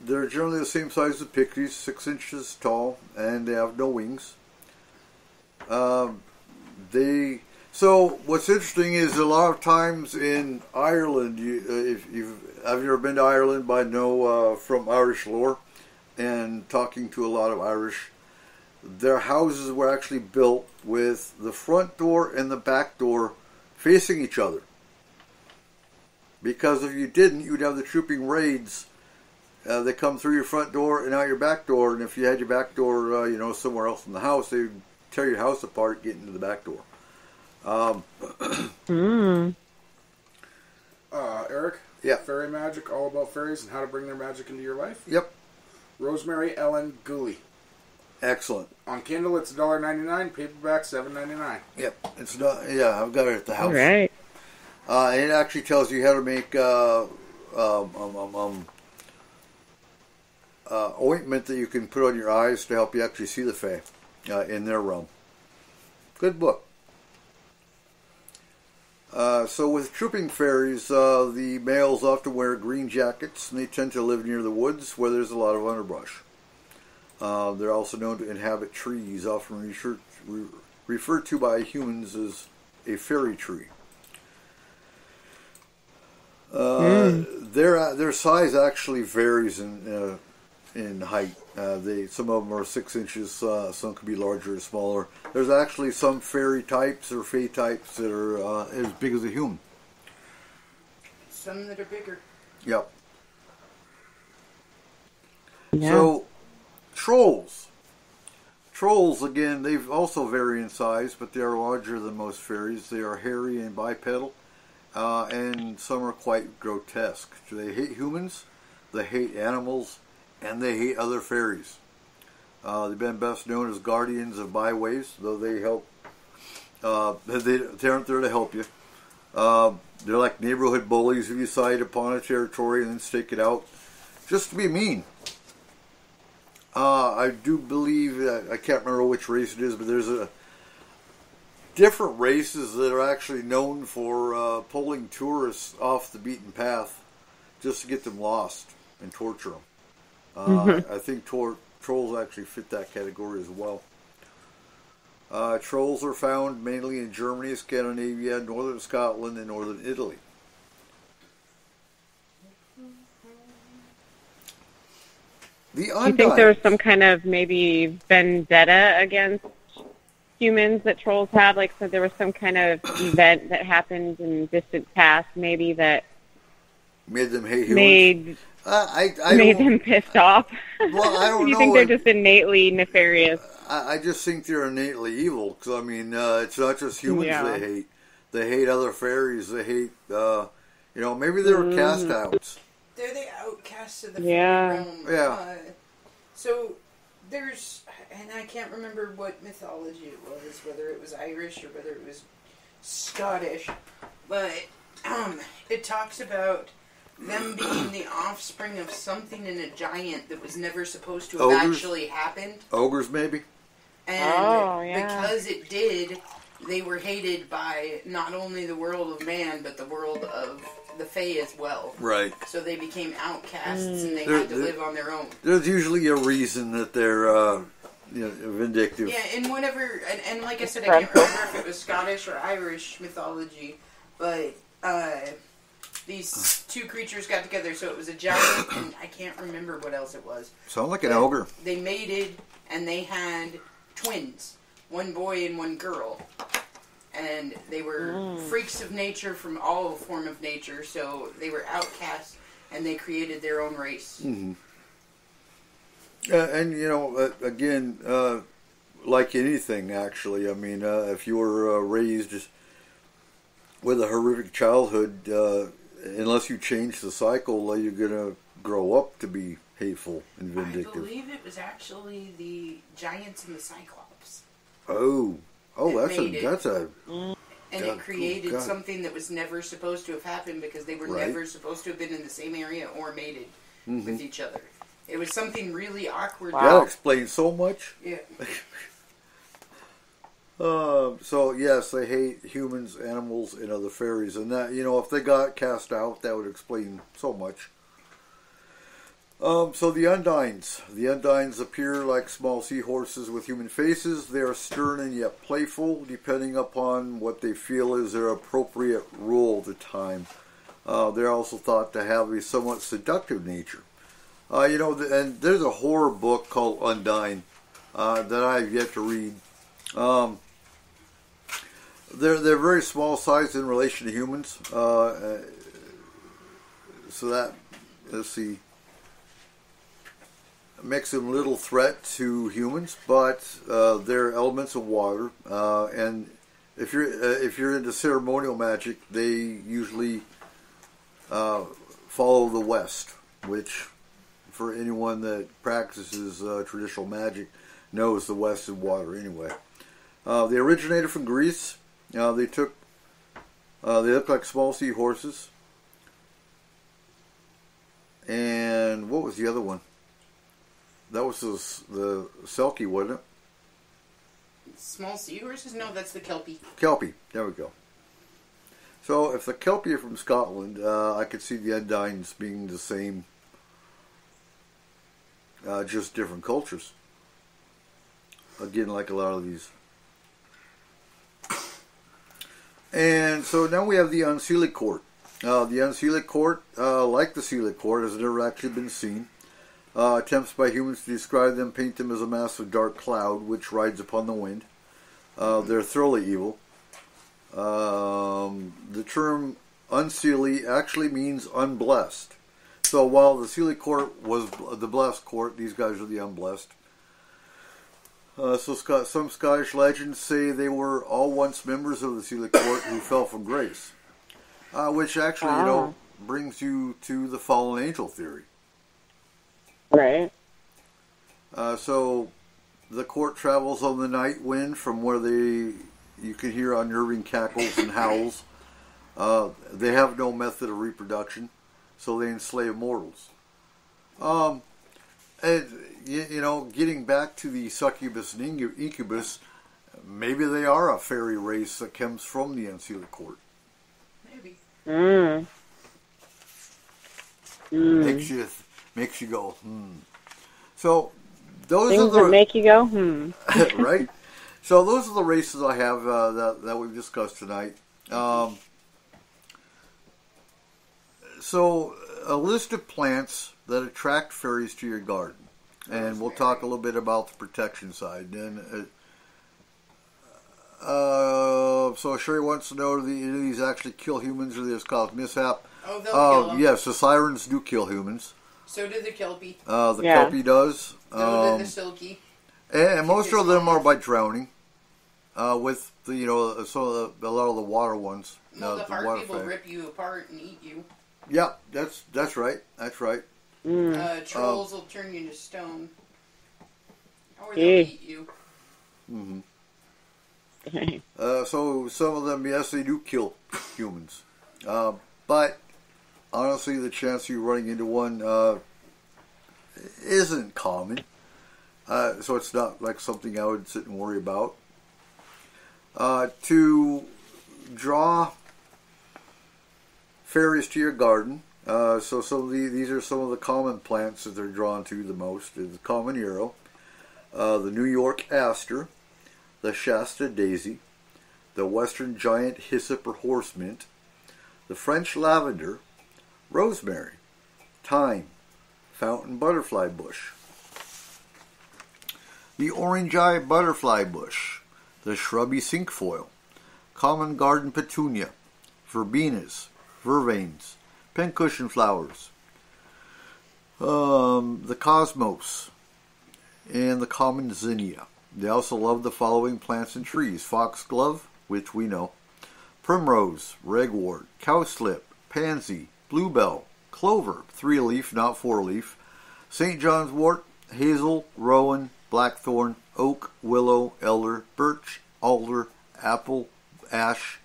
they're generally the same size as pixies, 6 inches tall, and they have no wings. So what's interesting is a lot of times in Ireland, if have you ever been to Ireland? I know from Irish lore and talking to a lot of Irish, their houses were actually built with the front door and the back door facing each other. Because if you didn't, you'd have the trooping raids. They come through your front door and out your back door, and if you had your back door, somewhere else in the house, they would tear your house apart, get into the back door. Eric? Yeah. Fairy Magic, all about fairies and how to bring their magic into your life? Yep. Rosemary Ellen Gooley. Excellent. On Kindle, it's $1.99. Paperback, $7.99. Yep. It's not. Yeah, I've got it at the house. All right. It actually tells you how to make ointment that you can put on your eyes to help you actually see the fae in their realm. Good book. So with trooping fairies, the males often wear green jackets, and they tend to live near the woods where there's a lot of underbrush. They're also known to inhabit trees, often referred to by humans as a fairy tree. Their size actually varies in height. Some of them are 6 inches. Some could be larger or smaller. There's actually some fairy types or fae types that are as big as a human. Some that are bigger. Yep. Yeah. So, trolls trolls, again, they also vary in size, but they are larger than most fairies. They are hairy and bipedal, and some are quite grotesque. They hate humans, they hate animals, and they hate other fairies. They've been best known as guardians of byways, though they help. They aren't there to help you. They're like neighborhood bullies who decide upon a territory and then stake it out just to be mean. I do believe, I can't remember which race it is, but there's different races that are actually known for pulling tourists off the beaten path just to get them lost and torture them. I think trolls actually fit that category as well. Trolls are found mainly in Germany, Scandinavia, northern Scotland, and northern Italy. Do you think there was some kind of maybe vendetta against humans that trolls have? Like, so there was some kind of event that happened in distant past, maybe that made them hate humans? Made them pissed off? Well, I don't know. You think they're just innately nefarious? I just think they're innately evil. Because, I mean, it's not just humans they hate. They hate other fairies. They hate, maybe they were cast outs. They're the outcasts of the fairy realm. Yeah. So there's, and I can't remember what mythology it was, whether it was Irish or whether it was Scottish, but it talks about them being the offspring of something in a giant that was never supposed to have actually happened. Ogres, maybe? And because it did, they were hated by not only the world of man, but the world of the Fae as well. Right. So they became outcasts and they had to live on their own. There's usually a reason that they're vindictive. Yeah, and whatever, and like I said, I can't remember if it was Scottish or Irish mythology, but these two creatures got together, so it was a giant, and I can't remember what else it was. Sound like an ogre. They mated, and they had twins, one boy and one girl. And they were freaks of nature from all form of nature, so they were outcasts, and they created their own race. Mm-hmm. And, again, like anything, actually, I mean, if you were raised with a horrific childhood, unless you change the cycle, you're going to grow up to be hateful and vindictive. I believe it was actually the giants and the Cyclops. That's a... And it created something that was never supposed to have happened because they were never supposed to have been in the same area or mated with each other. It was something really awkward. That explains so much. Yeah. So, yes, they hate humans, animals, and other fairies. And that, if they got cast out, that would explain so much. So the Undines. The Undines appear like small seahorses with human faces. They are stern and yet playful, depending upon what they feel is their appropriate role at the time. They're also thought to have a somewhat seductive nature. And there's a horror book called Undine that I have yet to read. They're very small size in relation to humans. So that, let's see, makes them little threat to humans, but they're elements of water. And if you're into ceremonial magic, they usually follow the West, which, for anyone that practices traditional magic, knows the West is water anyway. They originated from Greece. They look like small seahorses. And what was the other one? That was the Selkie, wasn't it? Small seahorses? No, that's the Kelpie. Kelpie, there we go. So if the Kelpie are from Scotland, I could see the Undines being the same, just different cultures. Again, like a lot of these. And so now we have the Unseelie Court. The Unseelie Court, like the Seelie Court, has never actually been seen. Attempts by humans to describe them paint them as a massive dark cloud which rides upon the wind. They're thoroughly evil. The term Unseelie actually means unblessed. So while the Seelie Court was the blessed court, these guys are the unblessed. Some Scottish legends say they were all once members of the Sealy Court who fell from grace, which actually, brings you to the fallen angel theory. Right. So the court travels on the night wind from where you can hear unnerving cackles and howls. They have no method of reproduction, so they enslave mortals. And getting back to the succubus and incubus, maybe they are a fairy race that comes from the Unsealy Court. Maybe. Makes you go, So those things are the that make you go, right. So those are the races I have that we've discussed tonight. So a list of plants that attract fairies to your garden, and we'll talk a little bit about the protection side. And so Sherry wants to know: do these actually kill humans, or do they just cause mishap? Oh, they'll kill them. Yes, the sirens do kill humans. So did the kelpie. Kelpie does. So did the silky. And most of them are by drowning. With the a lot of the water ones. No, the harpy will rip you apart and eat you. Yeah, that's right. That's right. Trolls will turn you into stone, or they'll eat you. So some of them, yes, they do kill humans, but honestly, the chance of you running into one isn't common. So it's not like something I would sit and worry about. To draw fairies to your garden, so these are some of the common plants that they're drawn to the most. The common yarrow, the New York aster, the Shasta daisy, the western giant hyssop or horse mint, the French lavender, rosemary, thyme, fountain butterfly bush, the orange-eye butterfly bush, the shrubby cinquefoil, common garden petunia, verbenas, vervains, pincushion flowers, the cosmos, and the common zinnia. They also love the following plants and trees: foxglove, which we know, primrose, ragwort, cowslip, pansy, bluebell, clover, 3-leaf, not 4-leaf, St. John's wort, hazel, rowan, blackthorn, oak, willow, elder, birch, alder, apple, ash,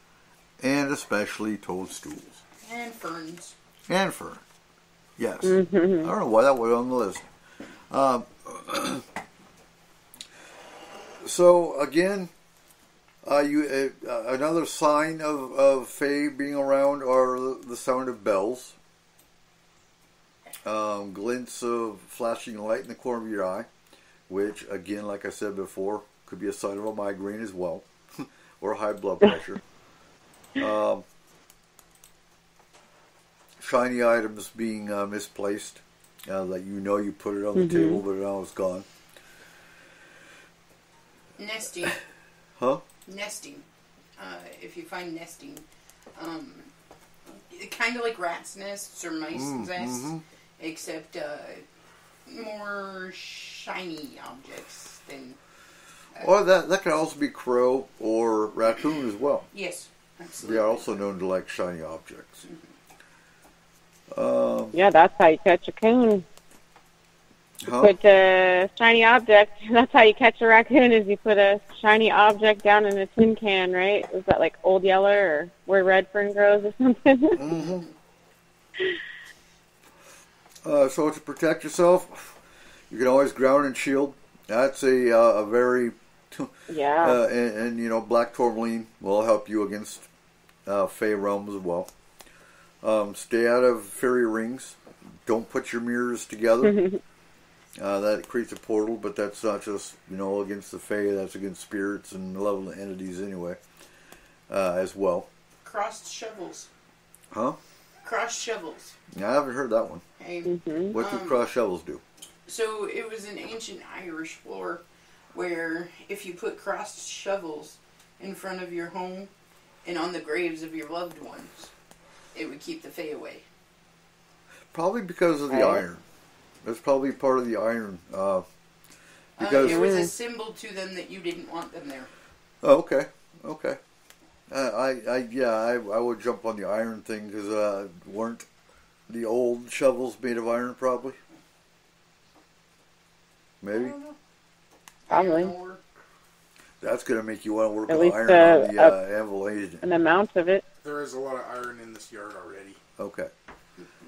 and especially toadstools. And ferns. And fern. Yes. I don't know why that was on the list. So again, another sign of Fae being around are the sound of bells, glints of flashing light in the corner of your eye, which again, like I said before, could be a sign of a migraine as well, or high blood pressure. Shiny items being misplaced, that you put it on the table, but now it's gone. Nesting. Huh? Nesting. If you find nesting, kind of like rats' nests or mice nests, except more shiny objects than. Or that can also be crow or raccoon as well. Yes, absolutely. They are also known to like shiny objects. Yeah, that's how you catch a coon. Huh? Put a shiny object. That's how you catch a raccoon. Is you put a shiny object down in a tin can, right? Is that like Old Yeller or where red fern grows or something? So to protect yourself, you can always ground and shield. That's a very and black tourmaline will help you against Fey realms as well. Stay out of fairy rings. Don't put your mirrors together. That creates a portal, but that's not just against the Fae. That's against spirits and malevolent entities anyway, as well. Crossed shovels. Huh? Crossed shovels. I haven't heard that one. Hey, What do crossed shovels do? So it was an ancient Irish lore where if you put crossed shovels in front of your home and on the graves of your loved ones, it would keep the Fae away. Probably because of the iron. That's probably part of the iron Because it was a symbol to them that you didn't want them there. Oh, okay. I would jump on the iron thing because weren't the old shovels made of iron? Probably. Maybe. I don't know. Probably. That's going to make you want to work At on least, iron on the anvil, ain't it? An amount of it. There is a lot of iron in this yard already. Okay.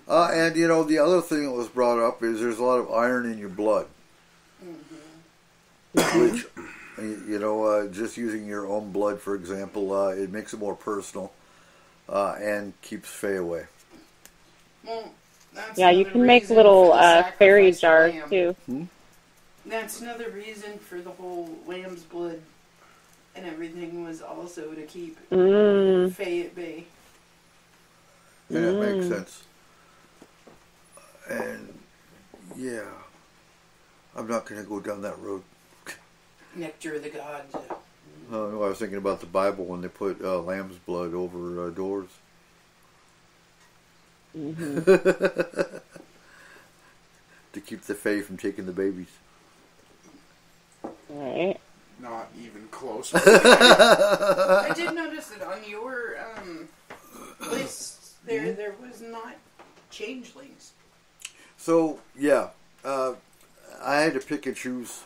And, the other thing that was brought up is there's a lot of iron in your blood. Which, just using your own blood, for example, it makes it more personal and keeps Fae away. Well, that's You can make little fairy jars, too. That's another reason for the whole lamb's blood and everything was also to keep Fae at bay. Yeah, that makes sense. And, yeah, I'm not going to go down that road. Nectar of the gods. I was thinking about the Bible when they put lamb's blood over doors. To keep the Fae from taking the babies. Right. Not even close. I did notice that on your list there was not changelings. So, yeah. I had to pick and choose.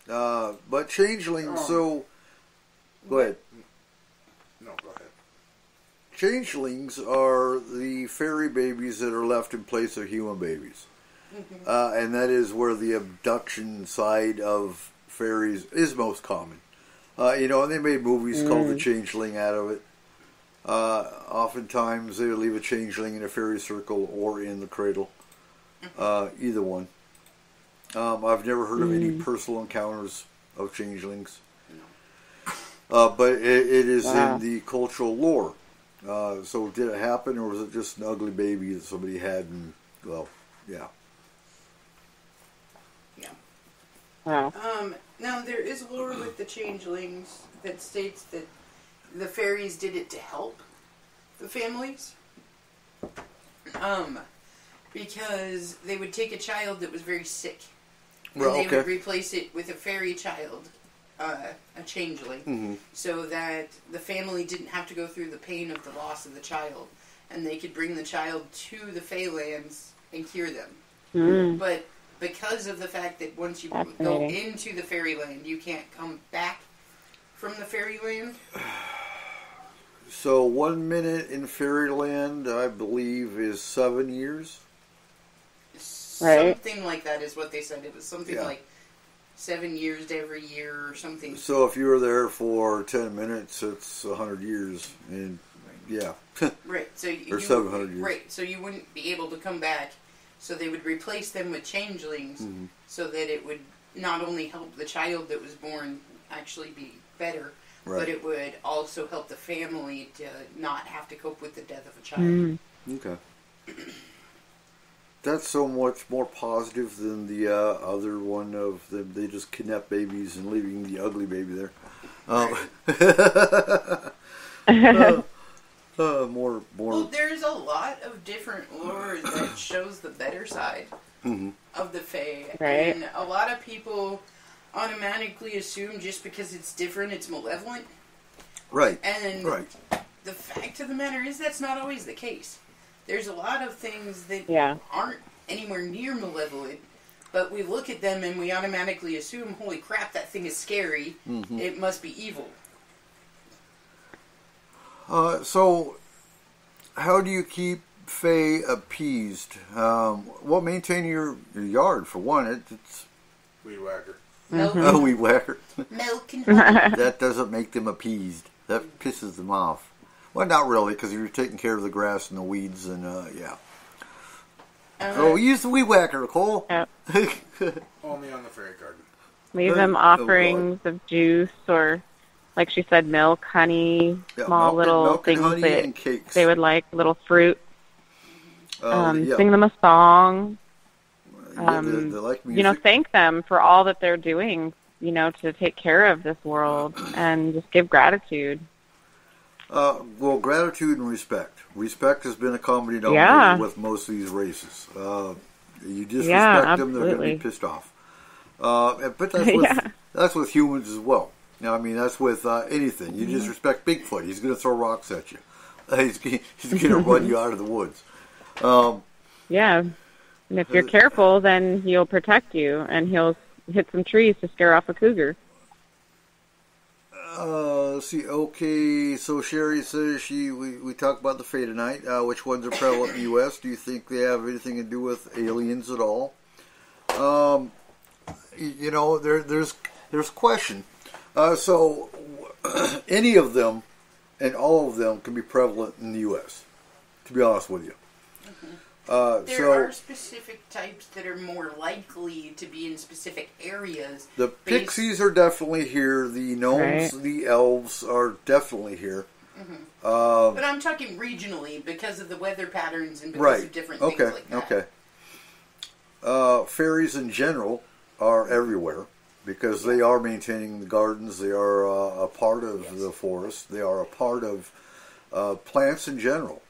But changelings, so... Go ahead. No, go ahead. Changelings are the fairy babies that are left in place of human babies. And that is where the abduction side of fairies is most common. And they made movies called The Changeling out of it. Oftentimes they would leave a changeling in a fairy circle or in the cradle. Either one. I've never heard of any personal encounters of changelings. But it is in the cultural lore. So did it happen, or was it just an ugly baby that somebody had? And yeah. Yeah. Wow. Now there is lore with the changelings that states that the fairies did it to help the families. Because they would take a child that was very sick, and they would replace it with a fairy child, a changeling, so that the family didn't have to go through the pain of the loss of the child, and they could bring the child to the Feylands and cure them. But because of the fact that once you go into the fairyland, you can't come back from the fairyland. So 1 minute in fairyland, I believe, is 7 years. Right. Something like that is what they said. It was something like 7 years to every year or something. So if you were there for 10 minutes, it's 100 years. And right. So or 700 years. Right. So you wouldn't be able to come back. So they would replace them with changelings so that it would not only help the child that was born actually be better, but it would also help the family to not have to cope with the death of a child. Okay. That's so much more positive than the other one of them. They just kidnap babies and leaving the ugly baby there. More. Well, there's a lot of different lore that shows the better side of the Fae. Right. And a lot of people automatically assume just because it's different, it's malevolent. Right. And the fact of the matter is that's not always the case. There's a lot of things that aren't anywhere near malevolent, but we look at them and we automatically assume, holy crap, that thing is scary. It must be evil. So, how do you keep Fae appeased? Maintain your yard, for one. It's weed whacker. Oh, weed whacker. Milk and honey. That doesn't make them appeased. That pisses them off. Well, not really, because you're taking care of the grass and the weeds, and so use the weed whacker, Nicole. Yep. Only on the fairy garden. Leave them offerings of juice or, like she said, milk, honey, small little things that they would like, little fruit. Sing them a song. They like music. Thank them for all that they're doing, to take care of this world, and just give gratitude. Well, gratitude and respect. Respect has been a common denominator with most of these races. You disrespect them, they're going to be pissed off. But that's with humans as well. Now, I mean, that's with anything. You disrespect Bigfoot, he's going to throw rocks at you. He's going to run you out of the woods. Yeah. And if you're careful, then he'll protect you, and he'll hit some trees to scare off a cougar. Let's see. Okay, so Sherry says we talked about the Fae tonight. Which ones are prevalent in the U.S.? Do you think they have anything to do with aliens at all? You know, there's question. So any of them and all of them can be prevalent in the U.S., to be honest with you. There are specific types that are more likely to be in specific areas. The pixies are definitely here. The gnomes, the elves are definitely here. But I'm talking regionally because of the weather patterns and because of different things like that. Okay. Fairies in general are everywhere because they are maintaining the gardens. They are a part of the forest. They are a part of plants in general.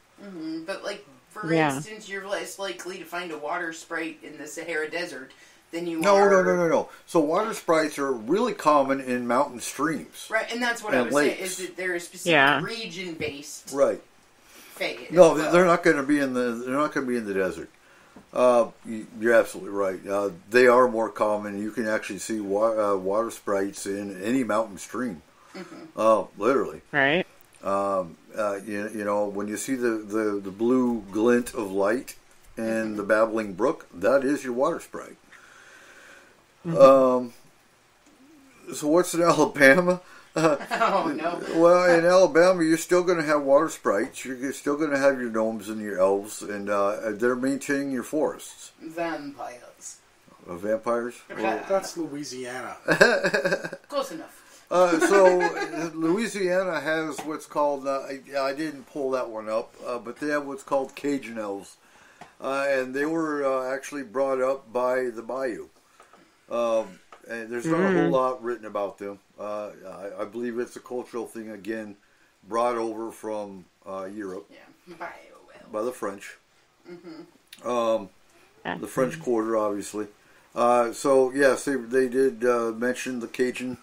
But like, for instance, you're less likely to find a water sprite in the Sahara Desert than you are... No. So water sprites are really common in mountain streams. Right, and that's what I was saying, is that they're a specific region-based Fae. No, they're not going to be in the desert. You're absolutely right. They are more common. You can actually see water sprites in any mountain stream. Literally. Right. You know, when you see the blue glint of light and the babbling brook, that is your water sprite. So what's in Alabama? Oh, no. Well, in Alabama, you're still going to have water sprites. You're still going to have your gnomes and your elves, and they're maintaining your forests. Vampires. Vampires? Well, that's Louisiana. Close enough. So Louisiana has what's called, I didn't pull that one up, but they have what's called Cajun elves. And they were actually brought up by the bayou. And there's not a whole lot written about them. I believe it's a cultural thing, again, brought over from Europe. Yeah, bayou by the French. The French Quarter, obviously. So, yes, they did mention the Cajun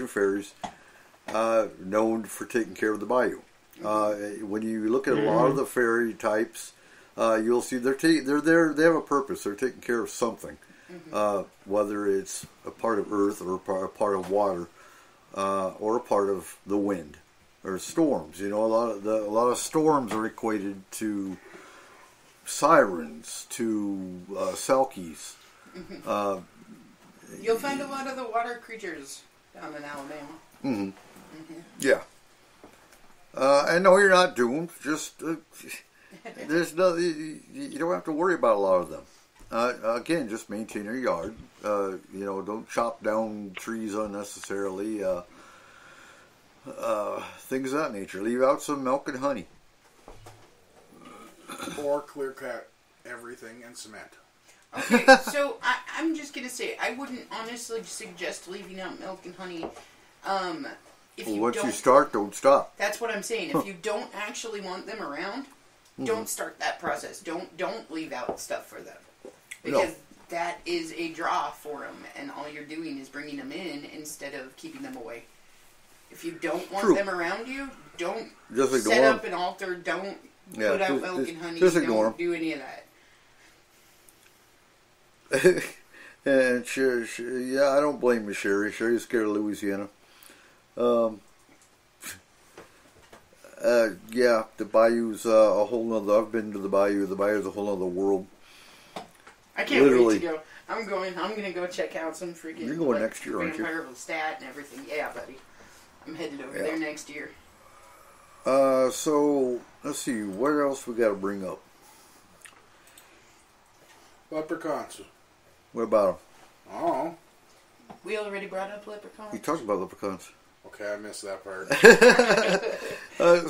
fairies, known for taking care of the bayou. When you look at a lot of the fairy types, you'll see they're there. They have a purpose. They're taking care of something, whether it's a part of earth or a part of water, or a part of the wind or storms. You know, a lot of storms are equated to sirens, to selkies. You'll find a lot of the water creatures down in Alabama. Yeah. And no, you're not doomed. Just there's no, you don't have to worry about a lot of them. Again, just maintain your yard. You know, don't chop down trees unnecessarily. Things of that nature. Leave out some milk and honey. Or clear cut everything and cement. Okay, so I'm just going to say, I wouldn't honestly suggest leaving out milk and honey. Once you start, don't stop. That's what I'm saying. If you don't actually want them around, don't start that process. Don't leave out stuff for them. Because that is a draw for them, and all you're doing is bringing them in instead of keeping them away. If you don't want them around you, don't set up an altar, don't put out milk and honey, don't do any of that. And I don't blame you, Sherry. Sherry's scared of Louisiana. The bayou's a whole nother. I've been to the bayou. The bayou's a whole nother world. I can't wait to go. I'm going to go check out some freaking. You're going next year, aren't you? Vampire Stat and everything. Yeah, buddy. I'm headed over there next year. So let's see. What else we got to bring up? Leprechauns. What about them? Oh. We already brought up leprechauns. We talked about leprechauns. Okay, I missed that part.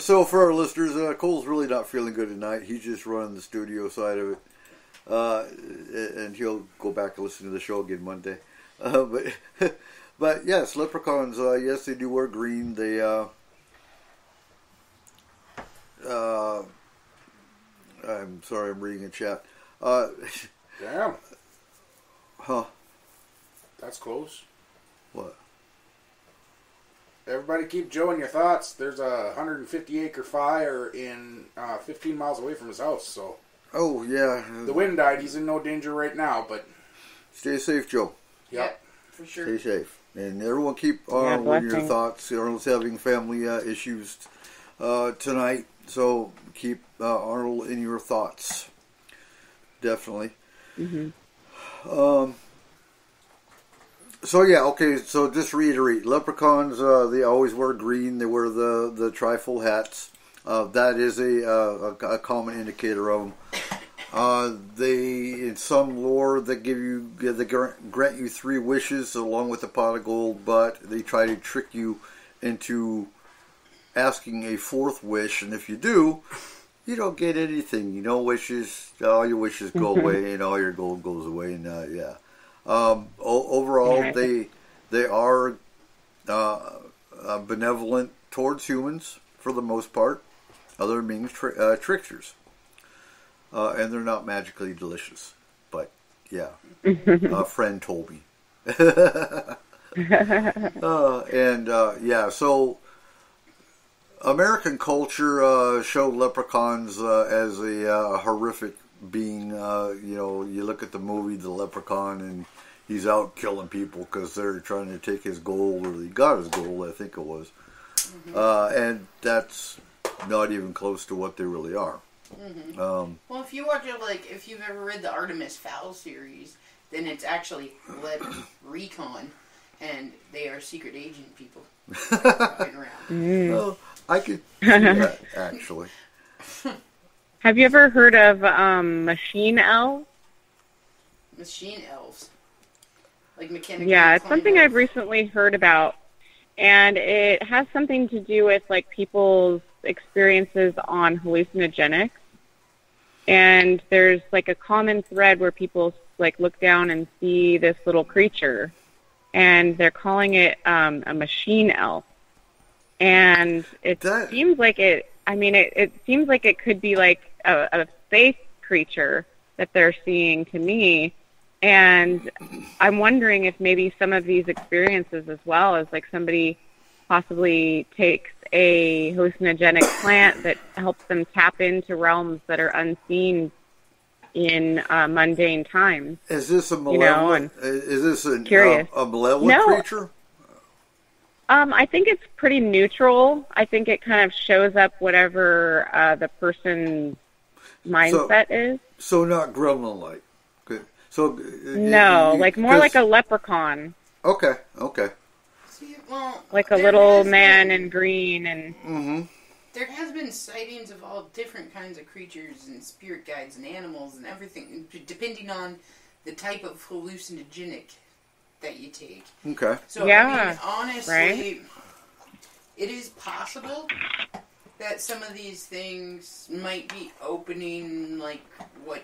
So for our listeners, Cole's really not feeling good tonight. He's just running the studio side of it. And he'll go back and listen to the show again Monday. But yes, leprechauns, yes, they do wear green. They, I'm sorry, I'm reading a chat. Damn. Huh. That's close. What? Everybody keep Joe in your thoughts. There's a 150-acre fire in 15 miles away from his house, so... Oh, yeah. The wind died. He's in no danger right now, but... Stay safe, Joe. Yep. For sure. Stay safe. And everyone keep Arnold in your thoughts. Arnold's having family issues tonight, so keep Arnold in your thoughts. Definitely. Mm-hmm. So yeah, okay. So just reiterate: leprechauns, they always wear green. They wear the trifold hats. That is a common indicator of them. They, in some lore, they grant you 3 wishes along with a pot of gold, but they try to trick you into asking a 4th wish, and if you do, you don't get anything. No wishes, all your wishes go away, and all your gold goes away, and yeah. Overall, they are benevolent towards humans for the most part. Other means tricksters. And they're not magically delicious. But, yeah. A friend told me. Yeah, so American culture showed leprechauns as a horrific being. You look at the movie The Leprechaun, and he's out killing people because they're trying to take his gold, or he got his gold, I think it was. And that's not even close to what they really are. Well, if you watch it, like, if you've ever read the Artemis Fowl series, then it's actually Recon, and they are secret agent people going around. Well, I could see that, actually. Have you ever heard of machine elves? Machine elves? Like mechanical? Yeah, it's something I've recently heard about, and it has something to do with, like, people's experiences on hallucinogenics. And there's, like, a common thread where people, like, look down and see this little creature, and they're calling it a machine elf. And it seems like it seems like it could be, like, a faith creature that they're seeing to me. And I'm wondering if maybe some of these experiences, as well as, like, somebody possibly takes a hallucinogenic plant that helps them tap into realms that are unseen in mundane times. Is this a malevolent? Is this a malevolent creature? I think it's pretty neutral. I think it kind of shows up whatever the person's mindset is. So not gremlin-like. So no, like more like a leprechaun. Okay. See, well, like a little man in green, and there has been sightings of all different kinds of creatures and spirit guides and animals and everything, depending on the type of hallucinogenic that you take. Okay. So I mean, honestly, it is possible that some of these things might be opening, like, what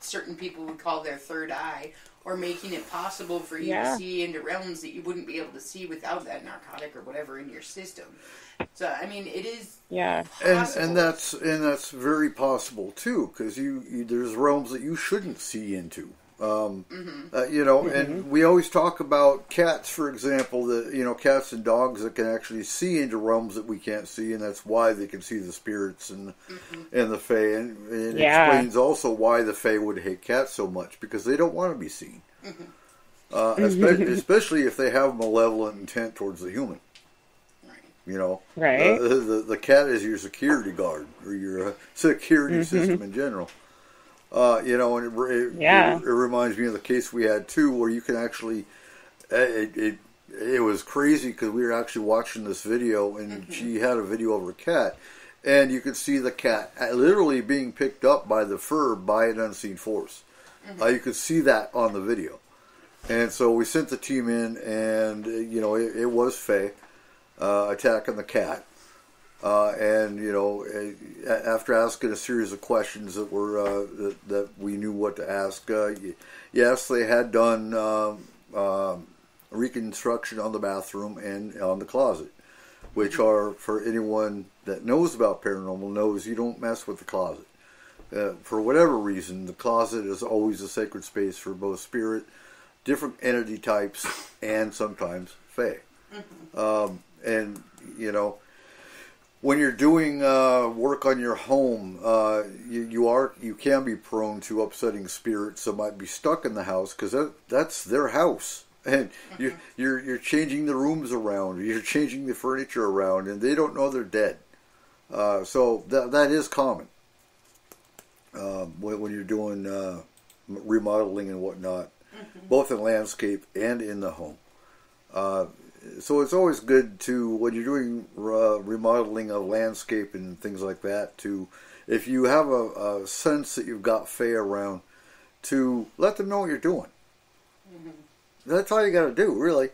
certain people would call their third eye, or making it possible for you to see into realms that you wouldn't be able to see without that narcotic or whatever in your system. So I mean, it is possible. and that's very possible too, because there's realms that you shouldn't see into. And we always talk about cats, for example, that cats and dogs that can actually see into realms that we can't see, and that's why they can see the spirits and the fae, and it explains also why the fae would hate cats so much, because they don't want to be seen, especially if they have malevolent intent towards the human. Right. The cat is your security guard, or your security system in general. And it reminds me of the case we had too, where you can actually, it was crazy because we were actually watching this video, and she had a video of her cat, and you could see the cat literally being picked up by the fur by an unseen force. You could see that on the video, and so we sent the team in, and it was fae attacking the cat. After asking a series of questions that were that we knew what to ask, yes, they had done reconstruction on the bathroom and on the closet, which are, for anyone that knows about paranormal, knows you don't mess with the closet. For whatever reason, the closet is always a sacred space for both spirit different entity types, and sometimes fae. And, you know, when you're doing work on your home, you can be prone to upsetting spirits that might be stuck in the house, because that's their house. And you're changing the rooms around, you're changing the furniture around, and they don't know they're dead. So that is common when you're doing remodeling and whatnot, both in landscape and in the home. So it's always good to, when you're doing remodeling of landscape and things like that, to, if you have a sense that you've got fae around, to let them know what you're doing. That's all you got to do, really.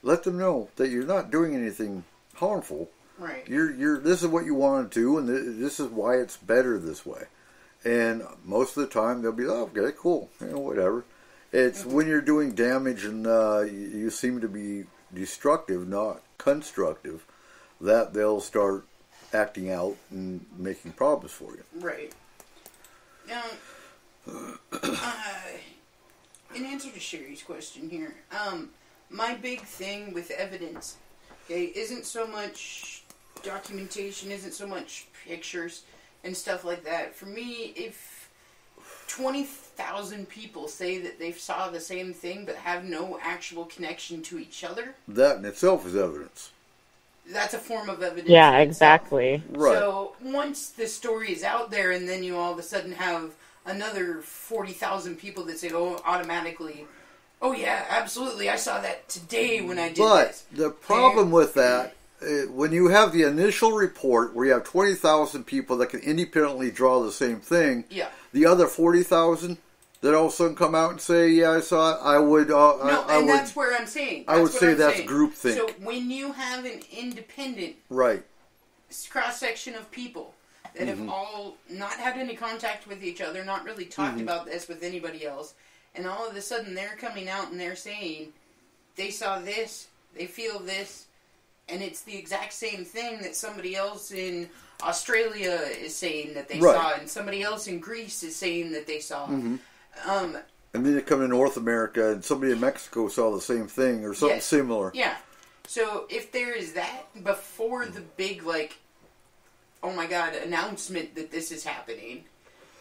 Let them know that you're not doing anything harmful. Right. This is what you want to do, and this is why it's better this way. And most of the time, they'll be, oh, okay, cool, whatever. It's when you're doing damage and you seem to be destructive, not constructive, that they'll start acting out and making problems for you. Right. Now, in answer to Sherry's question here, my big thing with evidence, isn't so much documentation, isn't so much pictures and stuff like that. For me, if 20,000 people say that they saw the same thing but have no actual connection to each other, that in itself is evidence. That's a form of evidence. Yeah, exactly. Right. So once the story is out there, and then you all of a sudden have another 40,000 people that say, automatically, oh yeah, absolutely, I saw that today when I did this. But the problem with that, when you have the initial report where you have 20,000 people that can independently draw the same thing, the other 40,000 that all of a sudden come out and say, yeah, I saw it, I would... that's where I'm saying. I would say that's groupthink. So when you have an independent cross-section of people that have all not had any contact with each other, not really talked about this with anybody else, and all of a sudden they're coming out and they're saying they saw this, they feel this, and it's the exact same thing that somebody else in Australia is saying that they saw, and somebody else in Greece is saying that they saw. And then you come to North America and somebody in Mexico saw the same thing or something similar. Yeah. So if there is that before the big, oh my God, announcement that this is happening,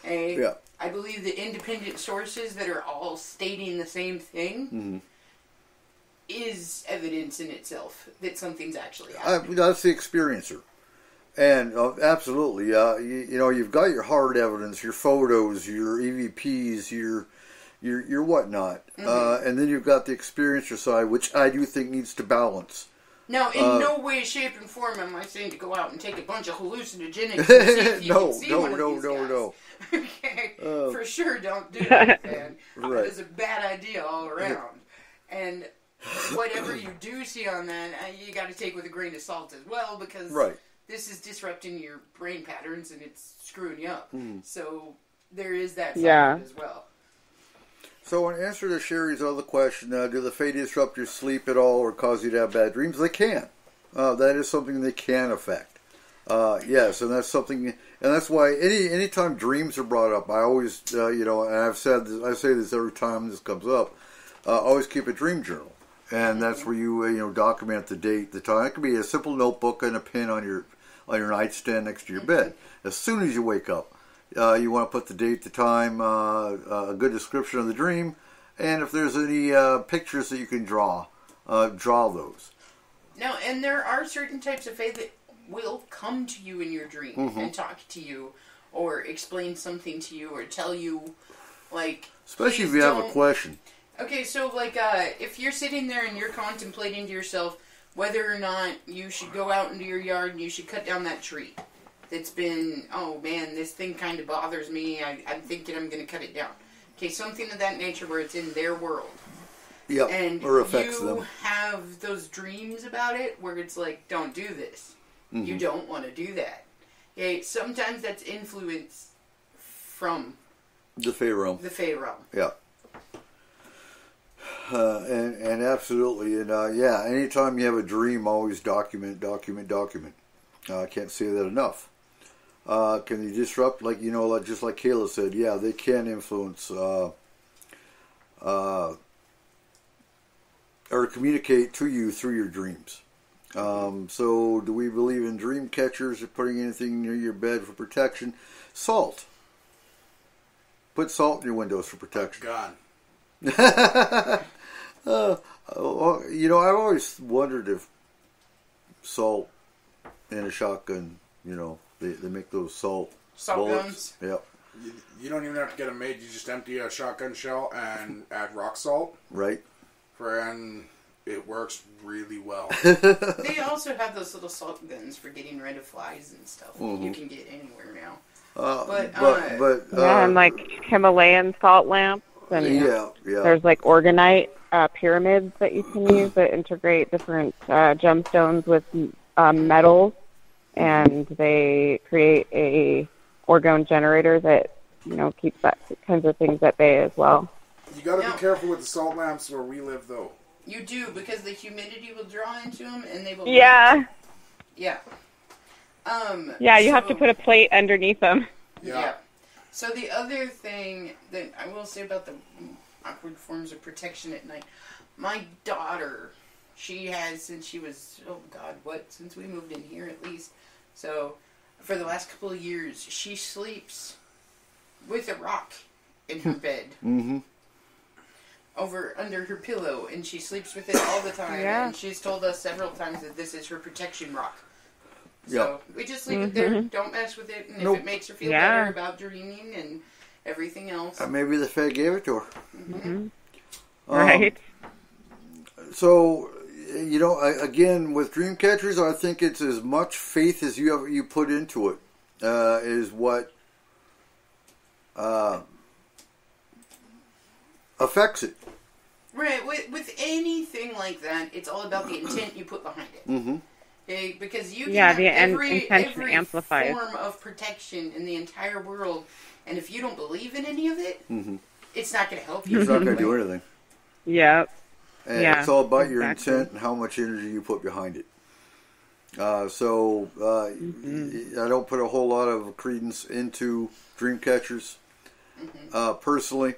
I believe the independent sources that are all stating the same thing is evidence in itself that something's actually happening. That's the experiencer. And absolutely, you've got your hard evidence, your photos, your EVPs, your whatnot, and then you've got the experiencer side, which I do think needs to balance. Now, in no way, shape, and form am I saying to go out and take a bunch of hallucinogenics and see if you can see one of these guys. No. Okay, for sure, don't do that, man. Right. It's a bad idea all around. And whatever you do see on that, you got to take with a grain of salt as well, because this is disrupting your brain patterns and it's screwing you up. So there is that side of it as well. So in answer to Sherry's other question, do the fae disrupt your sleep at all or cause you to have bad dreams? They can. That is something they can affect. Yes, and that's something, and that's why anytime dreams are brought up, I always, and I say this every time this comes up, always keep a dream journal. And that's where you document the date, the time. It could be a simple notebook and a pen on your nightstand next to your bed. As soon as you wake up, you want to put the date, the time, a good description of the dream, and if there's any pictures that you can draw those. Now, and there are certain types of fae that will come to you in your dream and talk to you, or explain something to you, or tell you, especially if you have a question. Okay, so, if you're sitting there and you're contemplating to yourself whether or not you should go out into your yard and you should cut down that tree that's been, oh man, this thing kind of bothers me, I'm thinking I'm going to cut it down. Okay, something of that nature where it's in their world. Yep, and or affects you them. have those dreams about it where it's like, don't do this. You don't want to do that. Okay, sometimes that's influence from the fae realm. Yeah. And absolutely, and anytime you have a dream, always document. I can't say that enough. Can they disrupt, just like Kayla said, they can influence or communicate to you through your dreams. So, do we believe in dream catchers or putting anything near your bed for protection? Salt. Put salt in your windows for protection. Gun. I've always wondered if salt in a shotgun, they make those salt bullets. guns. Yep. You don't even have to get them made. You just empty a shotgun shell and add rock salt. Right. And it works really well. They also have those little salt guns for getting rid of flies and stuff. Mm-hmm. You can get anywhere now. And like Himalayan salt lamps. And there's like organite pyramids that you can use that integrate different gemstones with metals, and they create a orgone generator that keeps that kinds of things at bay as well. You got to be careful with the salt lamps where we live, though. You do, because the humidity will draw into them, and they will. Yeah. Yeah. You have to put a plate underneath them. Yeah. So the other thing that I will say about the awkward forms of protection at night, my daughter, she has since she was, since we moved in here at least. So for the last couple of years, she sleeps with a rock in her bed. Mm-hmm. Under her pillow, and she sleeps with it all the time. Yeah. And she's told us several times that this is her protection rock. So Yep. we just leave it there. Don't mess with it. And if it makes her feel better about dreaming and everything else. Maybe the Fae gave it to her. Mm-hmm. Right. So, again, with dream catchers, I think it's as much faith as you put into it is what affects it. Right. With anything like that, it's all about the intent you put behind it. Mm-hmm. Okay? Because you can have every amplifies. form of protection in the entire world, and if you don't believe in any of it, it's not going to help you. It's not going to do anything. Yep. And it's all about your intent and how much energy you put behind it. I don't put a whole lot of credence into dream catchers. Personally,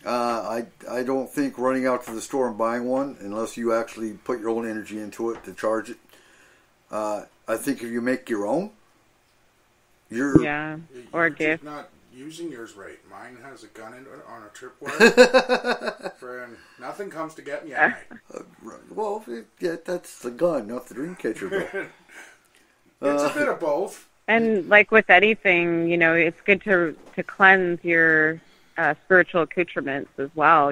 I don't think running out to the store and buying one, unless you actually put your own energy into it to charge it. I think if you make your own, you're or a gift. Not using yours right. Mine has a gun in it on a tripwire. Friend, nothing comes to get me at night. That's the gun, not the dream catcher. It's a bit of both. And like with anything, it's good to cleanse your spiritual accoutrements as well.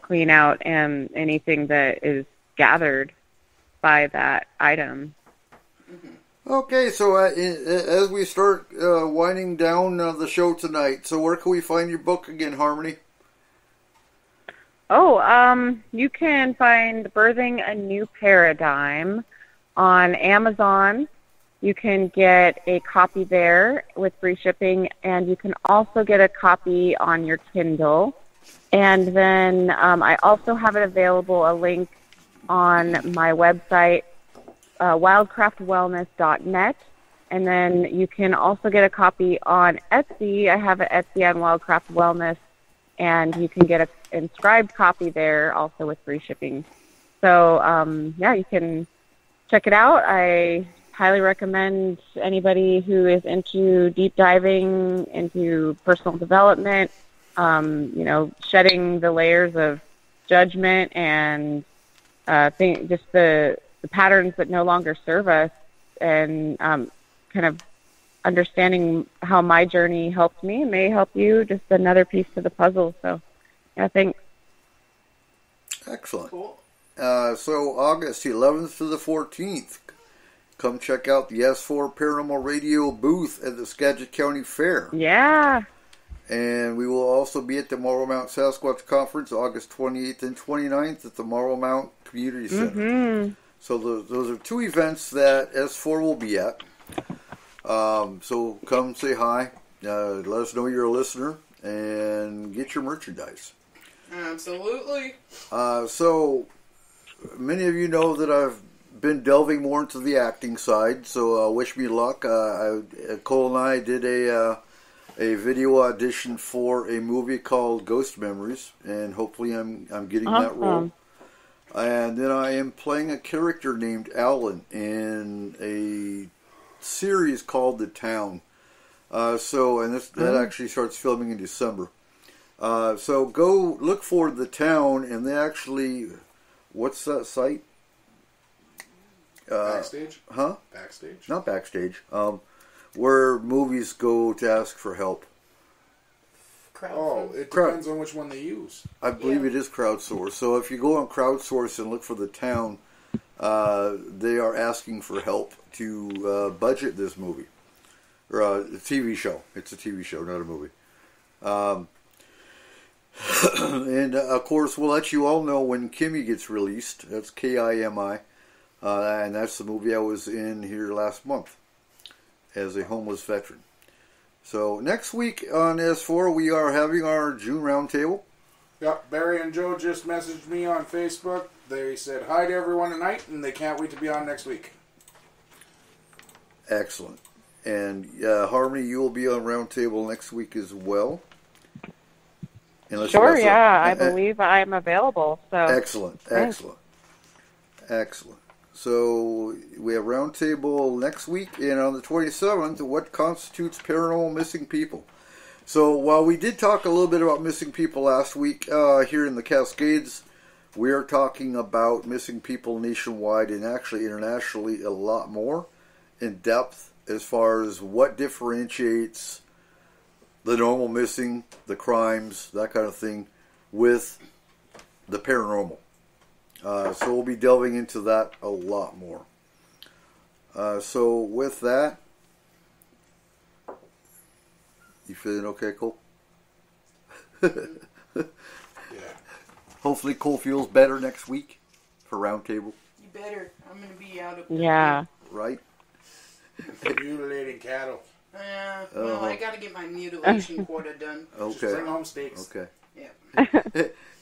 Clean out and anything that is gathered by that item. Okay, so as we start winding down the show tonight, so where can we find your book again, Harmony? You can find Birthing a New Paradigm on Amazon. You can get a copy there with free shipping, and you can also get a copy on your Kindle. And then I also have it available, a link on my website, wildcraftwellness.net. And then you can also get a copy on Etsy. I have an Etsy on Wildcraft Wellness, and you can get an inscribed copy there also with free shipping. So, you can check it out. I highly recommend anybody who is into deep diving, into personal development, shedding the layers of judgment and just the patterns that no longer serve us, and kind of understanding how my journey helped me may help you. Just another piece to the puzzle. So, thanks. Excellent. Cool. So August 11th to the 14th, come check out the S-4 Paranormal Radio booth at the Skagit County Fair. Yeah. And we will also be at the Marblemount Sasquatch Conference August 28th and 29th at the Marblemount Community Center. Mm-hmm. So those are two events that S4 will be at. So come say hi, let us know you're a listener, and get your merchandise. Absolutely. So many of you know that I've been delving more into the acting side, so wish me luck. Cole and I did a video audition for a movie called Ghost Memories, and hopefully I'm getting that role. And then I am playing a character named Alan in a series called The Town. That actually starts filming in December. So go look for The Town, and they actually, what's that site? Backstage? Huh? Backstage? Not Backstage. Where movies go to ask for help. It depends on which one they use. I believe it is crowdsourced. So if you go on crowdsource and look for The Town, they are asking for help to budget this movie. Or a TV show. It's a TV show, not a movie. And of course, we'll let you all know when Kimmy gets released. That's Kimi. And that's the movie I was in here last month as a homeless veteran. So next week on S4, we are having our June Roundtable. Yep, Barry and Joe just messaged me on Facebook. They said hi to everyone tonight, and they can't wait to be on next week. Excellent. And Harmony, you will be on Roundtable next week as well. Sure, yeah, I believe I'm available. So excellent. So we have Roundtable next week, and on the 27th, what constitutes paranormal missing people. So while we did talk a little bit about missing people last week here in the Cascades, we are talking about missing people nationwide and actually internationally a lot more in depth as far as what differentiates the normal missing, the crimes, that kind of thing, with the paranormal. So we'll be delving into that a lot more. So with that, you feeling okay, Cole? Yeah. Hopefully Cole feels better next week for Roundtable. You better. I'm going to be out of... Yeah. Right? Mutilating cattle. Well, I got to get my mutilation quota done. Okay. Just bring home steaks. Okay. Yeah.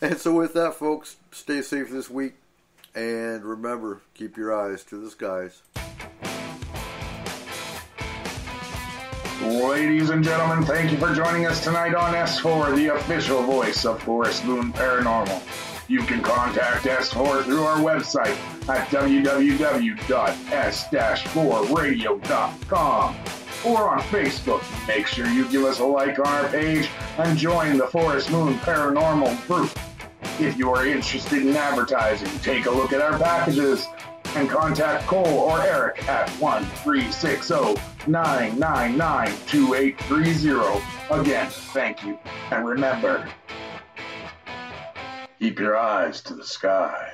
And so with that, folks, stay safe this week. And remember, keep your eyes to the skies. Ladies and gentlemen, thank you for joining us tonight on S4, the official voice of Forest Moon Paranormal. You can contact S4 through our website at www.s-4radio.com or on Facebook. Make sure you give us a like on our page and join the Forest Moon Paranormal group. If you are interested in advertising, take a look at our packages and contact Cole or Eric at 1-360-999-2830. Again, thank you. And remember, keep your eyes to the sky.